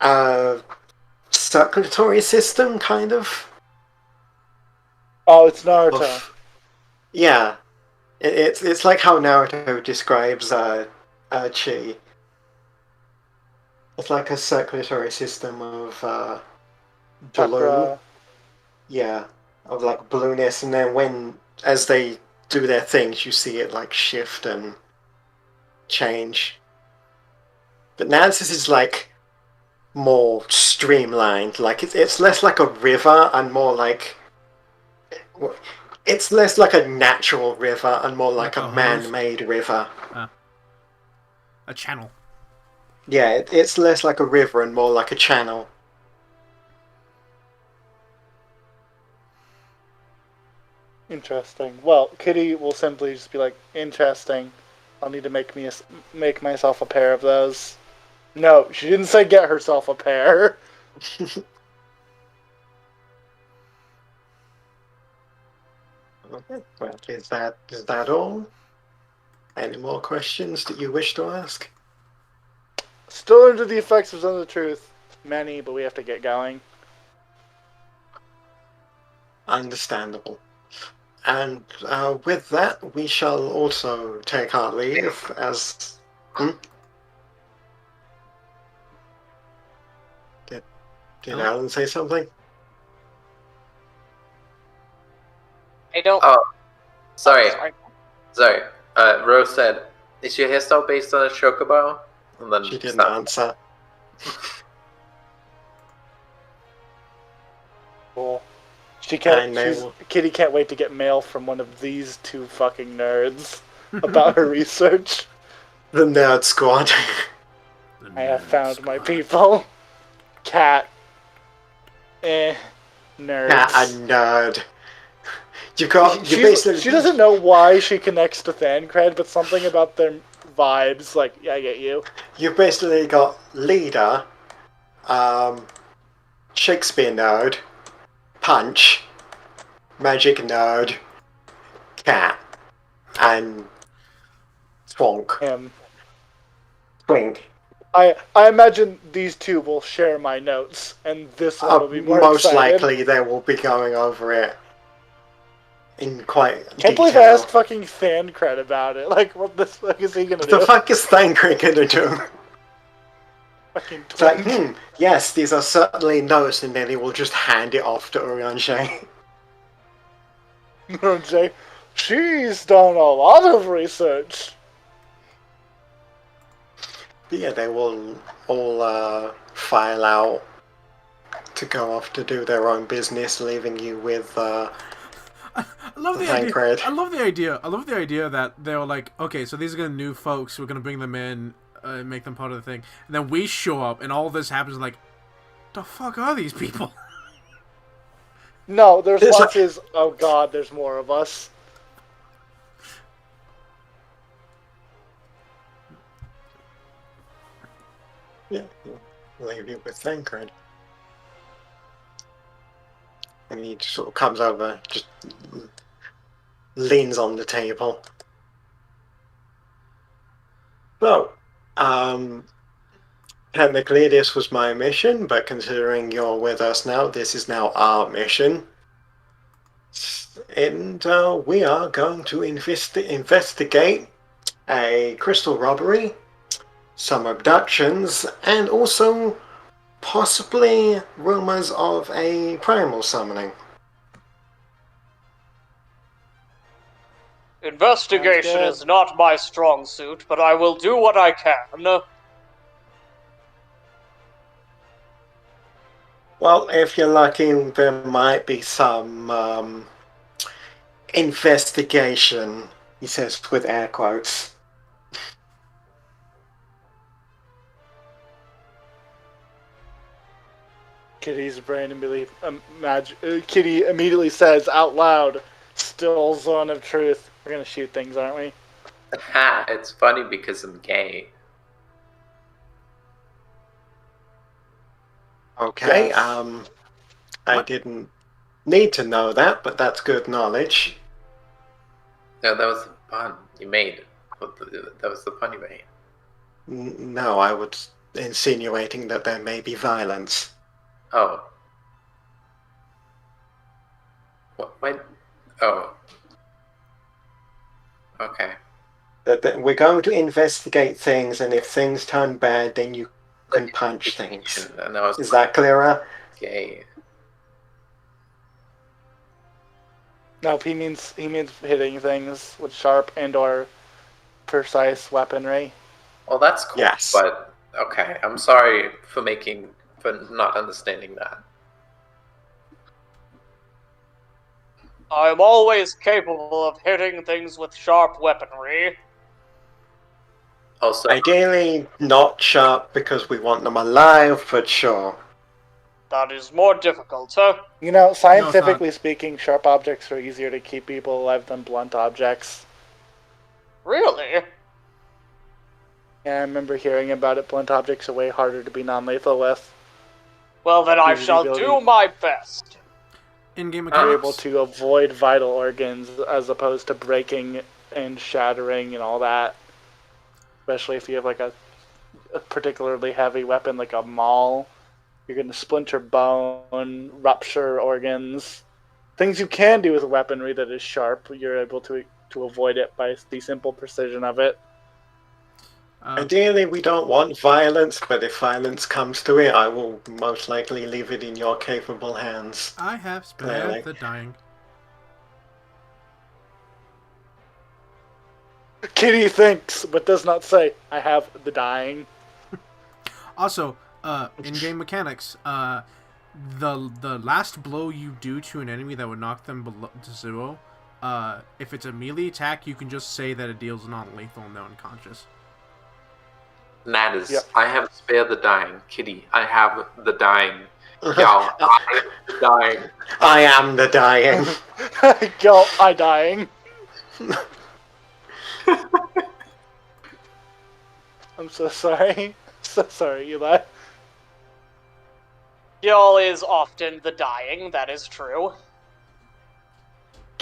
S2: of circulatory system, kind of.
S3: Oh, it's Naruto.
S2: Yeah, it's like how Naruto describes Chi. It's like a circulatory system of blue. Yeah, of like blueness, and then as they do their things, you see it like shift and change. But Nance's is like more streamlined. Like it's less like a river and more like it's less like a natural river and more like a man-made river.
S1: A channel.
S2: Yeah, it's less like a river and more like a channel.
S3: Interesting. Well, Kitty will simply just be like, interesting. I'll need to make myself a pair of those. No, she didn't say get herself a pair.
S2: Okay, well, is that all? Any more questions that you wish to ask?
S3: Still under the effects of Zone of the Truth. Many, but we have to get going.
S2: Understandable. And with that, we shall also take our leave as... Did Alan say something?
S4: I don't.
S6: Oh, sorry. Rose said, "Is your hairstyle based on a chocobo?" And then
S2: She didn't answer.
S3: Cool. Kitty can't wait to get mail from one of these two fucking nerds about her research.
S2: The Nerd Squad.
S3: I have found my people. Cat. Nerds.
S2: Cat and nerd. You basically...
S3: She doesn't know why she connects to Thancred, but something about their vibes, like, yeah, I get you.
S2: You've basically got leader, Shakespeare nerd, punch, magic nerd, cat, and Twink.
S3: I imagine these two will share my notes, and this one will be more
S2: most
S3: excited.
S2: likely they will be going over it in quite
S3: Can't believe I asked fucking Thancred about it. Like, what the fuck is he gonna do?
S2: What the fuck is Thancred gonna do?
S3: Fucking
S2: It's like, yes, these are certainly notes, and then he will just hand it off to Eorzean.
S3: Eorzean, she's done a lot of research.
S2: But yeah, they will all file out to go off to do their own business, leaving you with
S1: I love the idea. I love the idea that they were like, okay, so these are gonna new folks. We're gonna bring them in, make them part of the thing, and then we show up, and all this happens. Like, the fuck are these people?
S3: No, there's lots of. Oh god, there's more of us.
S2: Yeah, leave you with Thancred. And he just sort of comes over, just leans on the table. So, technically this was my mission, but considering you're with us now, this is now our mission. And we are going to investigate a crystal robbery, some abductions, and also possibly rumors of a primal summoning.
S4: Investigation is not my strong suit, but I will do what I can.
S2: Well, if you're lucky, there might be some investigation, he says with air quotes.
S3: Kitty's brain Kitty immediately says out loud, "Still Zone of Truth." We're gonna shoot things, aren't we?
S6: Ha! It's funny because I'm gay.
S2: Okay,
S3: Yes.
S2: I didn't need to know that, but that's good knowledge.
S6: No, that was the pun you made. That was the pun you made.
S2: No, I was insinuating that there may be violence.
S6: Oh. What? Oh. Okay.
S2: That we're going to investigate things, and if things turn bad, then you can punch things. Is that clearer?
S6: Gay.
S3: No, he means hitting things with sharp and/or precise weaponry.
S6: Well, that's cool.
S2: Yes.
S6: But okay, I'm sorry for not understanding that.
S4: I'm always capable of hitting things with sharp weaponry.
S6: Also,
S2: Ideally, not sharp because we want them alive, but sure.
S4: That is more difficult, huh?
S3: You know, scientifically speaking, sharp objects are easier to keep people alive than blunt objects.
S4: Really?
S3: Yeah, I remember hearing about it. Blunt objects are way harder to be non-lethal with.
S4: Well, then I
S3: Gives you the
S4: shall
S3: ability-
S4: do my best.
S1: In-game
S3: You're
S1: mechanics.
S3: able to avoid vital organs as opposed to breaking and shattering and all that. Especially if you have like a particularly heavy weapon like a maul. You're going to splinter bone, rupture organs. Things you can do with weaponry that is sharp, you're able to avoid it by the simple precision of it.
S2: Ideally, we don't want violence, but if violence comes to it, I will most likely leave it in your capable hands.
S1: I have spared
S2: Clearly.
S1: the dying.
S3: Kitty thinks, but does not say, I have the dying.
S1: Also, in-game mechanics. The last blow you do to an enemy that would knock them below to 0, if it's a melee attack, you can just say that it deals non-lethal and they're unconscious.
S6: Natus,
S3: Yep.
S6: I have spare the dying. Kitty, I have the dying. Y'all, I am dying.
S2: I am the dying.
S3: Yo, I dying. I'm so sorry. So sorry, Eli.
S4: Y'all is often the dying, that is true.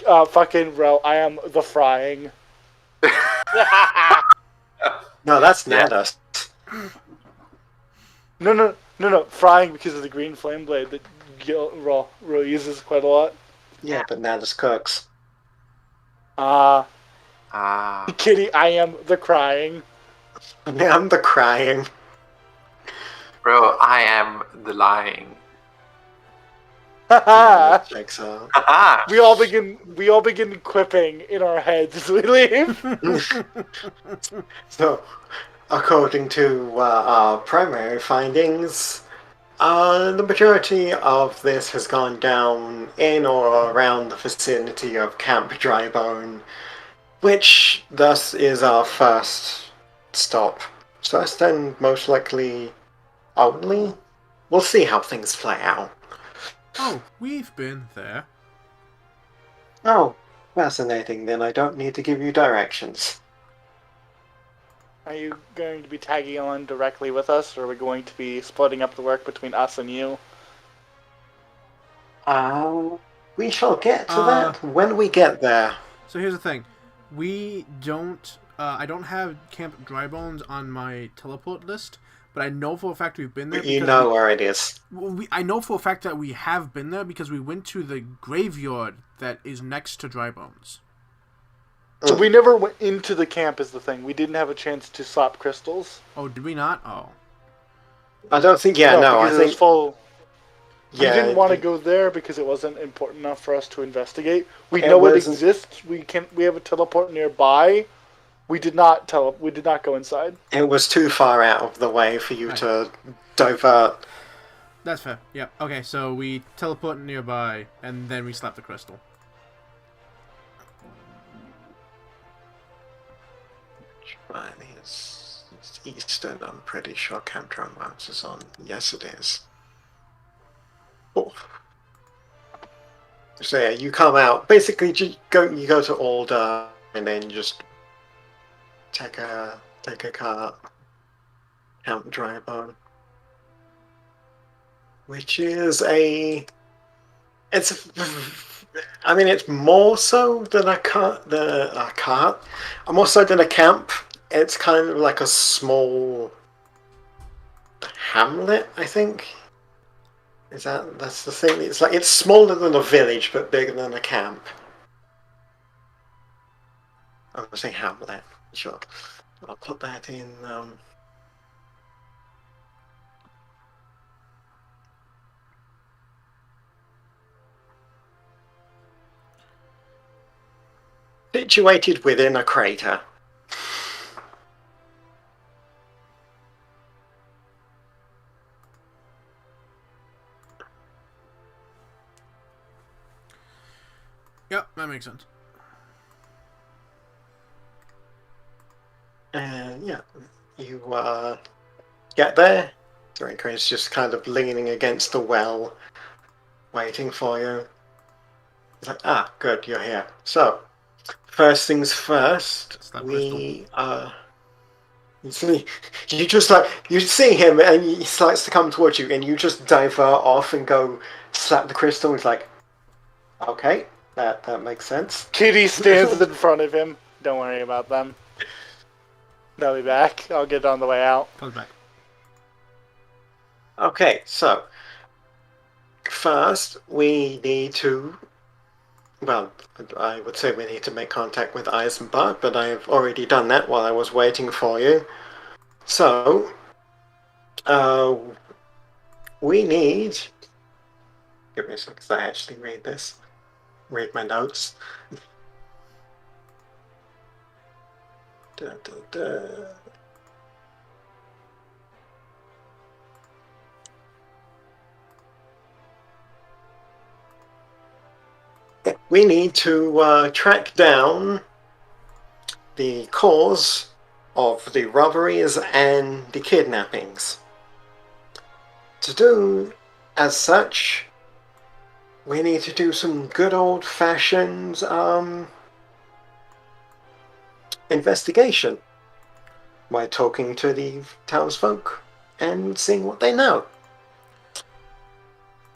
S3: Fucking bro, I am the frying.
S2: No, that's
S6: Yeah.
S2: Natus.
S3: No, frying because of the green flame blade that Raw uses quite a lot.
S2: Yeah, but Natus cooks.
S6: Ah,
S3: Kitty, I am the crying.
S2: I'm the crying.
S6: bro, I am the lying.
S2: That checks out.
S6: Haha.
S3: We all begin quipping in our heads as we leave.
S2: So, according to our primary findings, the majority of this has gone down in or around the vicinity of Camp Drybone, which thus is our first stop. First and most likely only. We'll see how things play out.
S1: Oh, we've been there.
S2: Oh, fascinating. Then I don't need to give you directions.
S3: Are you going to be tagging on directly with us, or are we going to be splitting up the work between us and you?
S2: We shall get to that when we get there.
S1: So here's the thing. We don't... I don't have Camp Drybones on my teleport list, but I know for a fact we've been there.
S2: But you know where it is.
S1: I know for a fact that we have been there because we went to the graveyard that is next to Drybones.
S3: So we never went into the camp is the thing. We didn't have a chance to swap crystals.
S1: Oh, did we not? Oh.
S2: I don't think. Yeah, no. I
S3: because it was
S2: think.
S3: full.
S2: Yeah,
S3: We didn't want to go there because it wasn't important enough for us to investigate. We
S2: It
S3: know it
S2: wasn't-
S3: exists. We have a teleport nearby. We did not go inside.
S2: It was too far out of the way for you to divert.
S1: That's fair. Yeah. Okay, so we teleport nearby, and then we slap the crystal.
S2: Right, it's Eastern. I'm pretty sure Camp Drumbones is on. Yes, it is. Oh. So yeah, you come out. Basically, you go to Alder, and then you just take a cart. Camp Drybone, which is I mean, it's more so than a cart. More so than a camp. It's kind of like a small hamlet, I think. That's the thing? It's smaller than a village, but bigger than a camp. I'm gonna say hamlet. Sure, I'll put that in. Situated within a crater.
S1: Yep, that makes sense.
S2: And yeah, you get there. Draco is just kind of leaning against the well, waiting for you. He's like, good, you're here. So, first things first,
S1: Slap
S2: we You just like you see him and he starts to come towards you, and you just divert off and go slap the crystal. He's like, okay, that makes sense.
S3: Kitty stands in front of him. Don't worry about them. They'll be back. I'll get on the way out.
S1: Comes back.
S2: Okay, so first we need to. Well, I would say we need to make contact with Eisenbach, but I've already done that while I was waiting for you. So, we need. Give me a second, because I actually read this. Read my notes. Da, da, da. We need to track down the cause of the robberies and the kidnappings. To do as such, we need to do some good old-fashioned investigation by talking to the townsfolk and seeing what they know.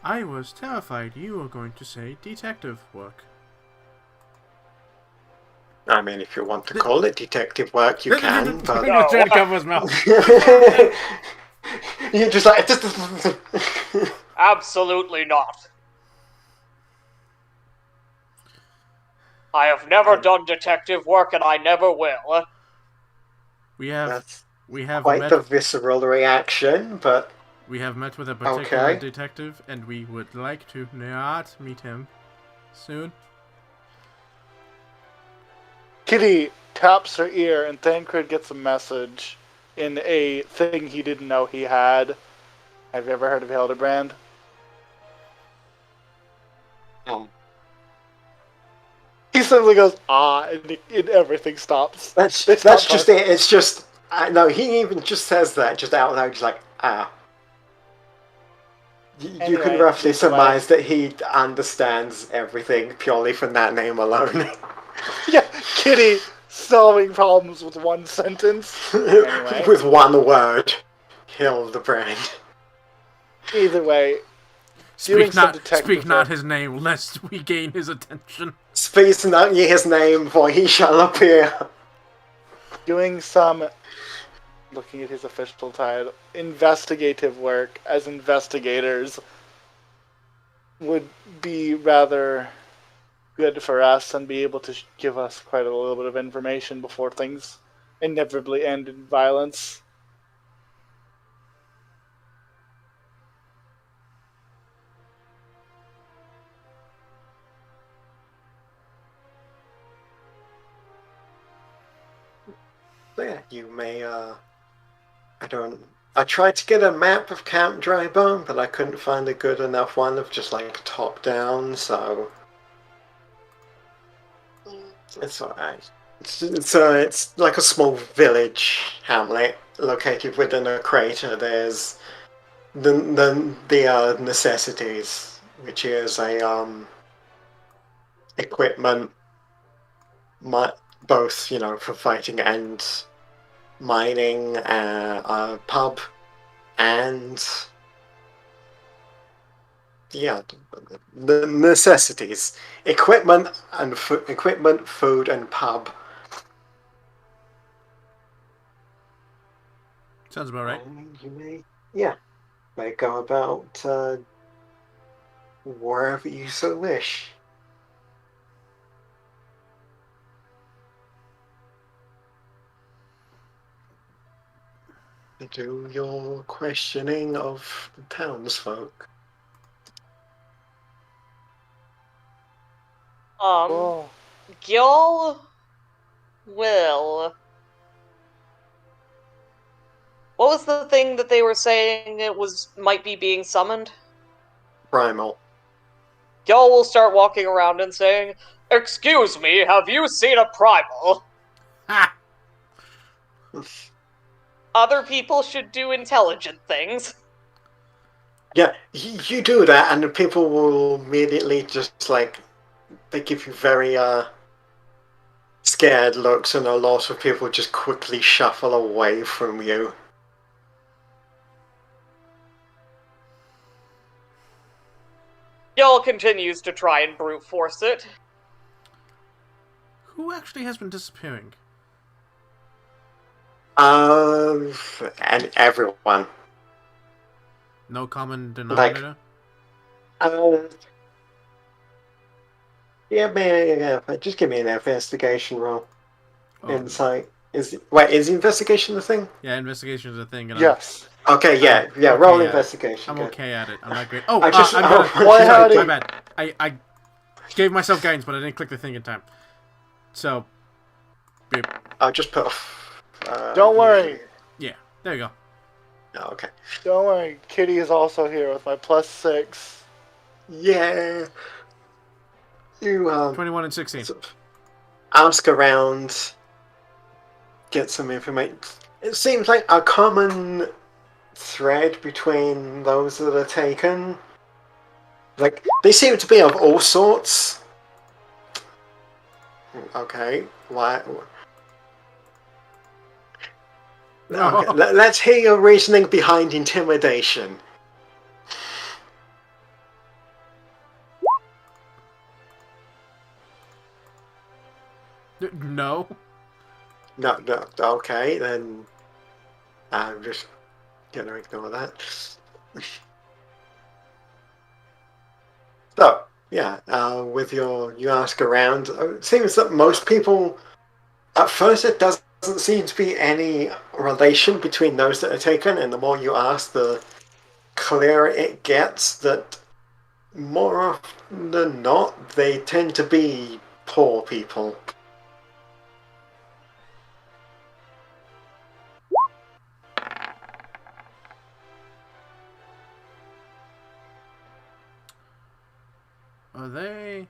S1: I was terrified you were going to say detective work.
S2: I mean, if you want to call it detective work, you can, but...
S1: I'm trying to cover his mouth.
S2: You're just like...
S4: Absolutely not. I have never done detective work, and I never will.
S1: We have
S2: That's
S1: quite
S2: the visceral reaction, but...
S1: We have met with a particular
S2: Okay.
S1: detective, and we would like to not meet him soon.
S3: Kitty taps her ear, and Thancred gets a message in a thing he didn't know he had. Have you ever heard of Hildebrand?
S2: Oh.
S3: He suddenly goes, and everything stops.
S2: That's
S3: They stop
S2: just it. It's just... no, he even just says that, just out loud. He's like, You
S3: Anyway,
S2: can roughly
S3: it's like-
S2: surmise that he understands everything purely from that name alone.
S3: Yeah, Kitty solving problems with one sentence. Anyway.
S2: With one word. Hildebrand.
S3: Either way, doing
S1: Speak
S3: some
S1: not,
S3: detective
S1: speak not
S3: work.
S1: his name, lest we gain his attention.
S2: Speak not ye his name, for he shall appear.
S3: Doing some, looking at his official title, investigative work as investigators would be rather good for us and be able to give us quite a little bit of information before things inevitably end in violence.
S2: So yeah, you may, I tried to get a map of Camp Drybone, but I couldn't find a good enough one of just, like, top down, so... It's alright. It's like a small village hamlet located within a crater. There's the necessities, which is a equipment, both for fighting and mining, a pub, and the necessities: equipment and equipment, food, and pub.
S1: Sounds about right.
S2: You may go about wherever you so wish. Do your questioning of the townsfolk.
S3: Oh.
S4: Y'all will. What was the thing that they were saying might be being summoned?
S2: Primal.
S4: Y'all will start walking around and saying, "Excuse me, have you seen a primal?"
S1: Ha!
S4: Other people should do intelligent things.
S2: Yeah, you do that, and the people will immediately just like they give you very scared looks, and a lot of people just quickly shuffle away from you.
S4: Y'all continues to try and brute force it.
S1: Who actually has been disappearing?
S2: And everyone.
S1: No common denominator?
S2: Just give me an investigation roll.
S1: Oh,
S2: Insight. Is the investigation the thing?
S1: Yeah, investigation is a thing. And
S3: Yes.
S2: Okay, yeah,
S1: okay
S2: roll
S1: at
S2: investigation.
S1: I'm
S2: good.
S1: okay at it. I'm not great. Oh,
S2: I just-
S1: I'm gonna...
S2: Why
S1: sorry,
S3: howdy.
S1: my bad. I gave myself guidance, but I didn't click the thing in time. So... Beep.
S2: I'll just put.
S3: Don't worry.
S1: Yeah, there you go.
S2: Oh, okay.
S3: Don't worry. Kitty is also here with my +6.
S2: Yeah. You
S1: 21 and 16.
S2: sort of ask around, get some information. It seems like a common thread between those that are taken. Like, they seem to be of all sorts. Okay, why?
S1: No.
S2: Okay, let's hear your reasoning behind intimidation.
S1: No.
S2: No, okay, then I'm just gonna ignore that. So, yeah, with you ask around, it seems that most people, at first it doesn't seem to be any relation between those that are taken, and the more you ask, the clearer it gets that more often than not, they tend to be poor people.
S1: Are they?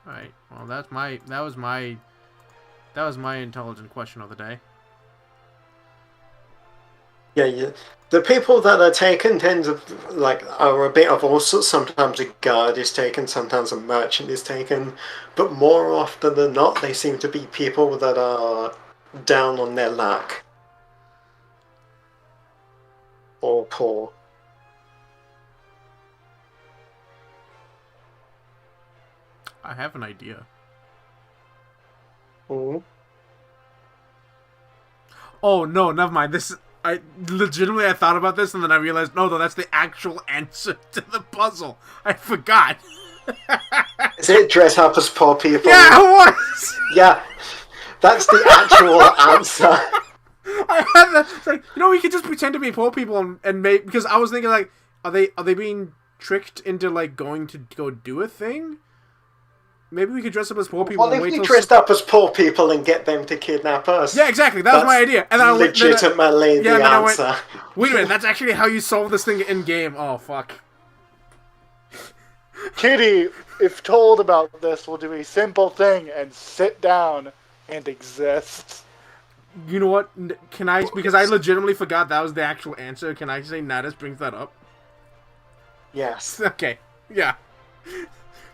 S1: Alright, well that was my intelligent question of the day.
S2: Yeah. The people that are taken tend to, are a bit of all sorts. Sometimes a guard is taken, sometimes a merchant is taken, but more often than not, they seem to be people that are down on their luck. Or poor.
S1: I have an idea.
S2: Mm-hmm.
S1: Oh no, never mind. I thought about this and then I realized no, that's the actual answer to the puzzle. I forgot.
S2: Is it dress up as poor people?
S1: Yeah, it was.
S2: Yeah, that's the actual answer.
S1: I had that. It's like, we could just pretend to be poor people and make, because I was thinking like, are they being tricked into like going to go do a thing? Maybe we could dress up as poor people.
S2: Well,
S1: and
S2: if
S1: wait
S2: we
S1: till
S2: dressed up as poor people and get them to kidnap us.
S1: Yeah, exactly. That was my idea. And then
S2: legitimately the answer.
S1: Wait a minute, that's actually how you solve this thing in game. Oh fuck.
S3: Kitty, if told about this, will do a simple thing and sit down and exist.
S1: You know what? Can I? Because I legitimately forgot that was the actual answer. Can I say Natus brings that up?
S2: Yes.
S1: Okay. Yeah.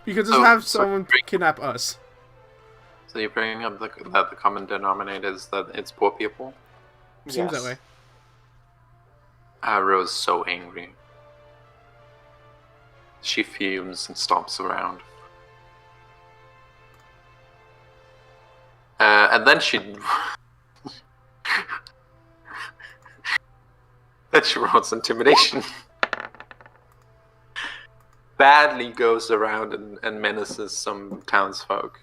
S1: Because just have someone kidnap us.
S6: So you're bringing up that the common denominator is that it's poor people?
S1: Seems that way.
S6: Rose is so angry. She fumes and stomps around. And then she... then she rolls intimidation. Badly goes around and menaces some townsfolk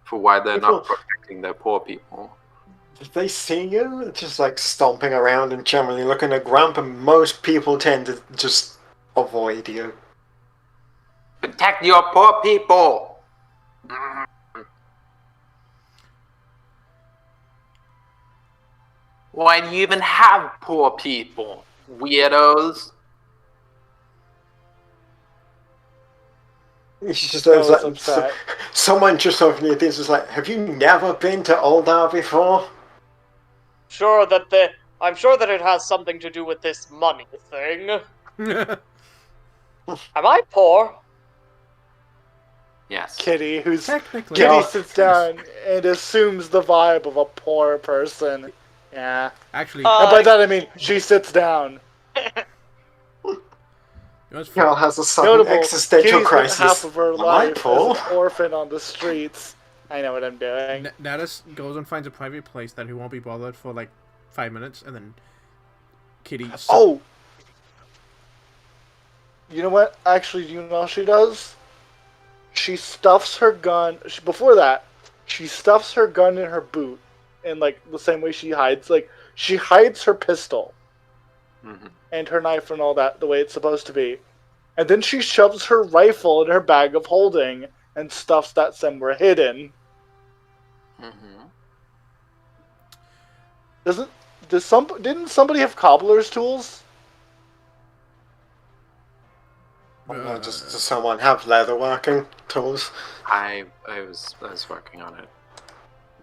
S6: for why they're not protecting their poor people.
S2: Did they see you? Just like stomping around and generally looking a grump, and most people tend to just avoid you.
S6: Protect your poor people! Why do you even have poor people, weirdos?
S2: It's just like, someone just over this is like, have you never been to Oldar before?
S4: I'm sure that it has something to do with this money thing. Am I poor?
S6: Yes.
S3: Kitty, who's
S1: Technically.
S3: Kitty
S2: Yeah.
S3: sits down and assumes the vibe of a poor person. Yeah.
S1: Actually,
S3: And by that I mean she sits down.
S1: it was
S2: Girl has a sudden
S3: Notable,
S2: existential
S3: Kitty spent
S2: crisis.
S3: half of her
S2: Am I
S3: life as
S2: poor?
S3: an orphan on the streets. I know what I'm doing.
S1: Natus goes and finds a private place that he won't be bothered for like 5 minutes, and then Kitty.
S3: Oh! You know what? Actually, do you know what she does? She stuffs her gun. Before that, she stuffs her gun in her boot. In like the same way she hides. Like, she hides her pistol.
S6: Mm-hmm.
S3: And her knife and all that the way it's supposed to be. And then she shoves her rifle in her bag of holding and stuffs that somewhere hidden.
S6: Mm-hmm.
S3: Didn't somebody have cobbler's tools?
S2: Does someone have leatherworking tools?
S6: I was working on it.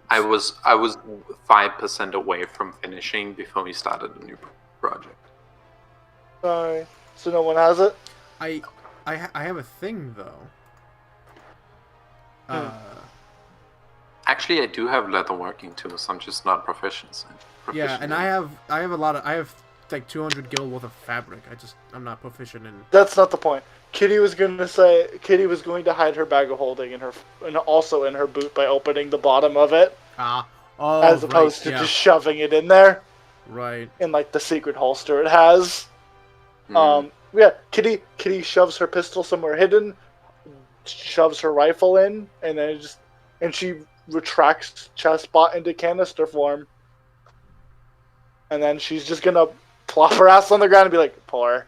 S6: I was 5% away from finishing before we started a new project.
S3: Sorry. So no one has it?
S1: I have a thing though.
S6: Actually, I do have leatherworking tools. I'm just not proficient.
S1: Yeah, and I have like 200 gil worth of fabric. I'm not proficient in.
S3: That's not the point. Kitty was going to hide her bag of holding and also in her boot by opening the bottom of it, as opposed to just shoving it in there.
S1: Right.
S3: In like the secret holster it has. Yeah, Kitty shoves her pistol somewhere hidden, shoves her rifle in, and then she retracts chestbot into canister form. And then she's just gonna plop her ass on the ground and be like, poor.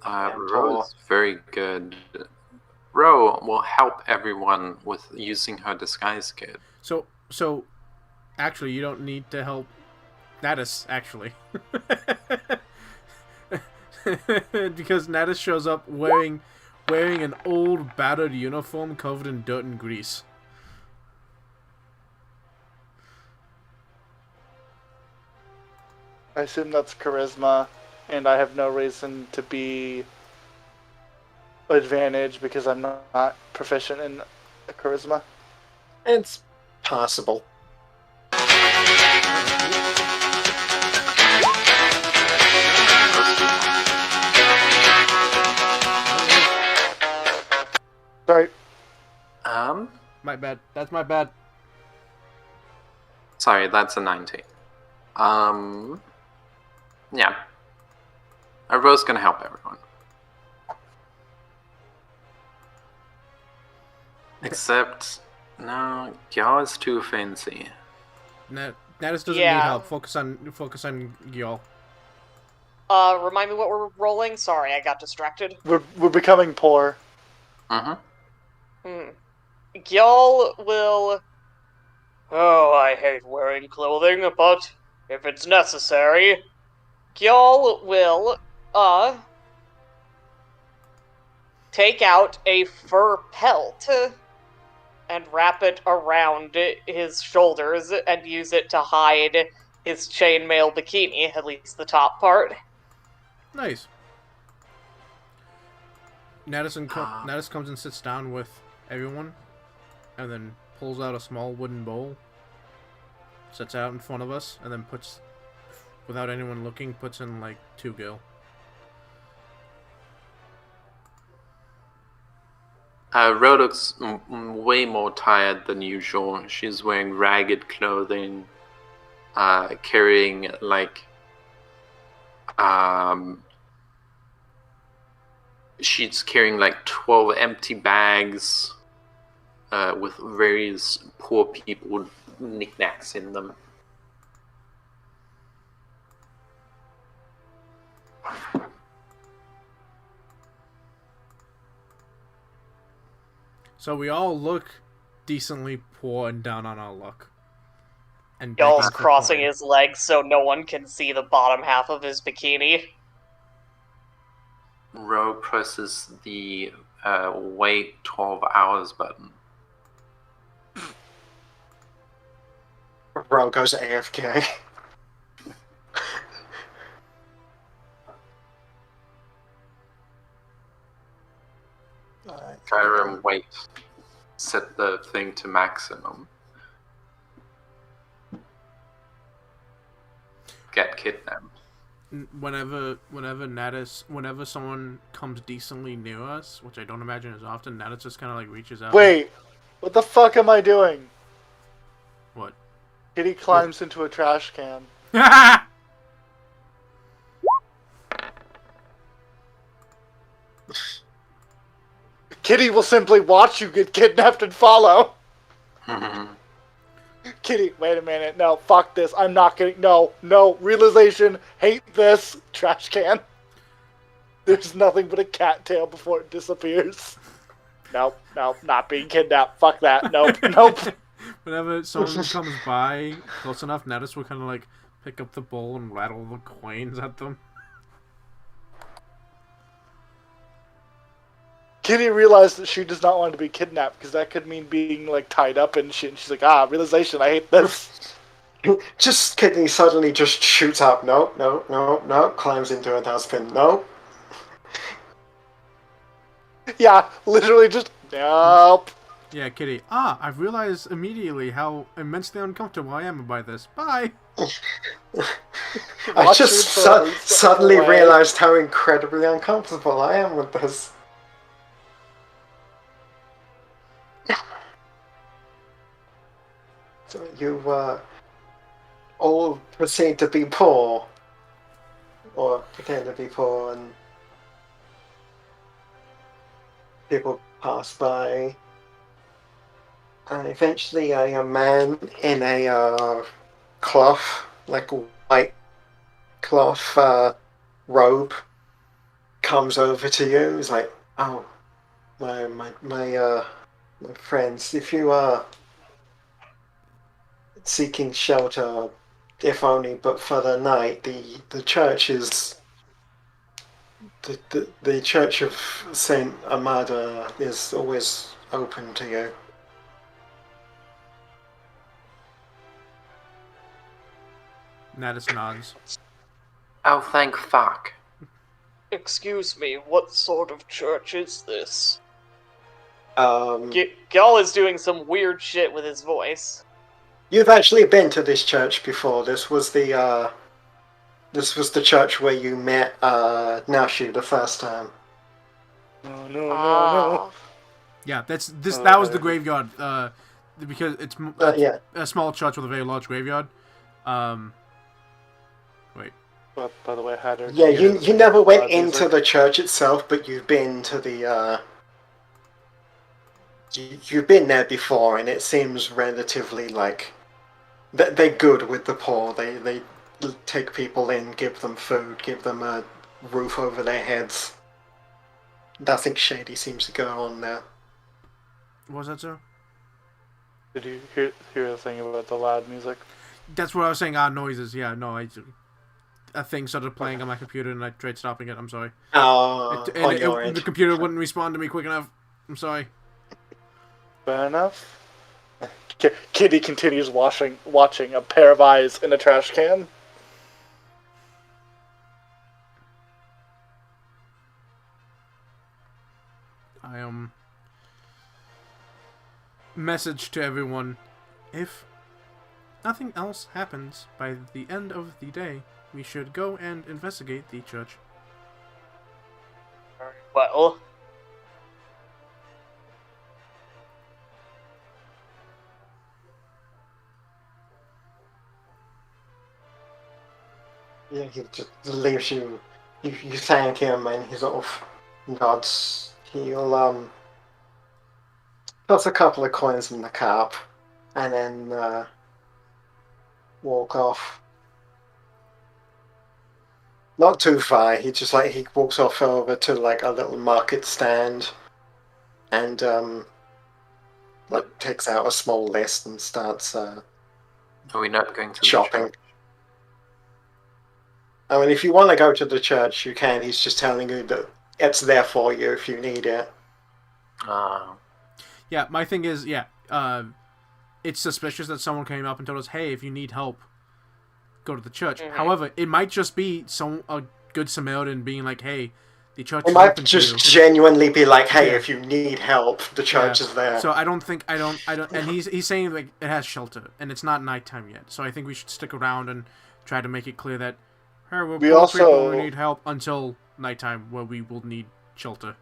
S6: Ro is very good. Ro will help everyone with using her disguise kit.
S1: So, actually, you don't need to help Natus, actually. Because Natus shows up wearing an old, battered uniform covered in dirt and grease.
S3: I assume that's charisma, and I have no reason to be advantaged because I'm not proficient in charisma.
S2: It's possible.
S3: Sorry.
S1: My bad. That's my bad.
S6: Sorry, that's a 90. Yeah. Ro's gonna help everyone. Except, no, Gyal is too fancy.
S1: Natus doesn't need help. Focus on Gyal.
S4: Remind me what we're rolling? Sorry, I got distracted.
S3: We're becoming poor.
S4: Gyal will... Oh, I hate wearing clothing, but if it's necessary, Gyal will, take out a fur pelt and wrap it around his shoulders and use it to hide his chainmail bikini, at least the top part.
S1: Nice. Natus comes and sits down with everyone, and then pulls out a small wooden bowl, sets out in front of us, and then puts, without anyone looking, puts in like 2 gil.
S6: Ro looks way more tired than usual. She's wearing ragged clothing, carrying like she's carrying like 12 empty bags with various poor people knickknacks in them.
S1: So we all look decently poor and down on our luck. And
S4: Gyal's crossing his legs so no one can see the bottom half of his bikini.
S6: Ro presses the wait 12 hours button.
S2: Ro goes AFK.
S6: Skyrim wait. Set the thing to maximum. Get kidnapped.
S1: Whenever someone comes decently near us, which I don't imagine is often, Natus just kind of like reaches out.
S3: Wait, what the fuck am I doing?
S1: What?
S3: Kitty climbs into a trash can. Kitty will simply watch you get kidnapped and follow. Kitty, wait a minute. No, fuck this. I'm not getting... No. Realization. Hate this. Trash can. There's nothing but a cattail before it disappears. Nope. Not being kidnapped. Fuck that. Nope.
S1: Whenever someone comes by close enough, Natus will kind of like pick up the bowl and rattle the coins at them.
S3: Kitty realized that she does not want to be kidnapped because that could mean being like tied up and shit. And she's like, realization, I hate this.
S2: Just Kitty suddenly just shoots up. No. Climbs into a dustbin. No.
S3: Yeah, literally just nope.
S1: Yeah, Kitty. I've realized immediately how immensely uncomfortable I am by this. Bye.
S2: I just suddenly realized how incredibly uncomfortable I am with this. So you all proceed to be poor, or pretend to be poor, and people pass by. And eventually a man in a cloth, like a white cloth robe, comes over to you. He's like, "Oh, my friends, if you are seeking shelter, if only but for the night, the church is the Church of Saint Amada is always open to you."
S1: Natus nods.
S6: Oh, thank fuck.
S4: Excuse me, what sort of church is this?
S2: You've
S4: is doing some weird shit with his voice.
S2: actually been to this church before. This was the church where you met Nashu the first time.
S3: No.
S1: Yeah, that was the graveyard. Because it's a small church with a very large graveyard. Wait.
S3: But by the way, I had her.
S2: Yeah, you never went into the church itself, but you've been to the. You've been there before, and it seems relatively like they're good with the poor. They take people in, give them food, give them a roof over their heads. Nothing shady seems to go on there.
S1: What was that, sir?
S3: Did you hear the thing about the loud music?
S1: That's what I was saying. Noises. Yeah, no, a thing started playing on my computer, and I tried stopping it. I'm sorry. The computer wouldn't respond to me quick enough. I'm sorry.
S3: Fair enough. Kitty continues watching a pair of eyes in a trash can.
S1: I message to everyone: if nothing else happens by the end of the day, we should go and investigate the church.
S4: Well,
S2: Yeah, he just leaves you. You thank him, and he sort of nods. He'll toss a couple of coins in the cup, and then walk off. Not too far. He walks off over to like a little market stand, and takes out a small list and starts
S6: Are we not going to
S2: shopping. I mean, if you want to go to the church, you can. He's just telling you that it's there for you if you need it.
S1: Yeah, my thing is, it's suspicious that someone came up and told us, hey, if you need help, go to the church. Mm-hmm. However, it might just be a good Samaritan being like, hey, The church
S2: It
S1: is
S2: might
S1: open to
S2: just
S1: you.
S2: genuinely be like, hey,
S1: Yeah.
S2: if you need help, the church is there.
S1: So I don't, and he's saying like it has shelter, and it's not nighttime yet. So I think we should stick around and try to make it clear that, hey, we're
S3: We
S1: poor
S3: also-
S1: people who need help until nighttime, where we will need shelter.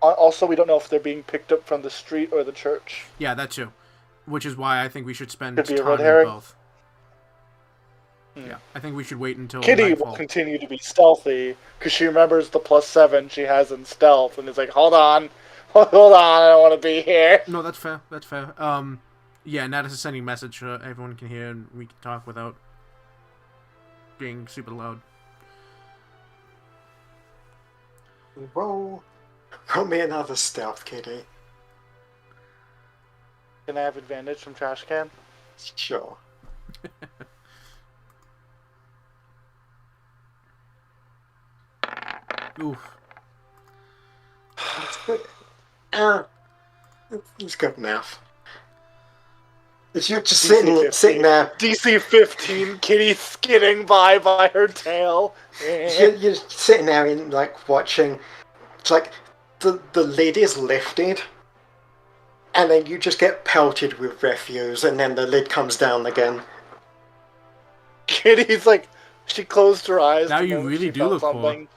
S3: Also, we don't know if they're being picked up from the street or the church.
S1: Yeah, that too. Which is why I think we should spend
S3: Could be a
S1: time
S3: red
S1: in
S3: herring.
S1: both. Yeah, I think we should wait until
S3: Kitty
S1: nightfall.
S3: will continue to be stealthy because she remembers the +7 she has in stealth, and is like, "Hold on, I don't want to be here."
S1: No, that's fair. That's fair. Yeah, Natus is sending a message so everyone can hear and we can talk without being super loud.
S2: Roll me another stealth, Kitty.
S3: Can I have advantage from trash can?
S2: Sure.
S1: Oof.
S2: It's good. It's good enough. If you're just sitting there,
S3: DC 15, Kitty skidding by her tail.
S2: you're sitting there and like watching. It's like the lid is lifted, and then you just get pelted with refuse, and then the lid comes down again.
S3: Kitty's like, she closed her eyes.
S1: Now
S3: the
S1: you
S3: moment
S1: really
S3: she
S1: do
S3: felt
S1: look poor.
S3: something.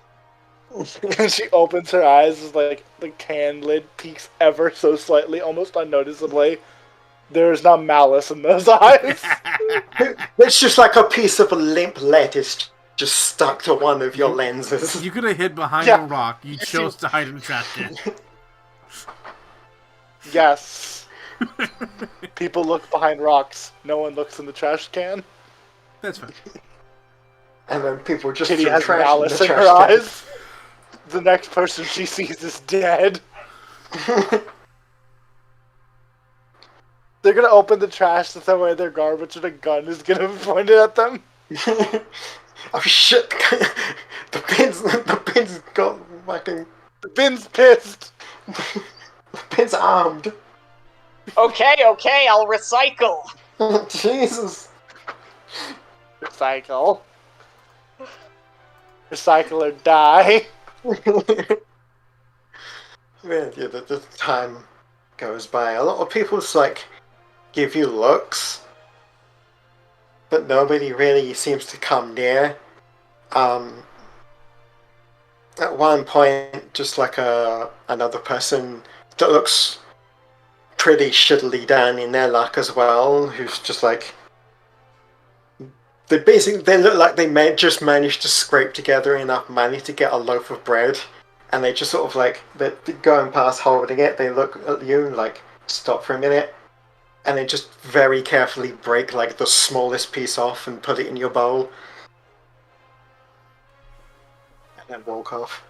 S3: And she opens her eyes, is like the can lid peeks ever so slightly, almost unnoticeably. There's not malice in those eyes.
S2: It's just like a piece of limp lettuce just stuck to one of your lenses.
S1: You could have hid behind
S3: Yeah.
S1: a rock. You chose to hide in the trash can.
S3: Yes. People look behind rocks. No one looks in the trash can.
S1: That's fine.
S2: And then people just
S3: Kitty
S2: threw
S3: has
S2: trash
S3: malice
S2: in
S3: in
S2: the
S3: her
S2: trash can.
S3: eyes. The next person she sees is dead. They're gonna open the trash to throw away their garbage, and a gun is gonna be pointed at them.
S2: Oh shit! The pin's got fucking.
S3: The bin's pissed.
S2: The pin's armed.
S4: Okay, I'll recycle.
S2: Jesus.
S3: Recycle. Recycle or die.
S2: Yeah, the time goes by. A lot of people just like give you looks, but nobody really seems to come near. At one point, just like another person that looks pretty shittily down in their luck as well, who's just like they look like they just managed to scrape together enough money to get a loaf of bread, and they just sort of like they're going past holding it. They look at you and like stop for a minute, and then just very carefully break like the smallest piece off and put it in your bowl, and then walk off.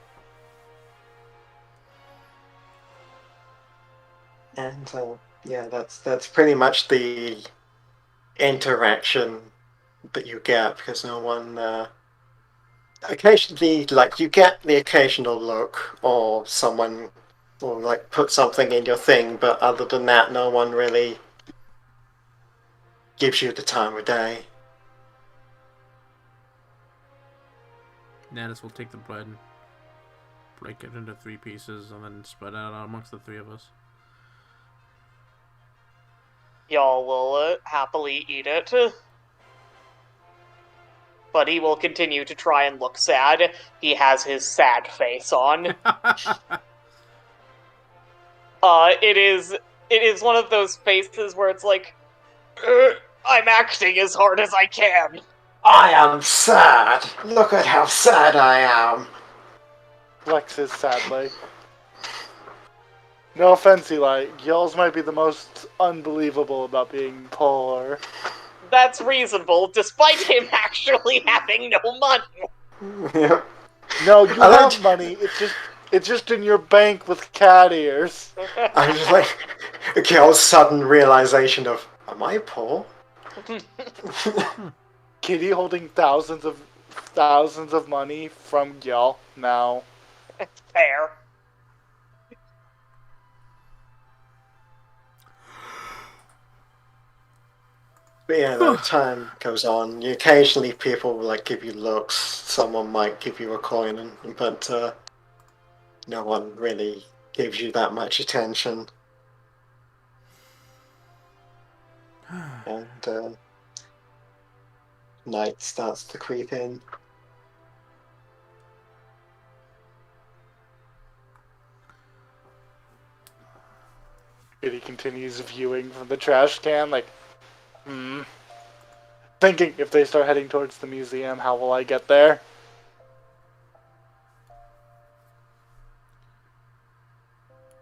S2: And yeah, that's pretty much the interaction that you get, because no one occasionally, like, you get the occasional look or someone will like put something in your thing, but other than that, no one really gives you the time of day.
S1: Natus will take the bread and break it into 3 pieces and then spread it out amongst the 3 of us.
S4: Y'all will happily eat it. But he will continue to try and look sad. He has his sad face on. It is one of those faces where it's like, I'm acting as hard as I can.
S2: I am sad. Look at how sad I am.
S3: Flexes sadly. No offense, Eli. Y'all's might be the most unbelievable about being poor.
S4: That's reasonable, despite him actually having no money.
S2: Yeah.
S3: No, you
S2: I
S3: have
S2: like-
S3: money. It's just in your bank with cat ears.
S2: I was like, okay, all sudden realization of, am I poor?
S3: Kitty holding thousands of money from y'all now.
S4: Fair.
S2: But yeah, no, time goes on. Occasionally people will like give you looks, someone might give you a coin, but no one really gives you that much attention. And night starts to creep in.
S3: Kitty continues viewing from the trash can, like, thinking if they start heading towards the museum, how will I get there?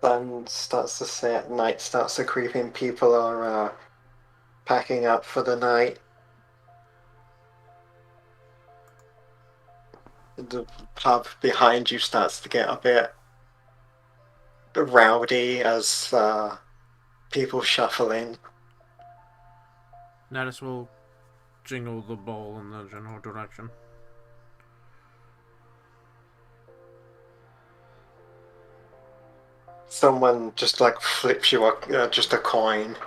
S2: Sun starts to set, night starts to creep in, people are packing up for the night. The pub behind you starts to get a bit rowdy as people shuffle in.
S1: Natus will jingle the ball in the general direction.
S2: Someone just like flips you just a coin.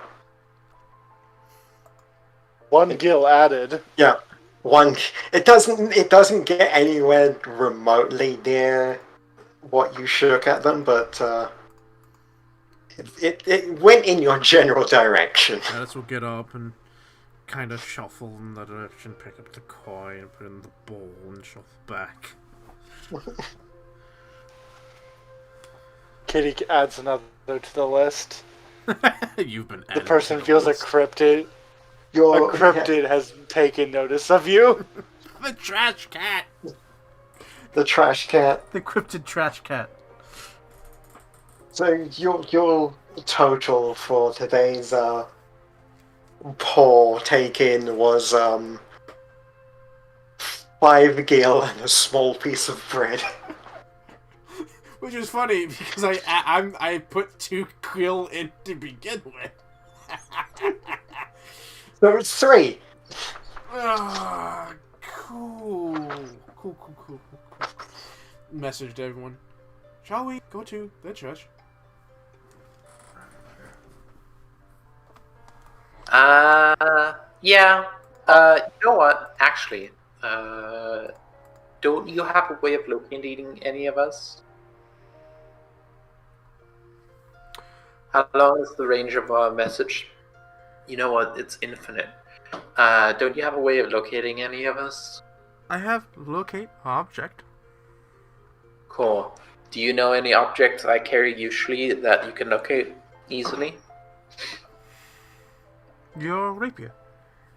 S3: 1 gil added.
S2: Yeah, one. It doesn't get anywhere remotely near what you shook at them, but it went in your general direction.
S1: Natus will get up and kind of shuffle in that direction, pick up the coin, put it in the bowl, and shuffle back.
S3: Kitty adds another to the list.
S1: You've been
S3: The person feels
S1: list.
S3: a cryptid. A cryptid has taken notice of you.
S1: The trash cat!
S2: The trash cat.
S1: The cryptid trash cat.
S2: So your total for today's pour take in was 5 gil and a small piece of bread.
S1: Which is funny because I put 2 gil in to begin with.
S2: So it's 3.
S1: Cool. Message to everyone. Shall we go to the church?
S6: Yeah. You know what? Actually, don't you have a way of locating any of us? How long is the range of our message? You know what? It's infinite. Don't you have a way of locating any of us?
S1: I have locate object.
S6: Cool. Do you know any objects I carry usually that you can locate easily?
S1: Your rapier.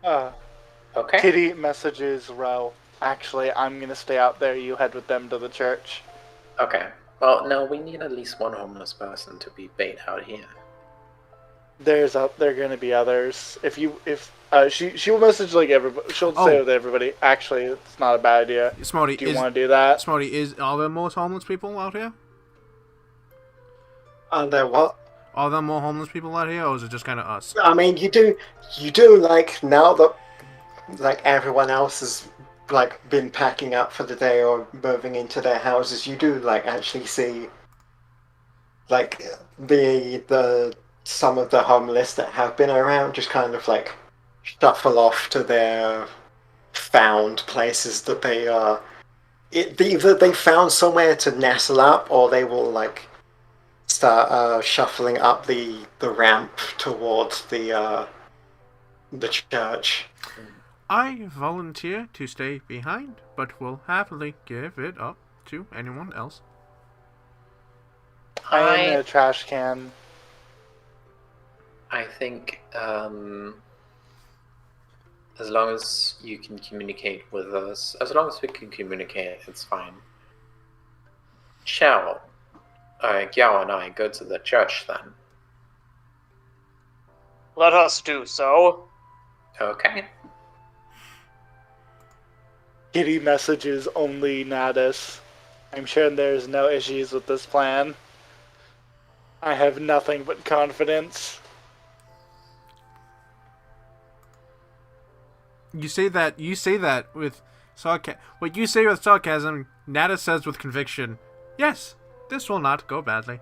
S6: Okay.
S3: Kitty messages Ro. Actually, I'm gonna stay out there. You head with them to the church.
S6: Okay. Well, no, we need at least one homeless person to be bait out here.
S3: There are gonna be others. She will message like everybody. She'll say with everybody. Actually, it's not a bad idea.
S1: Smarty,
S3: do you want to do that?
S1: Smarty, are there more homeless people out here?
S2: Are there what?
S1: Are there more homeless people out here, or is it just kind of us?
S2: I mean, you do like now that like everyone else has like been packing up for the day or moving into their houses, you do like actually see like the some of the homeless that have been around just kind of like shuffle off to their found places that they either they found somewhere to nestle up, or they will like start shuffling up the ramp towards the church.
S1: I volunteer to stay behind, but will happily give it up to anyone else.
S3: I am in a trash can.
S6: I think as long as you can communicate with us, as long as we can communicate, it's fine. Shall Gyao and I go to the church then?
S4: Let us do so.
S6: Okay.
S3: Kitty messages only Natus. I'm sure there's no issues with this plan. I have nothing but confidence.
S1: You say that with sarcasm. What you say with sarcasm, Natus says with conviction. Yes, this will not go badly.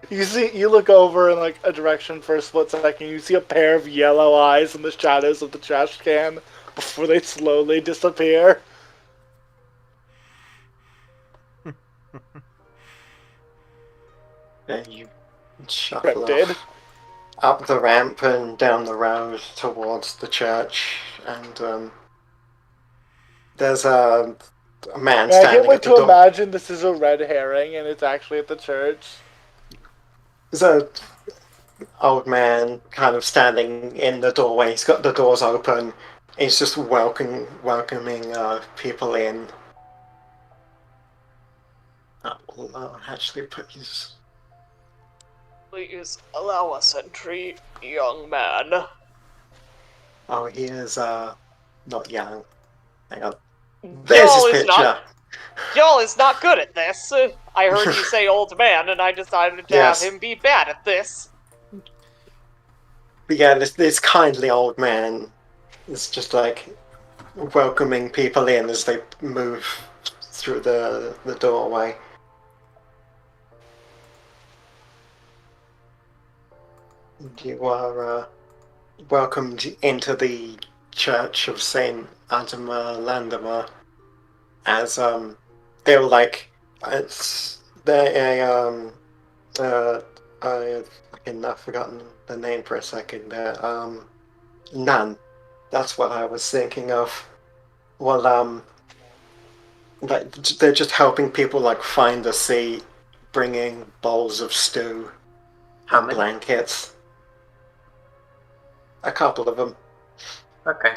S3: You look over in like a direction for a split second. You see a pair of yellow eyes in the shadows of the trash can before they slowly disappear.
S2: Then you shuffle
S3: Cryptid.
S2: off up the ramp and down the road towards the church, and there's a man
S3: And I can't
S2: standing
S3: wait
S2: at the
S3: to
S2: door.
S3: imagine this is a red herring and it's actually at the church.
S2: There's a old man kind of standing in the doorway. He's got the doors open. He's just welcoming people in. I'll actually put his...
S4: Please allow us entry, young man.
S2: Oh, he is not young. Hang on. There's
S4: Y'all
S2: his
S4: is
S2: picture.
S4: Y'all is not good at this. I heard you say old man, and I decided to
S2: Yes.
S4: have him be bad at this.
S2: But yeah, this kindly old man is just like welcoming people in as they move through the doorway. You are welcomed into the Church of Saint Adama Landama as they're like I've forgotten the name for a second there. Nun. That's what I was thinking of. Well, like they're just helping people like find a seat, bringing bowls of stew
S6: How
S2: and
S6: many?
S2: blankets. A couple of them.
S6: Okay.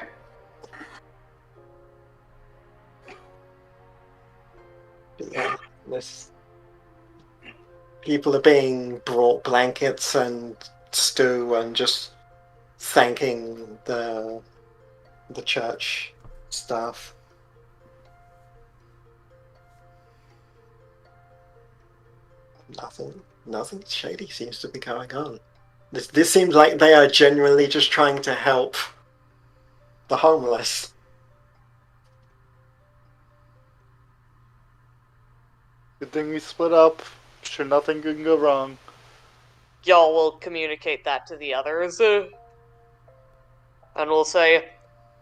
S2: Yeah, this people are being brought blankets and stew and just thanking the church staff. Nothing shady seems to be going on. This seems like they are genuinely just trying to help the homeless.
S3: Good thing we split up. Sure, nothing can go wrong.
S4: Y'all will communicate that to the others, and we'll say,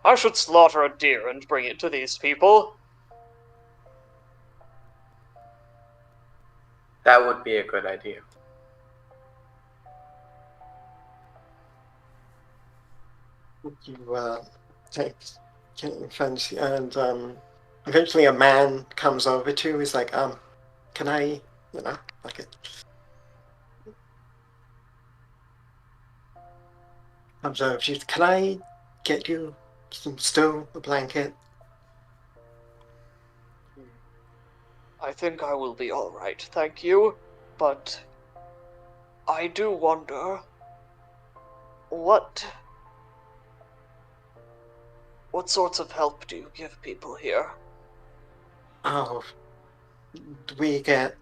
S4: I should slaughter a deer and bring it to these people.
S6: That would be a good idea.
S2: You take fancy, and eventually a man comes over to you. He's like, can I, like it. Comes over to you. Can I get you some stew, a blanket?
S4: I think I will be alright, thank you. But I do wonder what sorts of help do you give people here?
S2: Oh, we give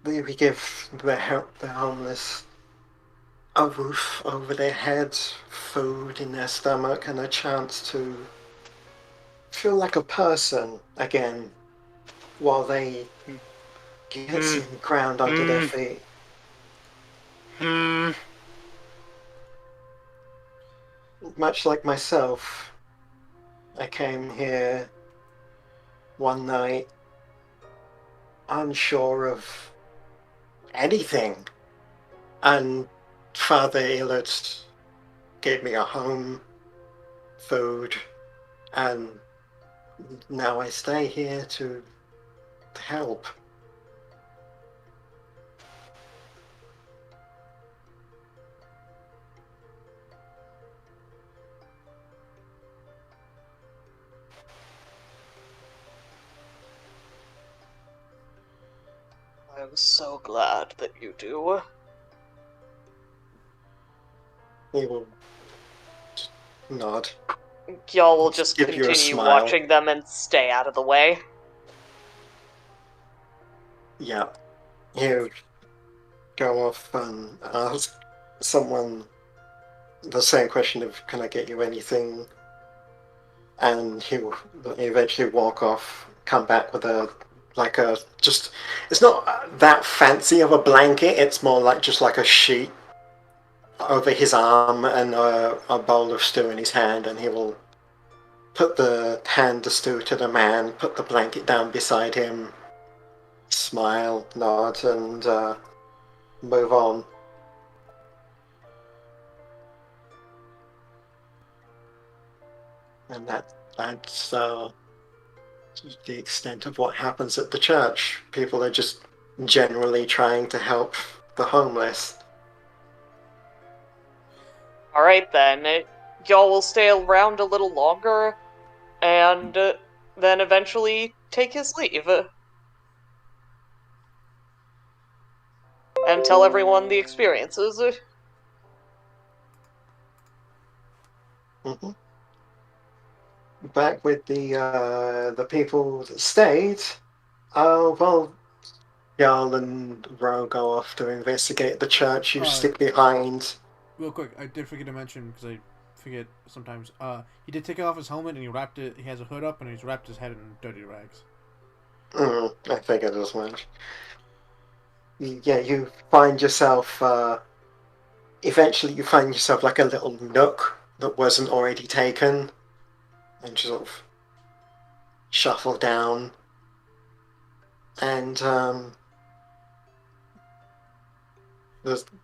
S2: the homeless a roof over their heads, food in their stomach, and a chance to feel like a person again while they get some ground under their feet. Much like myself, I came here one night unsure of anything, and Father Elert gave me a home, food, and now I stay here to help.
S4: I'm so glad that you do.
S2: He will just nod.
S4: Y'all will just
S2: Give you a
S4: continue
S2: smile.
S4: watching them and stay out of the way.
S2: Yeah. You go off and ask someone the same question of, can I get you anything? And he will eventually walk off, come back with a like a just. It's not that fancy of a blanket. It's more like just like a sheet over his arm and a bowl of stew in his hand, and he will put the hand of stew to the man, put the blanket down beside him, smile, nod, and move on. And that's the extent of what happens at the church. People are just generally trying to help the homeless.
S4: Alright then, y'all will stay around a little longer, and then eventually take his leave. And tell everyone the experiences.
S2: Mm-hmm. Back with the people that stayed. Well, Jarl and Ro go off to investigate the church. You stick behind.
S1: Real quick, I did forget to mention, because I forget sometimes, he did take off his helmet and he wrapped it, he has a hood up and he's wrapped his head in dirty rags.
S2: I figured as much. Yeah, you find yourself, eventually you find yourself like a little nook that wasn't already taken, and you sort of shuffle down, and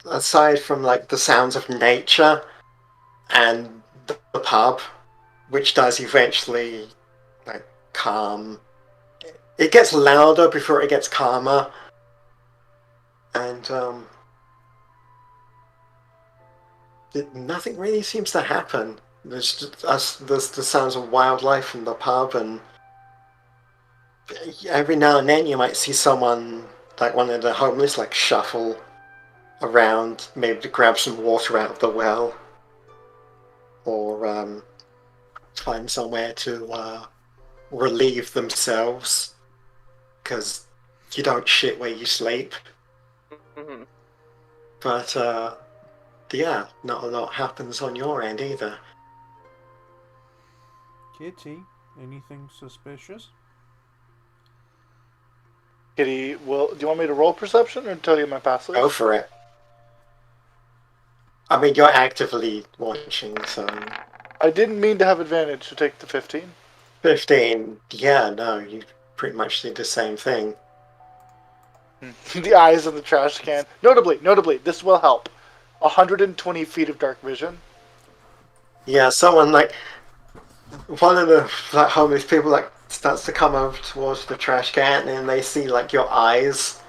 S2: aside from like the sounds of nature and the pub, which does eventually like calm, it gets louder before it gets calmer, and nothing really seems to happen. There's the sounds of wildlife in the pub, and every now and then you might see someone, like one of the homeless, like shuffle around, maybe to grab some water out of the well, or find somewhere to relieve themselves, because you don't shit where you sleep.
S4: Mm-hmm.
S2: But yeah, not a lot happens on your end either.
S1: Kitty, anything suspicious?
S3: Kitty, do you want me to roll perception or tell you my passive?
S2: Go for it. I mean, you're actively watching, so...
S3: I didn't mean to have advantage to take the 15.
S2: 15, yeah, no, you pretty much did the same thing.
S3: The eyes in the trash can. Notably, this will help. 120 feet of dark vision.
S2: Yeah, someone like... One of the like, homeless people like starts to come over towards the trash can, and they see like your eyes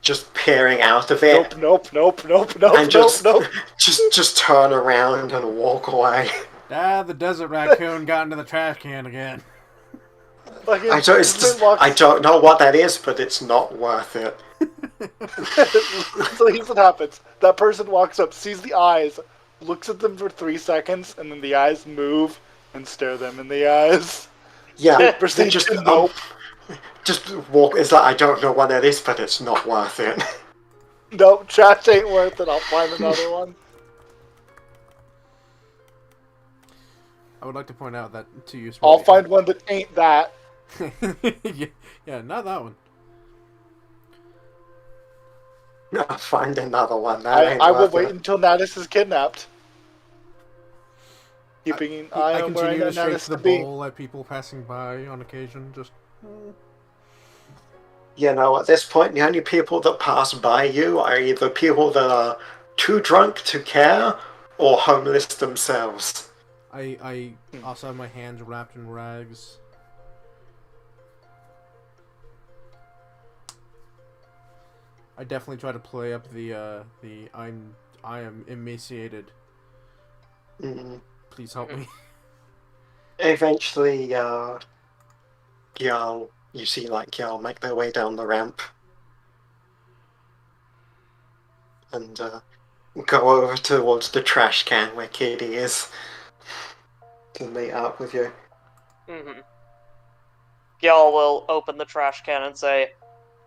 S2: just peering out of it.
S3: Nope.
S2: And just turn around and walk away.
S1: The desert raccoon got into the trash can again.
S2: I don't know what that is, but it's not worth it.
S3: So here's what happens. That person walks up, sees the eyes, looks at them for 3 seconds, and then the eyes move and stare them in the eyes.
S2: Yeah,
S3: proceed just to nope.
S2: Just walk. It's like, I don't know what that is, but it's not worth it.
S3: Nope, trash ain't worth it. I'll find another one.
S1: I would like to point out that to you.
S3: I'll find one that ain't that.
S1: yeah, not that one.
S2: No, find another one.
S3: I will wait until Natus is kidnapped. Keeping an eye on where I know Natus to be.
S1: Bowl at people passing by on occasion. Just.
S2: You know, at this point, the only people that pass by you are either people that are too drunk to care or homeless themselves.
S1: I also have my hands wrapped in rags. I definitely try to play up the I am emaciated.
S2: Mm-hmm.
S1: Please help me.
S2: Eventually, you see like y'all make their way down the ramp and go over towards the trash can where Kitty is to meet up with you.
S4: Mm-hmm. Y'all will open the trash can and say,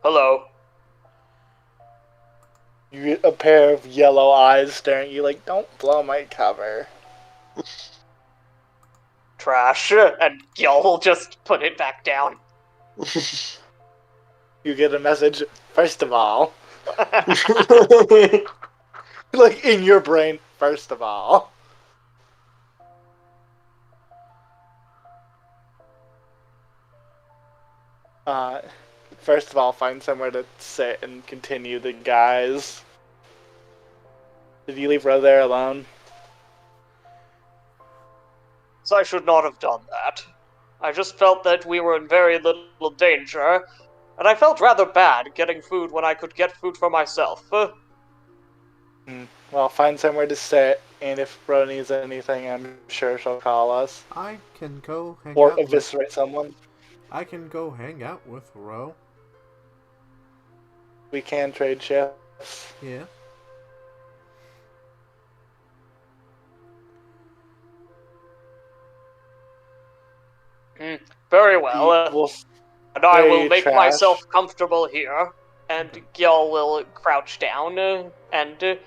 S4: "Hello."
S3: You get a pair of yellow eyes staring at you like, "Don't blow my cover."
S4: Trash, and y'all will just put it back down.
S3: You get a message, first of all. Like, in your brain, first of all. First of all, find somewhere to sit and continue the guys. Did you leave Ro there alone?
S4: So I should not have done that. I just felt that we were in very little danger, and I felt rather bad getting food when I could get food for myself.
S3: Well, find somewhere to sit, and if Ro needs anything, I'm sure she'll call us.
S1: I can go hang
S3: Or
S1: out
S3: eviscerate someone.
S1: I can go hang out with Ro.
S3: We can trade shifts.
S1: Yeah.
S4: Very well.
S3: We'll
S4: And I will
S3: trade
S4: make
S3: trash.
S4: myself comfortable here, and Gil will crouch down and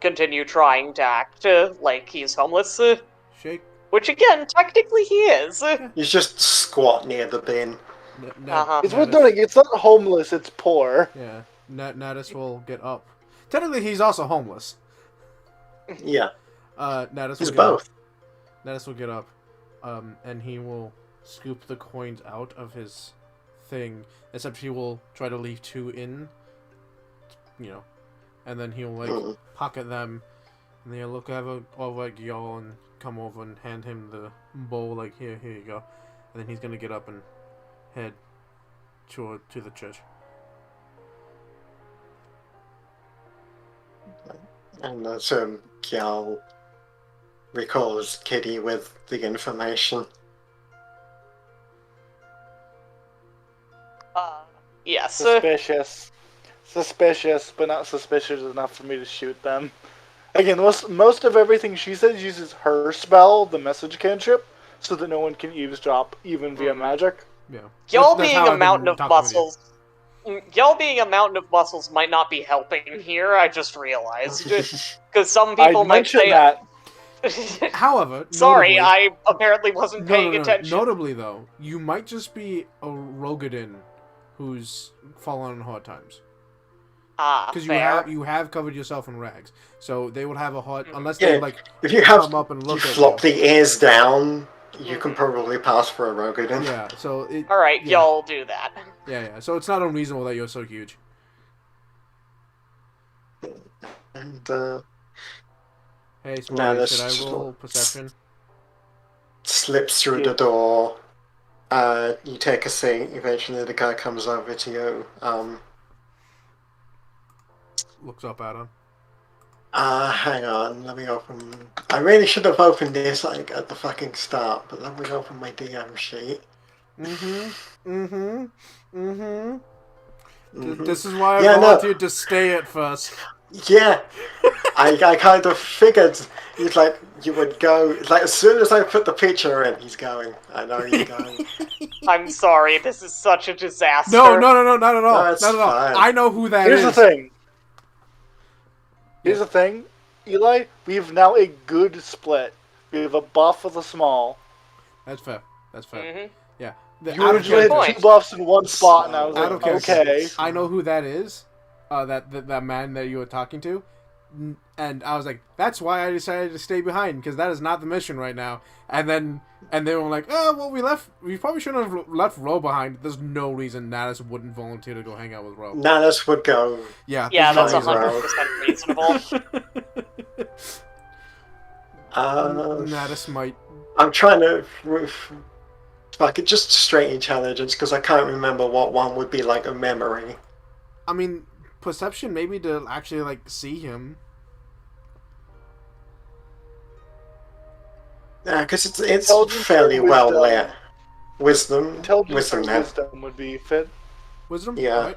S4: continue trying to act like he's homeless.
S1: Shake.
S4: Which, again, technically he is.
S2: You just squat near the bin.
S3: It's worth noting, it's not homeless, it's poor.
S1: Yeah. Natus will get up. Technically, he's also homeless.
S2: Yeah,
S1: Natus
S2: he's
S1: will get up.
S2: both.
S1: Natus will get up, and he will scoop the coins out of his thing, except he will try to leave 2 in, and then he'll, like, pocket them, and then he'll look over at Gil and come over and hand him the bowl, like, here you go. And then he's gonna get up and head to the church.
S2: And so Gyal recalls Kitty with the information.
S4: Yes.
S3: Suspicious, but not suspicious enough for me to shoot them. Again, most of everything she says uses her spell, the message cantrip, so that no one can eavesdrop, even via magic.
S1: Yeah.
S4: Y'all
S1: That's
S4: being
S1: how
S4: a
S1: I've
S4: mountain
S1: been
S4: of
S1: talking with you.
S4: muscles. Y'all being a mountain of muscles might not be helping here, I just realized. Because some people
S3: I
S4: might
S3: mentioned
S4: say...
S3: that.
S1: However,
S4: Sorry,
S1: notably,
S4: I apparently wasn't paying attention.
S1: Notably, though, you might just be a Rogadin who's fallen on hard times. Because you have covered yourself in rags, so they would have a hard unless they
S2: if you have
S1: come up and look
S2: you
S1: at
S2: flop the ears down, you can probably pass for a Rogadin.
S1: Yeah, so
S4: Alright, y'all do that.
S1: Yeah. So it's not unreasonable that you're so huge.
S2: And
S1: Hey, Smarty,
S2: No,
S1: should I
S2: that's
S1: roll perception?
S2: slips through the door. You take a seat. Eventually, the guy comes over to you.
S1: Looks up at him.
S2: Hang on. Let me open. I really should have opened this at the fucking start, but let me open my DM sheet.
S1: This is why I volunteered to stay at first.
S2: Yeah, I kind of figured he's like you would go. Like as soon as I put the picture in, he's going. I know he's going.
S4: I'm sorry, this is such a disaster.
S1: No, not at all.
S2: No, it's
S1: not at all.
S2: fine.
S1: I know who that is.
S3: Here's the thing, Eli. We have now a good split. We have a buff with a small.
S1: That's fair. Yeah.
S3: You originally had 2 buffs in one spot, and I was like, okay.
S1: I know who that is. That man that you were talking to, and I was like, that's why I decided to stay behind, because that is not the mission right now. And they were like, oh well, we probably shouldn't have left Ro behind. There's no reason Natus wouldn't volunteer to go hang out with Ro.
S2: Natus would go.
S1: Yeah,
S4: that's
S2: fine,
S4: 100% reasonable.
S1: Natus might.
S2: I'm trying to. Fuck it, just straight intelligence, because I can't remember what one would be like a memory.
S1: I mean, perception maybe to actually see him.
S2: Yeah, because it's fairly well lit. Wisdom.
S3: Intelligence or
S2: net.
S3: wisdom would be fit.
S1: Wisdom.
S2: Yeah.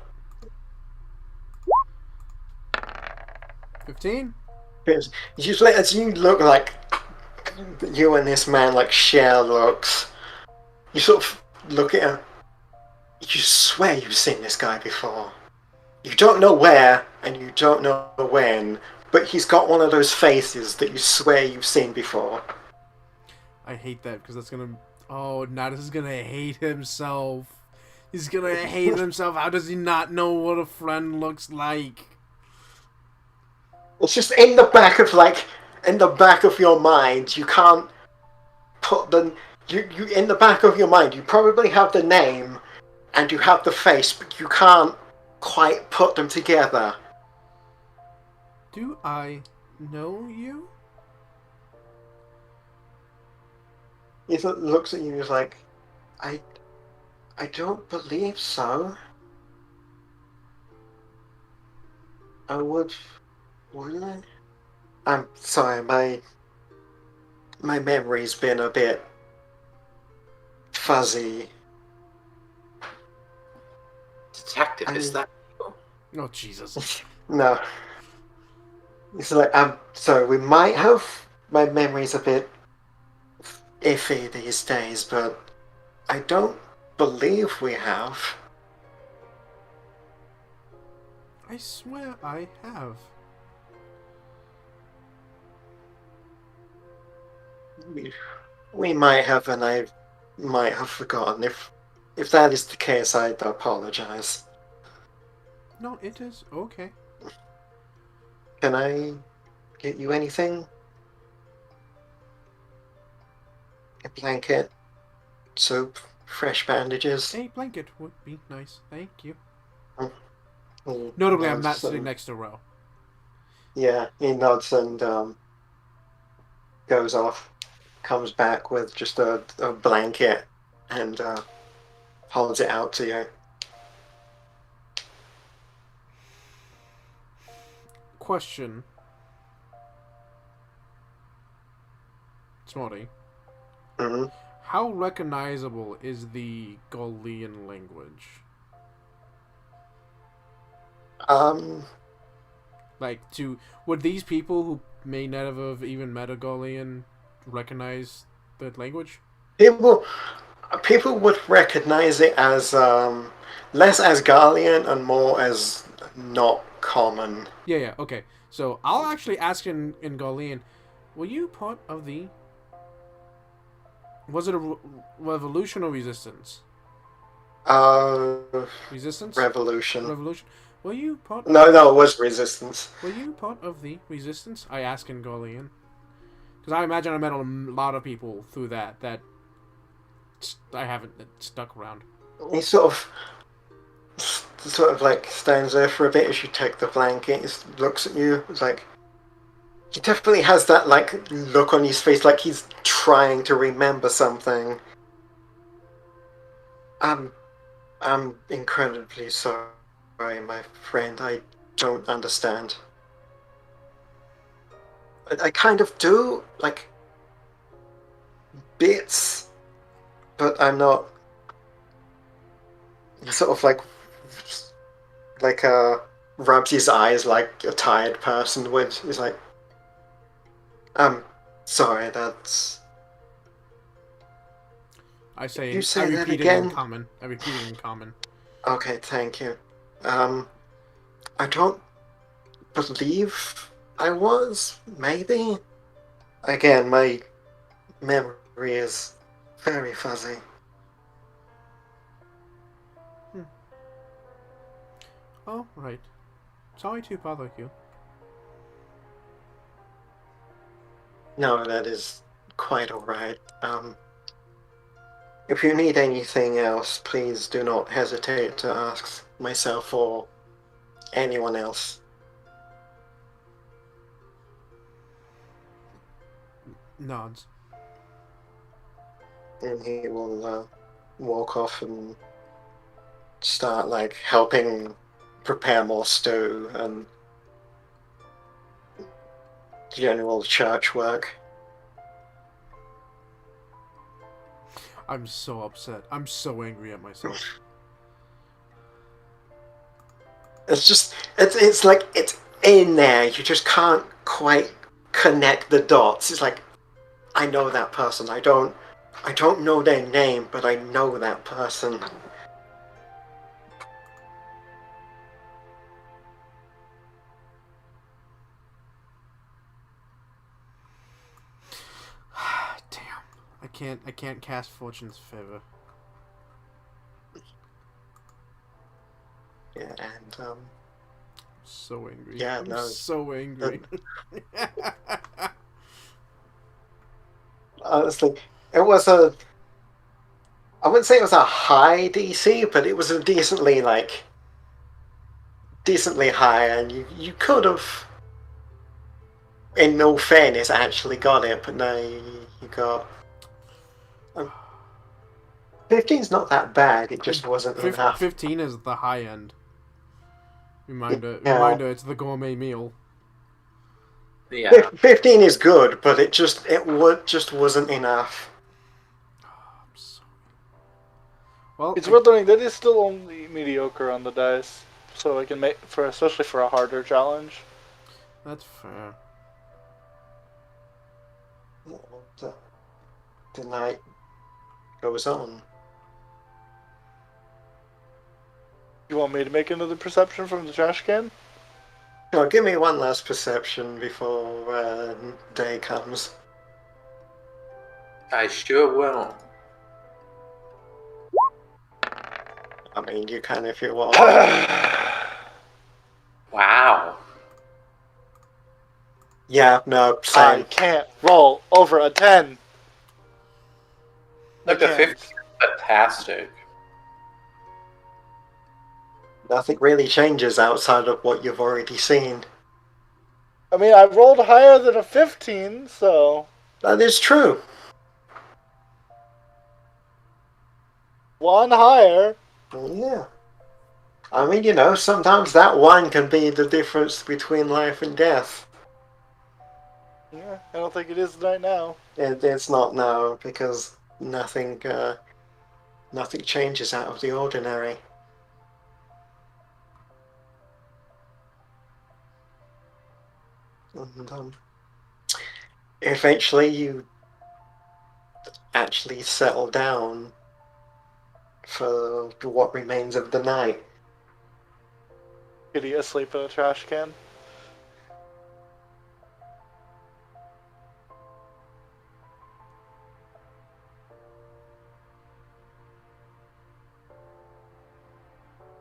S1: Right. 15.
S2: Usually, as you look like you and this man share looks, you sort of look at him. You swear you've seen this guy before. You don't know where, and you don't know when, but he's got one of those faces that you swear you've seen before.
S1: I hate that, because that's gonna... Oh, Natus is gonna hate himself. He's gonna hate himself. How does he not know what a friend looks like?
S2: It's just in the back of your mind, you can't put the you in the back of your mind. You probably have the name and you have the face, but you can't quite put them together.
S1: Do I know you?
S2: He looks at you and is like, I don't believe so. I would I? I'm sorry, my memory's been a bit fuzzy.
S5: Detective, is that you?
S1: Oh, Jesus.
S2: No. It's like, I'm sorry, we might have... My memory's a bit iffy these days, but I don't believe we have.
S1: I swear I have.
S2: We might have, and I might have forgotten. If that is the case, I apologize.
S1: No, it is okay.
S2: Can I get you anything? A blanket, soup, fresh bandages.
S1: A blanket would be nice. Thank you.
S2: He
S1: Notably, I'm
S2: nods
S1: not sitting
S2: and-
S1: next to Ro.
S2: Yeah, he nods and goes off. Comes back with just a blanket and holds it out to you.
S1: Question. Smarty.
S2: hmm
S1: How recognizable is the Gaulian language? Like, would these people who may never have even met a Gaulian recognize the language?
S2: People would recognize it as less as Garlean and more as not common.
S1: Yeah, okay. So, I'll actually ask in Gaulian, were you part of the... Was it a revolution or resistance? Resistance?
S2: Revolution.
S1: Revolution. Were you part?
S2: No, it was resistance.
S1: Were you part of the resistance? I ask in Gaulian. Because I imagine I met a lot of people through that I haven't stuck around.
S2: He sort of like stands there for a bit as you take the blanket. He looks at you. It's like he definitely has that like look on his face, like he's trying to remember something. I'm incredibly sorry, my friend. I don't understand. I kind of do, like, bits, but I'm not sort of like rubs his eyes like a tired person would. He's like, I'm sorry, that's...
S1: I say,
S2: You say
S1: I
S2: that
S1: repeat it
S2: again?
S1: in common. I repeat it in common.
S2: Okay, thank you. I don't believe I was, maybe? Again, my memory is very fuzzy.
S1: Oh, right. Sorry to bother you.
S2: No, that is quite alright. If you need anything else, please do not hesitate to ask myself or anyone else.
S1: Nods.
S2: And he will walk off and start like helping prepare more stew and general church work.
S1: I'm so upset. I'm so angry at myself.
S2: It's like it's in there. You just can't quite connect the dots. It's like, I know that person. I don't know their name, but I know that person.
S1: Damn. I can't cast Fortune's Favor. So angry.
S2: Yeah,
S1: I'm
S2: no.
S1: so angry.
S2: Honestly, it was a. I wouldn't say it was a high DC, but it was a decently high, and you could have, in all fairness, actually got it, but no, you got. 15's not that bad. It just wasn't enough.
S1: 15 is the high end.
S2: Yeah.
S1: Reminder, it's the gourmet meal.
S6: Yeah.
S2: 15 is good, but it just wasn't enough.
S1: Well,
S3: It's worth noting that is still only mediocre on the dice, so I can make especially for a harder challenge.
S1: That's fair.
S2: The night goes on.
S3: You want me to make another perception from the trash can?
S2: Well, give me one last perception before day comes.
S6: I sure will.
S2: I mean, you can if you want.
S6: Wow.
S2: Yeah, no,
S3: I
S2: same.
S3: can't roll over a 10.
S6: Look, the
S3: can't.
S6: 15 is fantastic.
S2: Nothing really changes outside of what you've already seen.
S3: I mean, I rolled higher than a 15, so
S2: That is true.
S3: one higher.
S2: Yeah. I mean, you know, sometimes that one can be the difference between life and death.
S3: Yeah, I don't think it is right now.
S2: It's not now, because nothing changes out of the ordinary. And eventually you actually settle down for what remains of the night.
S3: Kitty asleep in a trash can.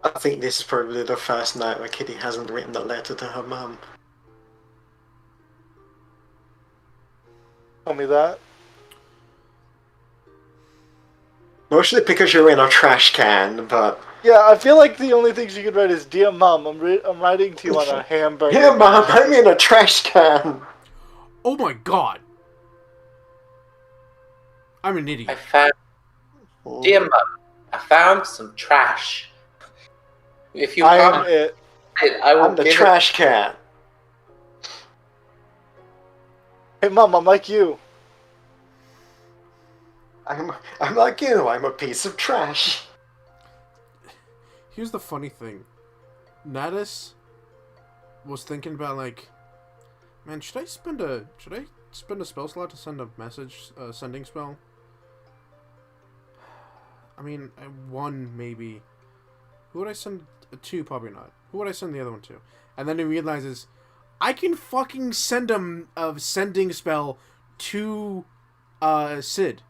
S2: I think this is probably the first night where Kitty hasn't written a letter to her mum.
S3: Tell me that.
S2: Mostly because you're in a trash can, but...
S3: Yeah, I feel like the only things you could write is, "Dear Mom, I'm writing to you on a hamburger."
S2: Yeah, Mum, I'm in a trash can!
S1: Oh my god! I'm an
S6: I
S1: idiot.
S6: found, dear Mum, I found some trash. If you
S3: I am
S6: want
S3: it.
S6: it, I will
S2: I'm the
S6: give
S2: trash can.
S3: Hey, Mom, I'm like you.
S2: I'm like you, I'm a piece of trash.
S1: Here's the funny thing. Natus was thinking about, like, man, should I spend a spell slot to send a message, sending spell? I mean, one maybe. Who would I send? Two, probably not. Who would I send the other one to? And then he realizes, I can fucking send a sending spell to Sid.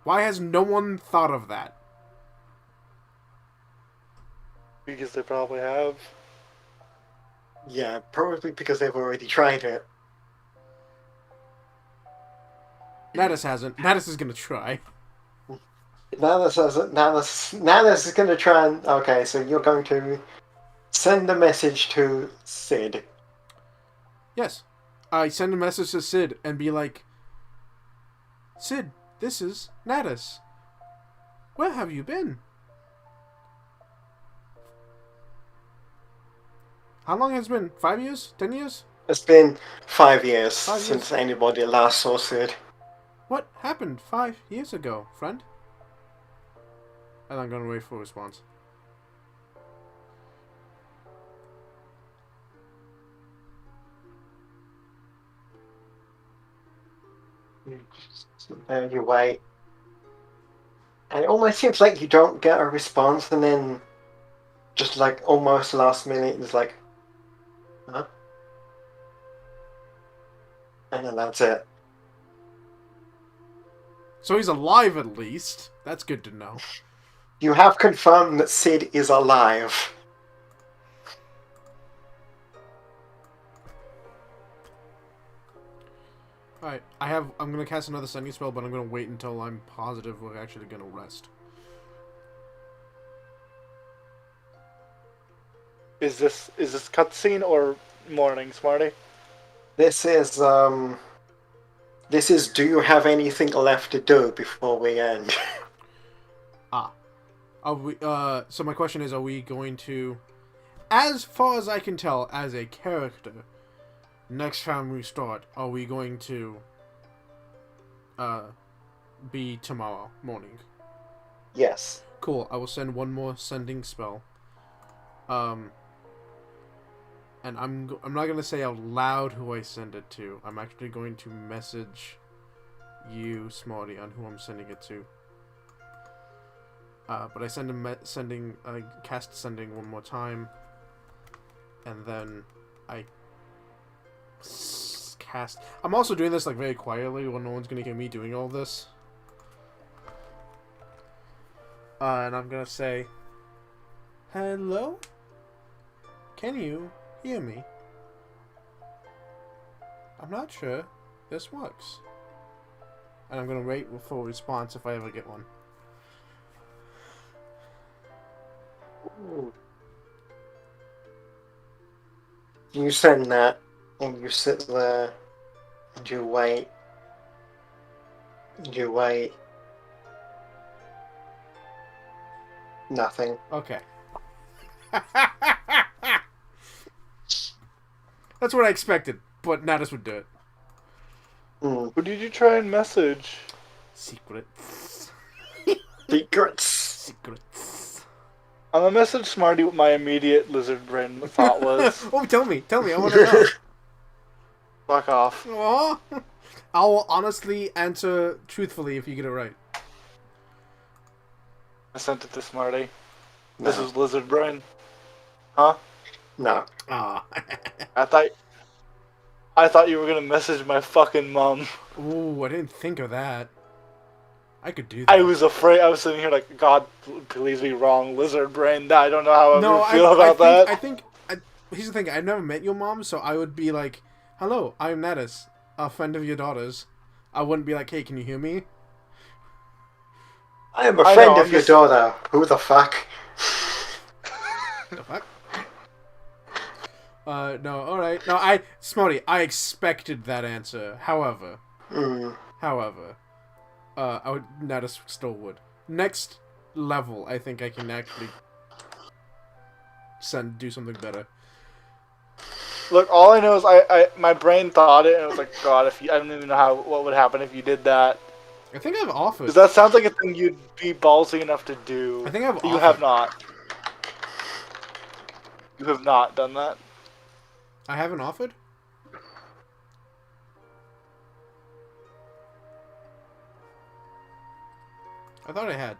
S1: Why has no one thought of that?
S3: Because they probably have.
S2: Yeah, probably because they've already tried it.
S1: Natus hasn't. Natus is gonna try.
S2: Natus is going to try and... Okay, so you're going to send a message to Sid.
S1: Yes. I send a message to Sid and be like, Sid, this is Natus. Where have you been? How long has it been? 5 years? 10 years?
S2: It's been 5 years
S1: 5 years.
S2: since anybody last saw Sid.
S1: What happened 5 years ago, friend? And I'm gonna wait for a response.
S2: There you wait. And it almost seems like you don't get a response, and then just like almost last minute, it's like, huh? And then that's it.
S1: So he's alive at least. That's good to know.
S2: You have confirmed that Sid is alive.
S1: Alright, I'm gonna cast another sending spell, but I'm gonna wait until I'm positive we're actually gonna rest.
S3: Is this cutscene or morning, Smarty?
S2: This is do you have anything left to do before we end?
S1: Are we, so my question is, are we going to, as far as I can tell, as a character, next time we start, are we going to, be tomorrow morning?
S2: Yes.
S1: Cool, I will send one more sending spell. And I'm not gonna say out loud who I send it to. I'm actually going to message you, Smarty, on who I'm sending it to. But I cast sending one more time, and then I cast. I'm also doing this like very quietly, when no one's gonna hear me doing all this. And I'm gonna say, "Hello? Can you hear me? I'm not sure this works." And I'm gonna wait for a response if I ever get one.
S2: Ooh. You send that, and you sit there, and you wait. And you wait. Nothing.
S1: Okay. That's what I expected, but Natus would do it.
S3: Who did you try and message?
S1: Secrets.
S2: Secrets.
S1: Secrets.
S3: I'm gonna message Smarty what my immediate lizard brain thought was.
S1: Oh, tell me, I want to know.
S3: Fuck off.
S1: Aw. I'll honestly answer truthfully if you get it right.
S3: I sent it to Smarty.
S2: No.
S3: This is lizard brain. Huh?
S2: No.
S1: Ah.
S3: I thought you were gonna message my fucking mom.
S1: Ooh, I didn't think of that. I could do that.
S3: I was afraid. I was sitting here like, God, please be wrong, lizard brain. I don't know how I would feel about that.
S1: Here's the thing. I've never met your mom, so I would be like, "Hello, I'm Natus, a friend of your daughter's." I wouldn't be like, "Hey, can you hear me?"
S2: I am a friend of your daughter. Who the fuck?
S1: The fuck? No, alright. No, Smarty, I expected that answer. However, Natus still would. Next level, I think I can actually do something better.
S3: Look, all I know is my brain thought it, and it was like, God, I don't even know what would happen if you did that.
S1: I think I've offered.
S3: Because that sounds like a thing you'd be ballsy enough to do.
S1: I think I've offered.
S3: You have not. You have not done that.
S1: I haven't offered? I thought I had.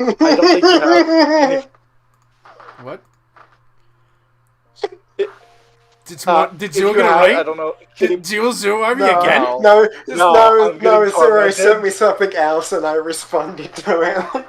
S3: I don't think you have.
S1: What? Did Zero get it right?
S3: I don't know.
S1: Did Zero me again?
S2: No,
S3: getting
S2: Zero sent me something else and I responded to it.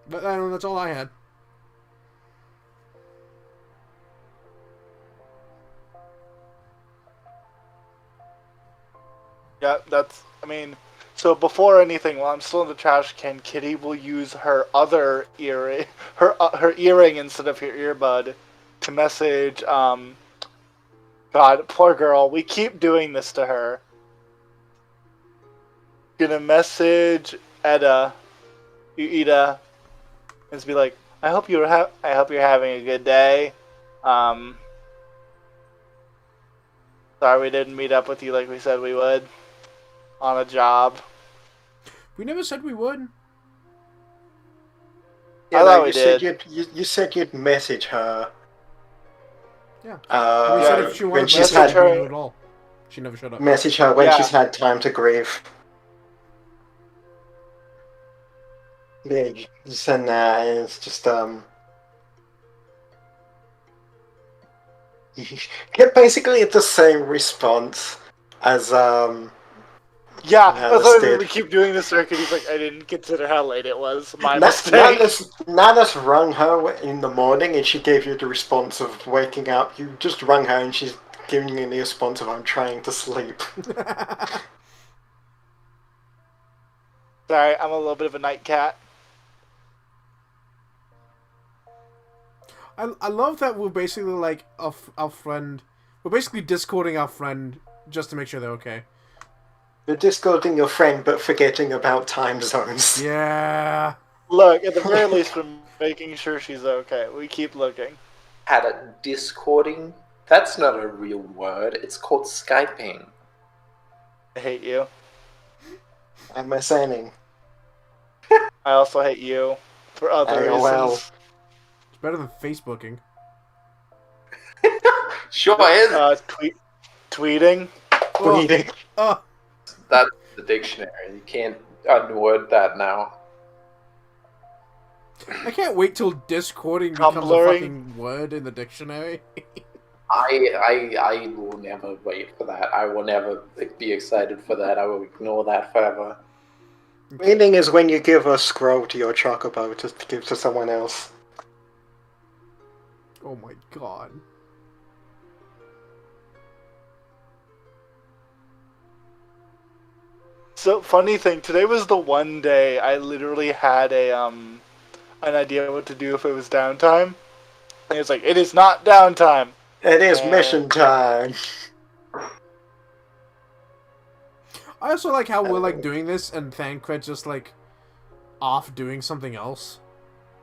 S1: But I don't know, that's all I had.
S3: Yeah, so before anything, while I'm still in the trash can, Kitty will use her other earring, her earring instead of her earbud, to message, God, poor girl, we keep doing this to her. Gonna message Ueda, and be like, I hope you're having a good day. Sorry we didn't meet up with you like we said we would on a job.
S1: We never said we would.
S3: I thought we
S2: You said you'd message her.
S1: Yeah. We said if she
S2: when
S1: wanted
S2: she's
S1: to
S2: had
S1: do it at all. She never showed up.
S2: message her when she's had time to grieve. Yeah, you send that, and it's just you get basically the same response as
S3: Yeah,
S2: Nana's
S3: that's why
S2: did.
S3: we keep doing this circuit. He's like, I didn't consider how late it was. My
S2: Na-
S3: mistake.
S2: Nana's rung her in the morning, and she gave you the response of waking up. You just rung her, and she's giving you the response of I'm trying to sleep.
S3: Sorry, I'm a little bit of a night cat.
S1: I love that we're basically like our friend. We're basically discording our friend just to make sure they're okay.
S2: You're discarding your friend, but forgetting about time zones.
S1: Yeah.
S3: Look, at the very least, we're making sure she's okay. We keep looking.
S6: Had a discording? That's not a real word. It's called Skyping.
S3: I hate you.
S2: I'm assigning.
S3: I also hate you for other reasons.
S2: Well.
S1: It's better than Facebooking.
S6: Sure is.
S3: Tweeting.
S2: Bleeding.
S1: Oh.
S6: That's the dictionary. You can't unword that now.
S1: I can't wait till discording becomes a fucking word in the dictionary.
S6: I will never wait for that. I will never be excited for that. I will ignore that forever.
S2: Bleeding is when you give a scroll to your chocobo to give to someone else.
S1: Oh my god.
S3: So, funny thing, today was the one day I literally had an idea what to do if it was downtime. And it's like, it is not downtime.
S2: It is mission time.
S1: I also like how we're like doing this and Thancred's just like off doing something else.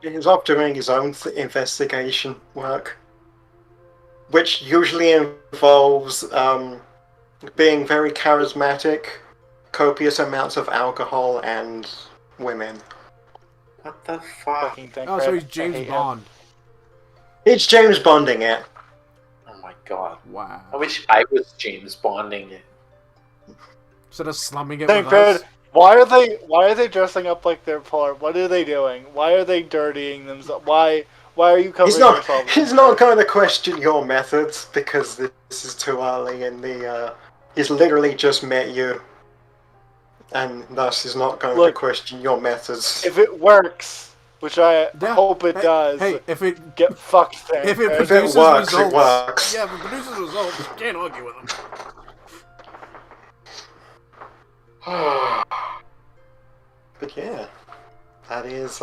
S2: He's off doing his own investigation work, which usually involves being very charismatic, copious amounts of alcohol, and women.
S6: What the fuck?
S1: Oh, so he's James Bond.
S2: It's James Bonding it.
S6: Oh my god.
S1: Wow.
S6: I wish I was James Bonding it.
S1: Instead of slumming it with
S3: Thancred,
S1: us.
S3: why are they dressing up like they're poor? What are they doing? Why are they dirtying themselves? Why are you covering yourself?
S2: He's not going to question your methods because this is too early in the. He's literally just met you, and thus he's not going to question your methods.
S3: If it works, which I hope it does.
S1: Hey, if it
S3: get fucked, Thancred.
S1: If it produces results,
S2: it works.
S1: Yeah, if it produces results, you can't argue with them.
S2: But yeah, that is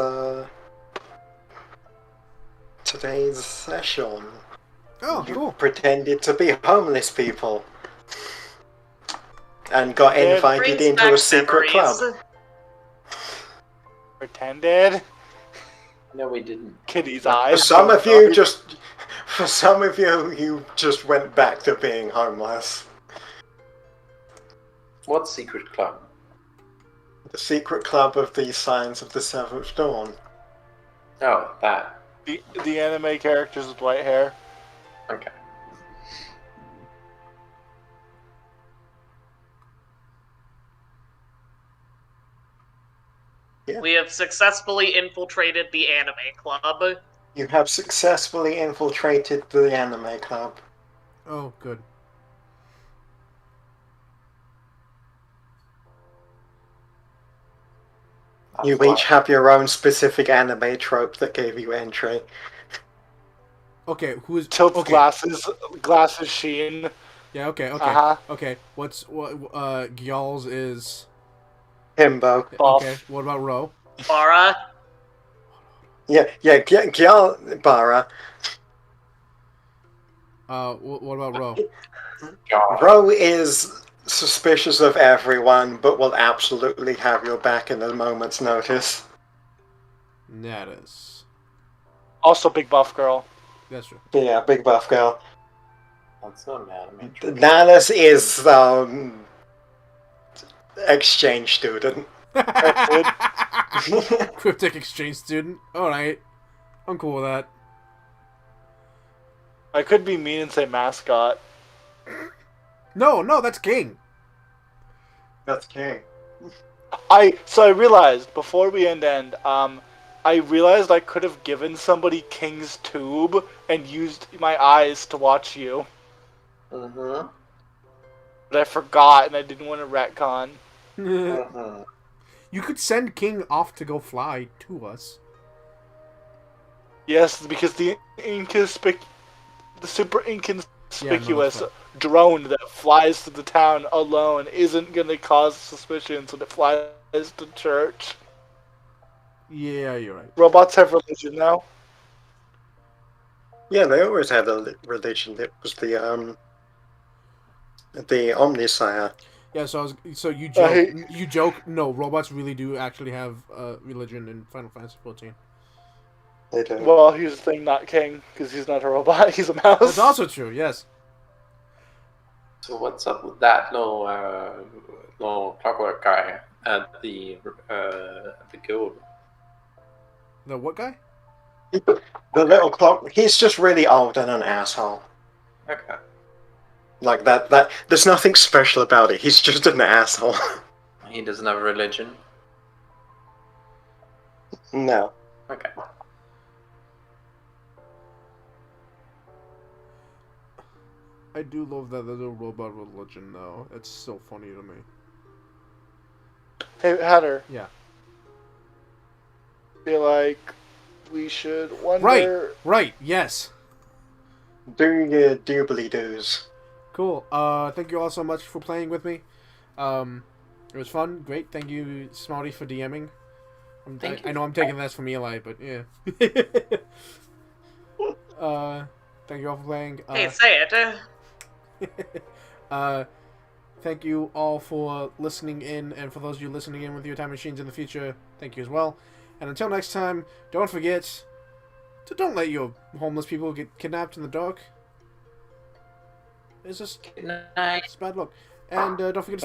S2: today's session.
S1: Oh,
S2: you
S1: cool.
S2: pretended to be homeless people and got invited into a secret club.
S3: Pretended?
S6: No, we didn't.
S3: Kitty's
S2: For
S3: eyes.
S2: some of you, you just went back to being homeless.
S6: What secret club?
S2: The secret club of the Signs of the Seventh Dawn.
S6: Oh, that.
S3: The anime characters with white hair.
S6: Okay.
S2: Yeah.
S4: We have successfully infiltrated the anime club.
S2: You have successfully infiltrated the anime club.
S1: Oh, good.
S2: You each have your own specific anime trope that gave you entry.
S1: Okay, who's
S3: Tilt's glasses sheen.
S1: Yeah, okay. Okay. What Gyal's is
S2: Himbo.
S1: Okay, what about Ro?
S4: Bara.
S2: Yeah, Gyal Bara.
S1: What about Ro?
S2: Ro is suspicious of everyone, but will absolutely have your back in a moment's notice.
S1: Natus.
S3: Also big buff girl.
S1: That's true.
S2: Yeah, big buff girl.
S6: That's not an anime.
S2: Natus is exchange student.
S1: Cryptic exchange student. Alright. I'm cool with that.
S3: I could be mean and say mascot.
S1: No, that's King.
S2: That's king.
S3: I realized before we end, I realized I could have given somebody King's tube and used my eyes to watch you,
S5: Mm-hmm.
S3: but I forgot and I didn't want to retcon.
S5: Mm-hmm.
S1: You could send King off to go fly to us.
S3: Yes, because the super inconspicuous
S1: Yeah, no,
S3: drone that flies to the town alone isn't gonna cause suspicions when it flies to church.
S1: Yeah, you're right.
S3: Robots have religion now.
S2: Yeah, they always had a religion. It was the Omnisire.
S1: Yeah, so you
S3: I
S1: joke.
S3: hate-
S1: You joke. No, robots really do actually have religion in Final Fantasy 14.
S2: They do.
S3: Well, here's the thing, not King, because he's not a robot, he's a mouse.
S1: That's also true. Yes.
S6: So what's up with that little clockwork guy at the guild?
S1: The what guy?
S2: The little clock. He's just really old and an asshole.
S6: Okay.
S2: Like that. There's nothing special about it. He's just an asshole.
S6: He doesn't have a religion.
S2: No.
S6: Okay.
S1: I do love that there's a robot religion though. It's so funny to me.
S3: Hey, Hatter.
S1: Yeah.
S3: Feel like we should wonder...
S1: Right. Yes.
S2: Do your doobly doos.
S1: Cool. Thank you all so much for playing with me. It was fun. Great. Thank you, Smarty, for DMing. I know I'm taking this from Eli, but yeah. Thank you all for playing.
S4: Hey, say it.
S1: Thank you all for listening in, and for those of you listening in with your time machines in the future, thank you as well. And until next time, don't forget to don't let your homeless people get kidnapped in the dark. It's just
S6: Good night.
S1: it's bad luck. And don't forget to